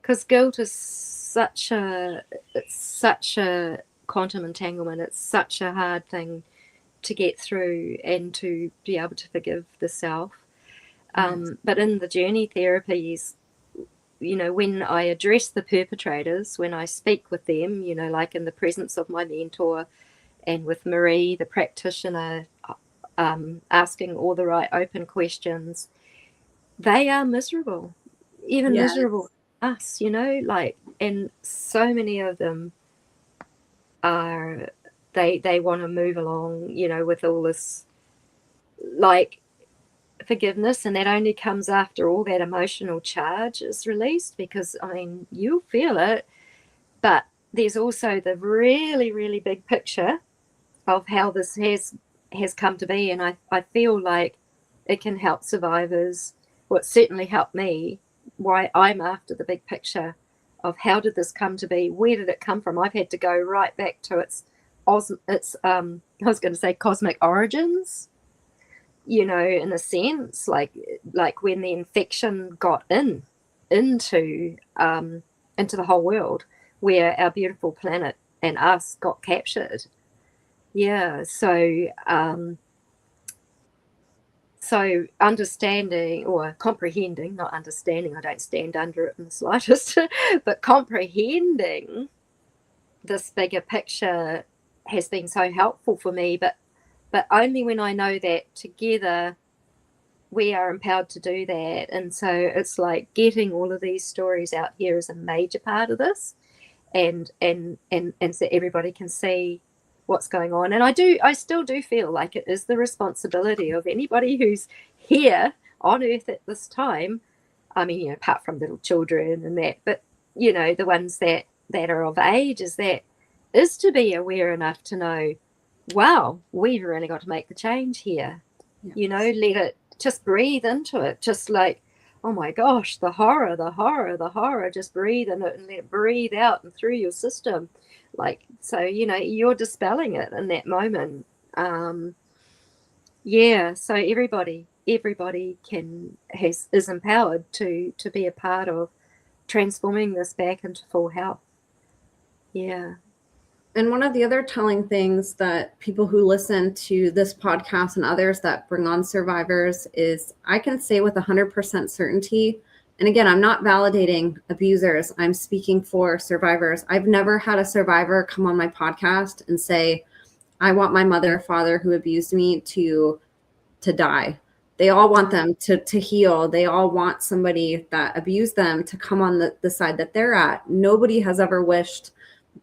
B: Because guilt is such a quantum entanglement. It's such a hard thing to get through and to be able to forgive the self. But in the journey therapies, you know, when I address the perpetrators, when I speak with them, you know, like in the presence of my mentor and with Marie, the practitioner, asking all the right open questions, they are miserable, even miserable us, you know, like, and so many of them are, they want to move along, you know, with all this like forgiveness, and that only comes after all that emotional charge is released, because I mean, you'll feel it, but there's also the really, really big picture of how this has come to be. And I feel like it can help survivors. Well, it certainly helped me. Why I'm after the big picture of how did this come to be? Where did it come from? I've had to go right back to its I was going to say cosmic origins, you know, in a sense, like when the infection got into the whole world, where our beautiful planet and us got captured. So understanding or comprehending, not understanding, I don't stand under it in the slightest, but comprehending this bigger picture has been so helpful for me, but only when I know that together we are empowered to do that. And so it's like getting all of these stories out here is a major part of this, and so everybody can see what's going on. And I still do feel like it is the responsibility of anybody who's here on Earth at this time. I mean, you know, apart from little children and that, but you know, the ones that are of age, is to be aware enough to know, wow, we've really got to make the change here. Yes. You know, let it, just breathe into it, just like, oh my gosh, the horror, just breathe in it and let it breathe out and through your system. Like, so, you know, you're dispelling it in that moment. So everybody is empowered to be a part of transforming this back into full health. Yeah.
A: And one of the other telling things that people who listen to this podcast and others that bring on survivors is, I can say with 100% certainty And again, I'm not validating abusers. I'm speaking for survivors. I've never had a survivor come on my podcast and say, I want my mother or father who abused me to die. They all want them to heal. They all want somebody that abused them to come on the side that they're at. Nobody has ever wished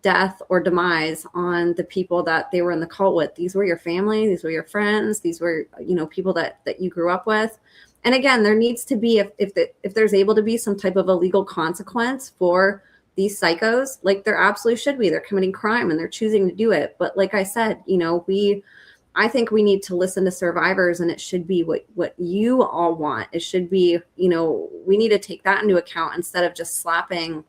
A: death or demise on the people that they were in the cult with. These were your family. These were your friends. These were, people that you grew up with. And again, there needs to be, if there's able to be some type of a legal consequence for these psychos, like there absolutely should be. They're committing crime and they're choosing to do it. But like I said, I think we need to listen to survivors, and it should be what you all want. It should be, we need to take that into account instead of just slapping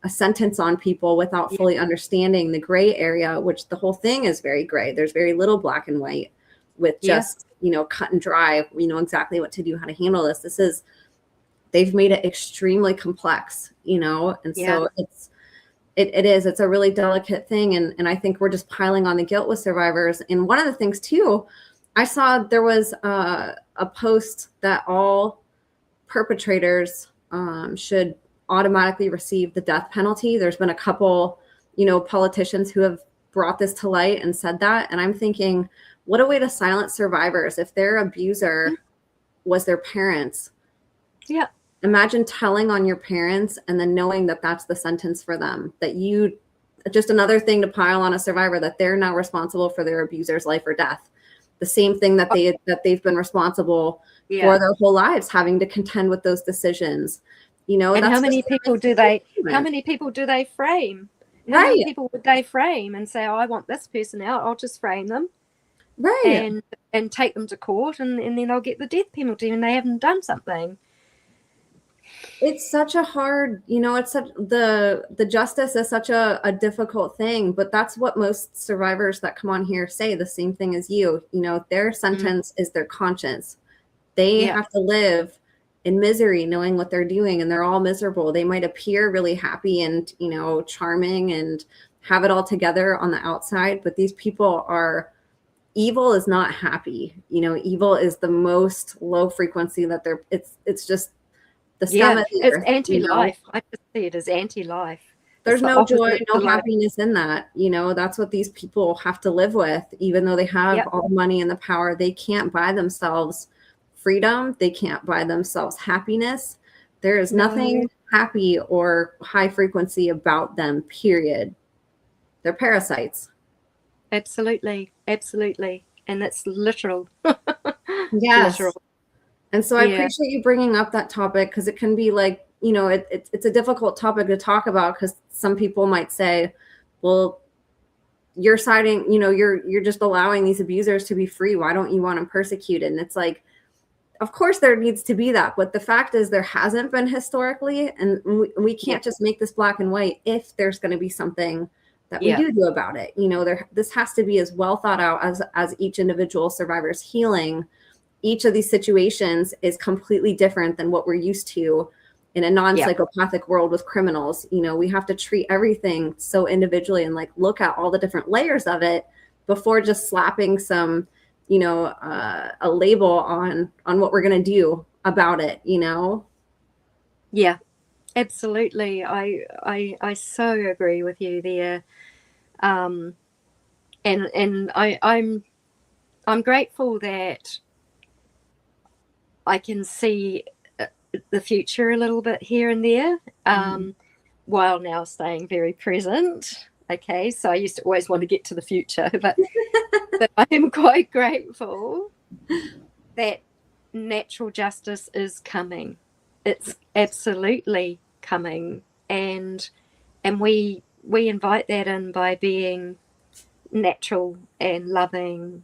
A: a sentence on people without fully understanding the gray area, which the whole thing is very gray. There's very little black and white with just, cut and dry. We know exactly what to do, how to handle this. They've made it extremely complex, and so it's a really delicate thing. And I think we're just piling on the guilt with survivors. And one of the things too, I saw there was a post that all perpetrators should automatically receive the death penalty. There's been a couple, politicians who have brought this to light and said that. And I'm thinking, what a way to silence survivors. If their abuser was their parents.
B: Yeah.
A: Imagine telling on your parents and then knowing that that's the sentence for them, just another thing to pile on a survivor, that they're now responsible for their abuser's life or death. The same thing that they've been responsible for their whole lives, having to contend with those decisions. And
B: how many people do they frame? How many people would they frame and say, I want this person out, I'll just frame them. Right. And take them to court, and then they'll get the death penalty and they haven't done something.
A: It's such a hard, the justice is such a difficult thing, but that's what most survivors that come on here say, the same thing as you. Their sentence is their conscience. They have to live in misery knowing what they're doing, and they're all miserable. They might appear really happy and, charming and have it all together on the outside, but these people evil is not happy. Evil is the most low frequency that it's just the scum of the earth.
B: It's anti-life. I just see it as anti-life.
A: There's no joy, no happiness in that. That's what these people have to live with. Even though they have all the money and the power, they can't buy themselves freedom. They can't buy themselves happiness. There is nothing happy or high frequency about them, period. They're parasites.
B: Absolutely. And that's literal.
A: Yes. Literal. And so I appreciate you bringing up that topic, because it can be like, it's a difficult topic to talk about, because some people might say, well, you're siding, you're just allowing these abusers to be free. Why don't you want them persecuted? And it's like, of course there needs to be that. But the fact is there hasn't been historically. And we can't just make this black and white if there's going to be something that we do about it. This has to be as well thought out as each individual survivor's healing. Each of these situations is completely different than what we're used to in a non-psychopathic world with criminals. We have to treat everything so individually and look at all the different layers of it before just slapping some, a label on what we're going to do about it,
B: Yeah, absolutely. I so agree with you there. And I'm grateful that I can see the future a little bit here and there, while now staying very present. Okay, so I used to always want to get to the future, but I am quite grateful that natural justice is coming. It's absolutely coming, and we invite that in by being natural and loving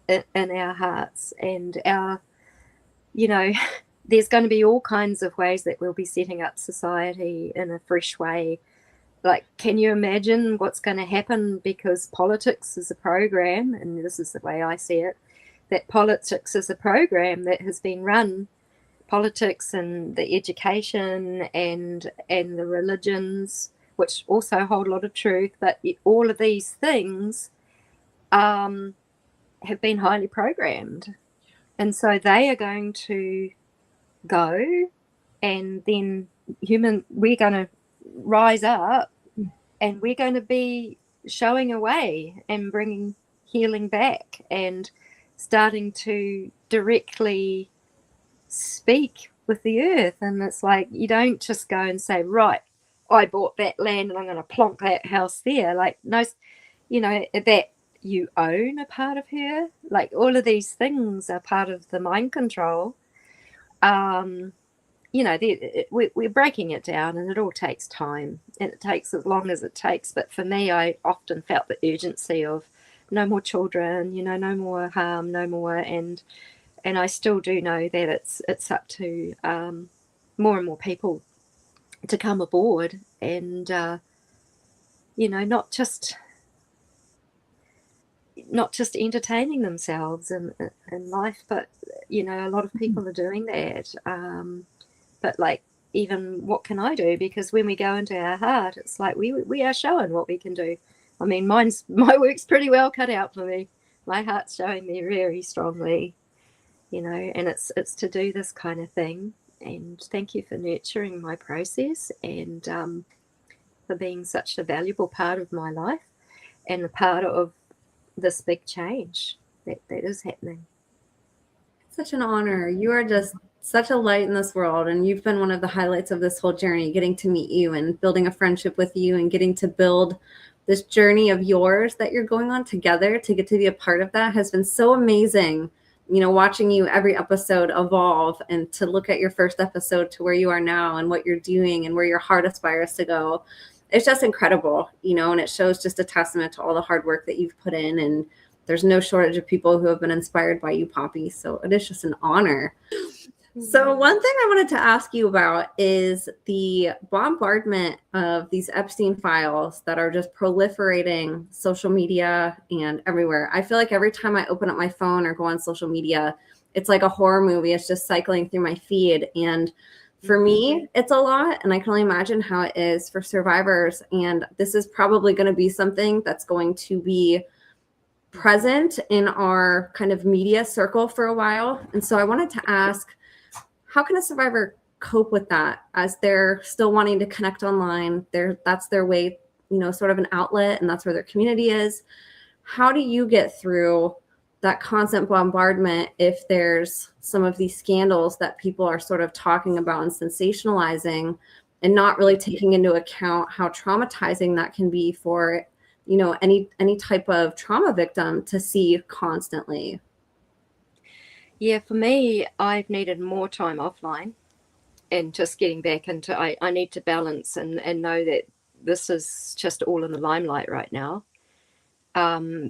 B: in our hearts, and our, there's going to be all kinds of ways that we'll be setting up society in a fresh way. Can you imagine what's going to happen? Because politics is a program, and this is the way I see it, that politics is a program that has been run, politics and the education and the religions, which also hold a lot of truth, but all of these things have been highly programmed. And so they are going to go, and then we're going to rise up, and we're going to be showing a way and bringing healing back and starting to directly speak with the earth. And it's like, you don't just go and say, right, I bought that land and I'm going to plonk that house there. Like, no, that you own a part of her. Like, all of these things are part of the mind control. We're breaking it down, and it all takes time, and it takes as long as it takes. But for me, I often felt the urgency of no more children, no more harm, no more. And I still do know that it's up to more and more people to come aboard, and not just entertaining themselves in life, but a lot of people are doing that. But like, even what can I do? Because when we go into our heart, it's like we are showing what we can do. I mean, my work's pretty well cut out for me. My heart's showing me very strongly, and it's to do this kind of thing. And thank you for nurturing my process, and for being such a valuable part of my life and a part of this big change that is happening.
A: Such an honor. You are just such a light in this world, and you've been one of the highlights of this whole journey, getting to meet you and building a friendship with you and getting to build this journey of yours that you're going on together. To get to be a part of that has been so amazing. Watching you every episode evolve, and to look at your first episode to where you are now and what you're doing and where your heart aspires to go. It's just incredible, and it shows just a testament to all the hard work that you've put in. And there's no shortage of people who have been inspired by you, Poppy. So it is just an honor. So one thing I wanted to ask you about is the bombardment of these Epstein files that are just proliferating social media and everywhere. I feel like every time I open up my phone or go on social media, it's like a horror movie. It's just cycling through my feed. And for me, it's a lot. And I can only imagine how it is for survivors. And this is probably going to be something that's going to be present in our kind of media circle for a while. And so I wanted to ask, how can a survivor cope with that as they're still wanting to connect online? That's their way, sort of an outlet, and that's where their community is. How do you get through that constant bombardment if there's some of these scandals that people are sort of talking about and sensationalizing, and not really taking into account how traumatizing that can be for, any type of trauma victim to see constantly?
B: Yeah, for me, I've needed more time offline, and just getting back into, I need to balance and know that this is just all in the limelight right now,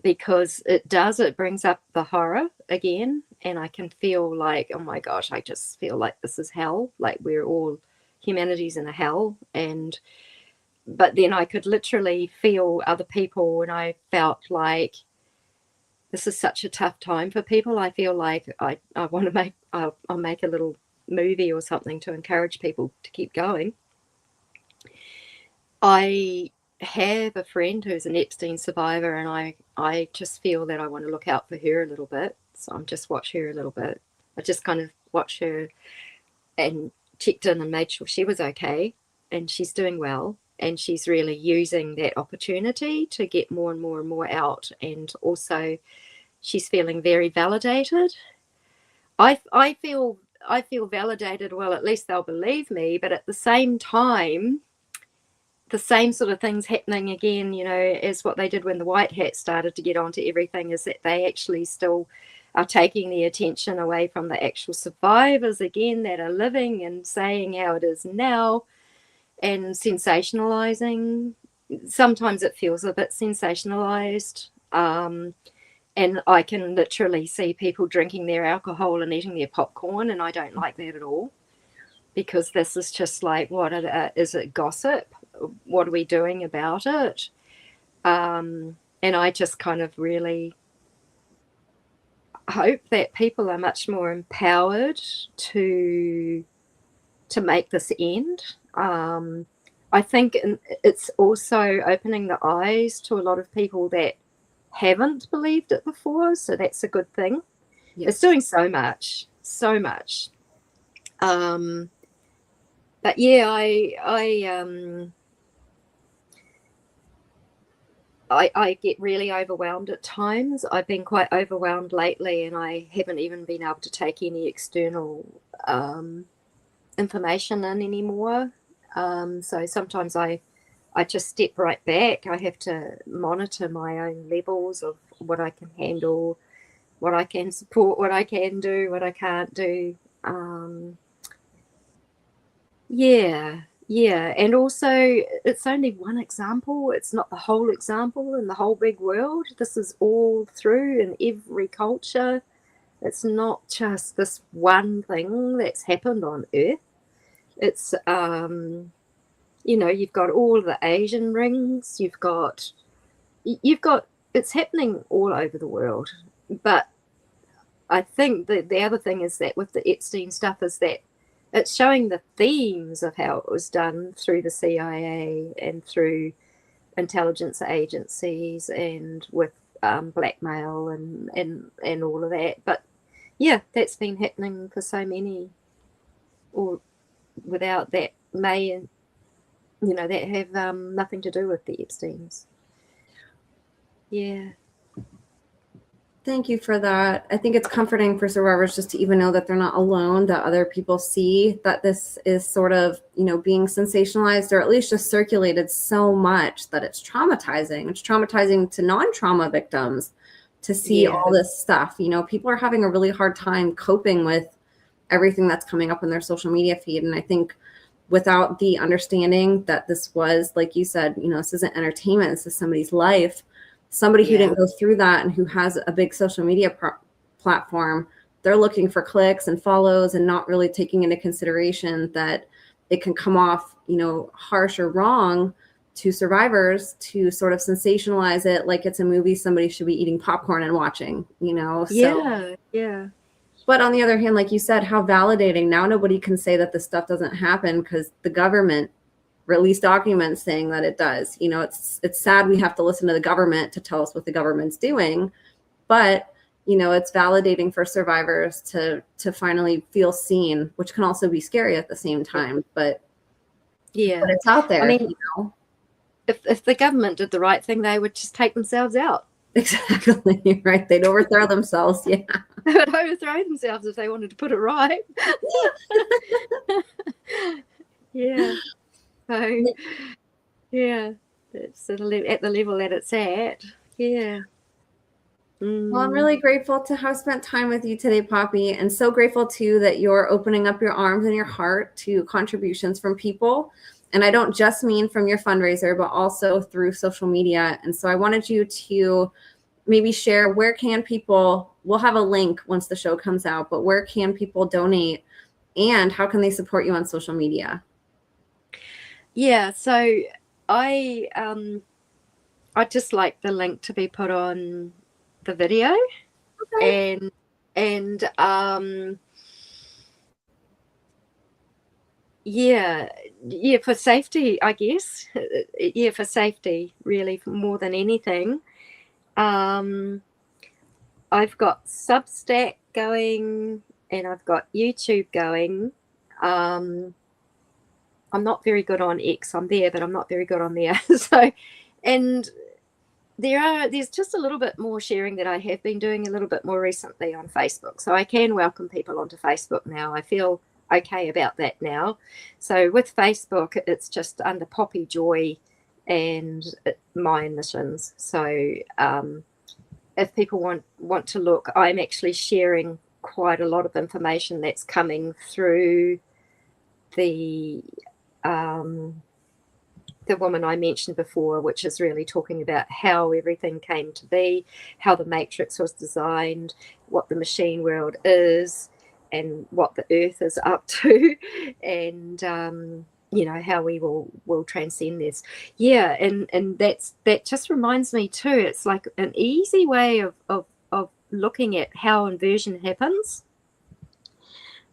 B: because it brings up the horror again, and I can feel like, oh my gosh, I just feel like this is hell, like humanity's in a hell. But then I could literally feel other people, and I felt like this is such a tough time for people. I feel like I want to I'll make a little movie or something to encourage people to keep going. I have a friend who's an Epstein survivor, and I just feel that I want to look out for her a little bit. So I'm just watch her a little bit. I just kind of watch her and checked in and made sure she was okay, and she's doing well. And she's really using that opportunity to get more and more and more out. And also, she's feeling very validated. I feel validated. Well, at least they'll believe me. But at the same time, the same sort of things happening again, as what they did when the white hats started to get onto everything, is that they actually still are taking the attention away from the actual survivors again that are living and saying how it is now, and sensationalizing. Sometimes it feels a bit sensationalized. And I can literally see people drinking their alcohol and eating their popcorn, and I don't like that at all, because this is just like, is it gossip? What are we doing about it? And I just kind of really hope that people are much more empowered to make this end. I think it's also opening the eyes to a lot of people that haven't believed it before, so that's a good thing. Yes. It's doing so much. But yeah, I get really overwhelmed at times. I've been quite overwhelmed lately, and I haven't even been able to take any external information in anymore. So sometimes I just step right back. I have to monitor my own levels of what I can handle, what I can support, what I can do, what I can't do. Yeah, yeah. And also, it's only one example. It's not the whole example in the whole big world. This is all through in every culture. It's not just this one thing that's happened on Earth. It's, you've got all the Asian rings. You've got, it's happening all over the world. But I think the other thing is that with the Epstein stuff is that it's showing the themes of how it was done through the CIA and through intelligence agencies and with blackmail and all of that. But yeah, that's been happening for so many, or without that that have nothing to do with the Epsteins. Yeah.
A: Thank you for that. I think it's comforting for survivors just to even know that they're not alone, that other people see that this is sort of, being sensationalized or at least just circulated so much that it's traumatizing. It's traumatizing to non-trauma victims to see all this stuff. People are having a really hard time coping with everything that's coming up in their social media feed. And I think without the understanding that this was, like you said, this isn't entertainment, this is somebody's life. Somebody who didn't go through that and who has a big social media platform, they're looking for clicks and follows and not really taking into consideration that it can come off, harsh or wrong to survivors to sort of sensationalize it like it's a movie somebody should be eating popcorn and watching, So,
B: yeah.
A: But on the other hand, like you said, how validating. Now nobody can say that this stuff doesn't happen because the government release documents saying that it does. It's sad we have to listen to the government to tell us what the government's doing, but it's validating for survivors to finally feel seen, which can also be scary at the same time. But it's out there.
B: I mean, if the government did the right thing, they would just take themselves out.
A: Exactly right. They'd overthrow themselves. Yeah,
B: they would overthrow themselves if they wanted to put it right. Yeah. So, yeah, it's at the level that it's at. Yeah.
A: Well, I'm really grateful to have spent time with you today, Poppy, and so grateful too that you're opening up your arms and your heart to contributions from people. And I don't just mean from your fundraiser, but also through social media. And so I wanted you to maybe share, where can people, we'll have a link once the show comes out, but where can people donate and how can they support you on social media?
B: Yeah, so I'd just like the link to be put on the video. Okay. And for safety, I guess. Yeah, for safety, really, more than anything. I've got Substack going and I've got YouTube going. I'm not very good on X. I'm there, but I'm not very good on there. So, and there's just a little bit more sharing that I have been doing a little bit more recently on Facebook. So I can welcome people onto Facebook now. I feel okay about that now. So with Facebook, it's just under Poppy Joy and my missions. So if people want to look, I'm actually sharing quite a lot of information that's coming through the woman I mentioned before, which is really talking about how everything came to be, how the matrix was designed, what the machine world is, and what the earth is up to, and how we will transcend this. Yeah, and that just reminds me too, it's like an easy way of looking at how inversion happens,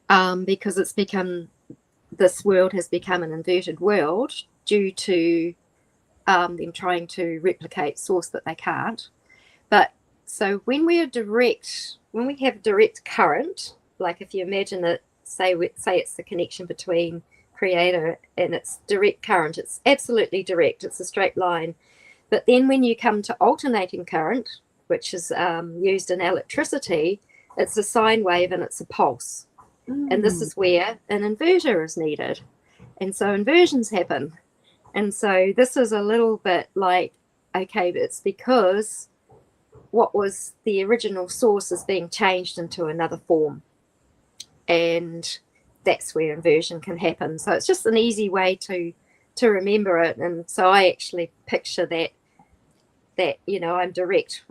B: because it's become, this world has become an inverted world due to them trying to replicate source that they can't. But so when we have direct current, like if you imagine it, say it's the connection between creator, and it's direct current. It's absolutely direct. It's a straight line. But then when you come to alternating current, which is used in electricity, it's a sine wave and it's a pulse. And this is where an inverter is needed. And so inversions happen. And so this is a little bit like, okay, but it's because what was the original source is being changed into another form. And that's where inversion can happen. So it's just an easy way to remember it. And so I actually picture that I'm direct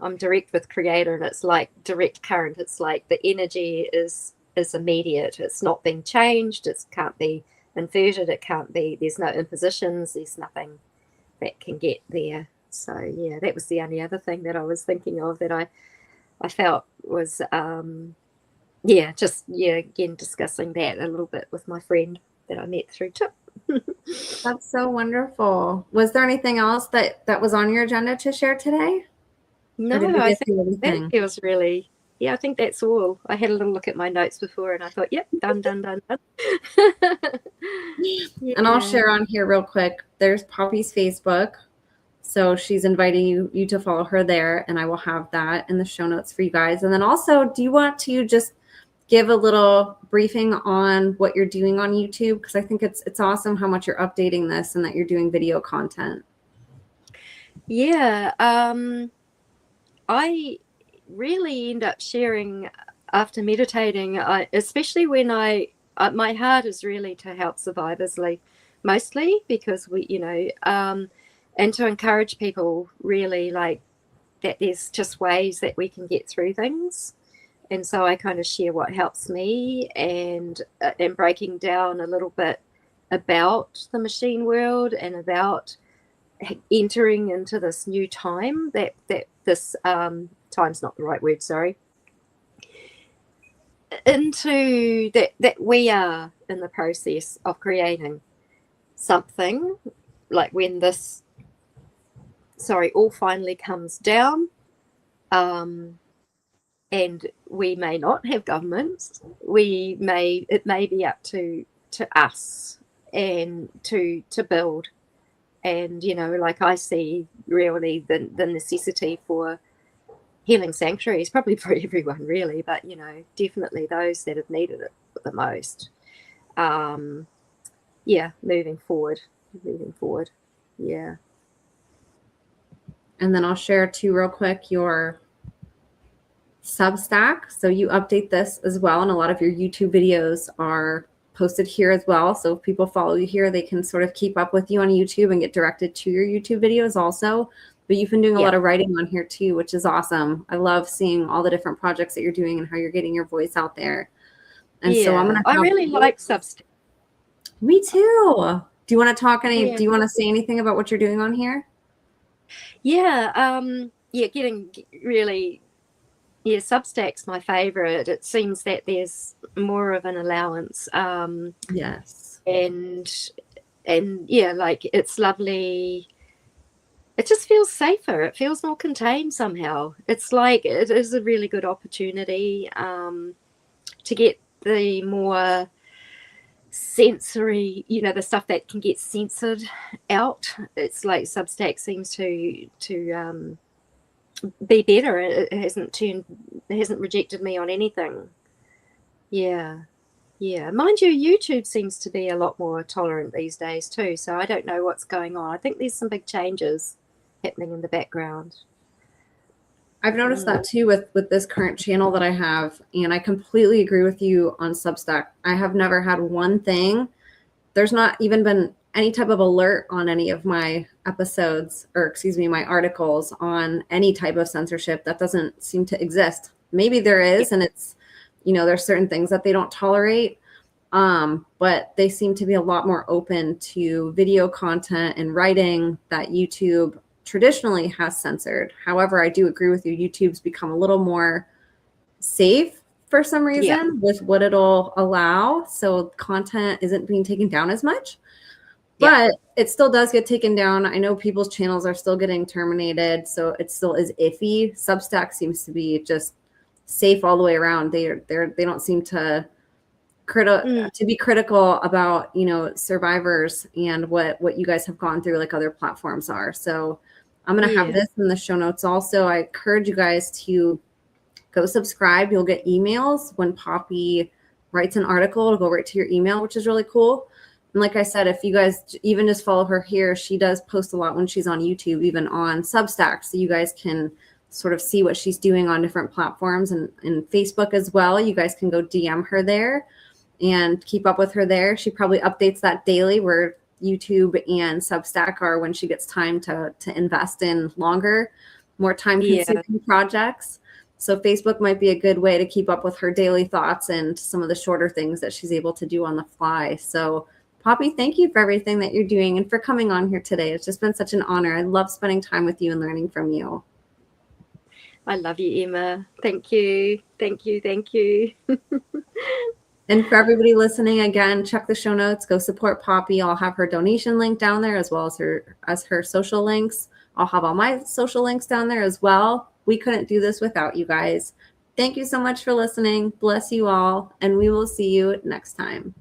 B: with creator, and it's like direct current. It's like the energy is immediate. It's not being changed. It can't be inverted. It can't be, there's no impositions. There's nothing that can get there. So yeah, that was the only other thing that I was thinking of that I felt was again discussing that a little bit with my friend that I met through TIP.
A: That's so wonderful. Was there anything else that was on your agenda to share today?
B: No, I think that feels really, I think that's all. I had a little look at my notes before and I thought, yep, done. Yeah.
A: And I'll share on here real quick. There's Poppy's Facebook. So she's inviting you to follow her there, and I will have that in the show notes for you guys. And then also, do you want to just give a little briefing on what you're doing on YouTube? Because I think it's awesome how much you're updating this and that you're doing video content.
B: Yeah. I really end up sharing after meditating, especially when my heart is really to help survivors, like mostly because and to encourage people really like that there's just ways that we can get through things. And so I kind of share what helps me and breaking down a little bit about the machine world and about entering into this new time that this time's not the right word, sorry. Into that we are in the process of creating something, like when this all finally comes down, and we may not have governments. It may be up to us and to build. And like I see really the necessity for healing sanctuaries, probably for everyone really, but definitely those that have needed it the most. Moving forward. Yeah.
A: And then I'll share too real quick your Substack. So you update this as well, and a lot of your YouTube videos are posted here as well. So if people follow you here, they can sort of keep up with you on YouTube and get directed to your YouTube videos also. But you've been doing a lot of writing on here too, which is awesome. I love seeing all the different projects that you're doing and how you're getting your voice out there. And so I
B: really like Substack.
A: Me too. Do you want to talk do you want to say anything about what you're doing on here?
B: Substack's my favorite. It seems that there's more of an allowance.
A: Yes.
B: And like it's lovely. It just feels safer. It feels more contained somehow. It's like it is a really good opportunity to get the more sensory, the stuff that can get censored out. It's like Substack seems to be better. It hasn't rejected me on anything. Yeah. Mind you, YouTube seems to be a lot more tolerant these days too. So I don't know what's going on. I think there's some big changes happening in the background.
A: I've noticed that too with this current channel that I have, and I completely agree with you on Substack. I have never had one thing. There's not even been any type of alert on any of my episodes, or my articles on any type of censorship. That doesn't seem to exist. Maybe there is, and it's, there's certain things that they don't tolerate, but they seem to be a lot more open to video content and writing that YouTube traditionally has censored. However, I do agree with you. YouTube's become a little more safe for some reason with what it'll allow. So content isn't being taken down as much, but it still does get taken down. I know people's channels are still getting terminated, so it still is iffy. Substack seems to be just safe all the way around. They don't seem to to be critical about, you know, survivors and what you guys have gone through, like other platforms are. So I'm going to have this in the show notes. Also, I encourage you guys to go subscribe. You'll get emails when Poppy writes an article. It'll go right to your email, which is really cool. And like I said, if you guys even just follow her here, she does post a lot when she's on YouTube, even on Substack. So you guys can sort of see what she's doing on different platforms, and Facebook as well. You guys can go DM her there and keep up with her there. She probably updates that daily, where YouTube and Substack are when she gets time to invest in more time-consuming projects. So Facebook might be a good way to keep up with her daily thoughts and some of the shorter things that she's able to do on the fly. So Poppy, thank you for everything that you're doing and for coming on here today. It's just been such an honor. I love spending time with you and learning from you.
B: I love you, Emma. Thank you. Thank you. Thank you.
A: And for everybody listening, again, check the show notes. Go support Poppy. I'll have her donation link down there, as well as her social links. I'll have all my social links down there as well. We couldn't do this without you guys. Thank you so much for listening. Bless you all, and we will see you next time.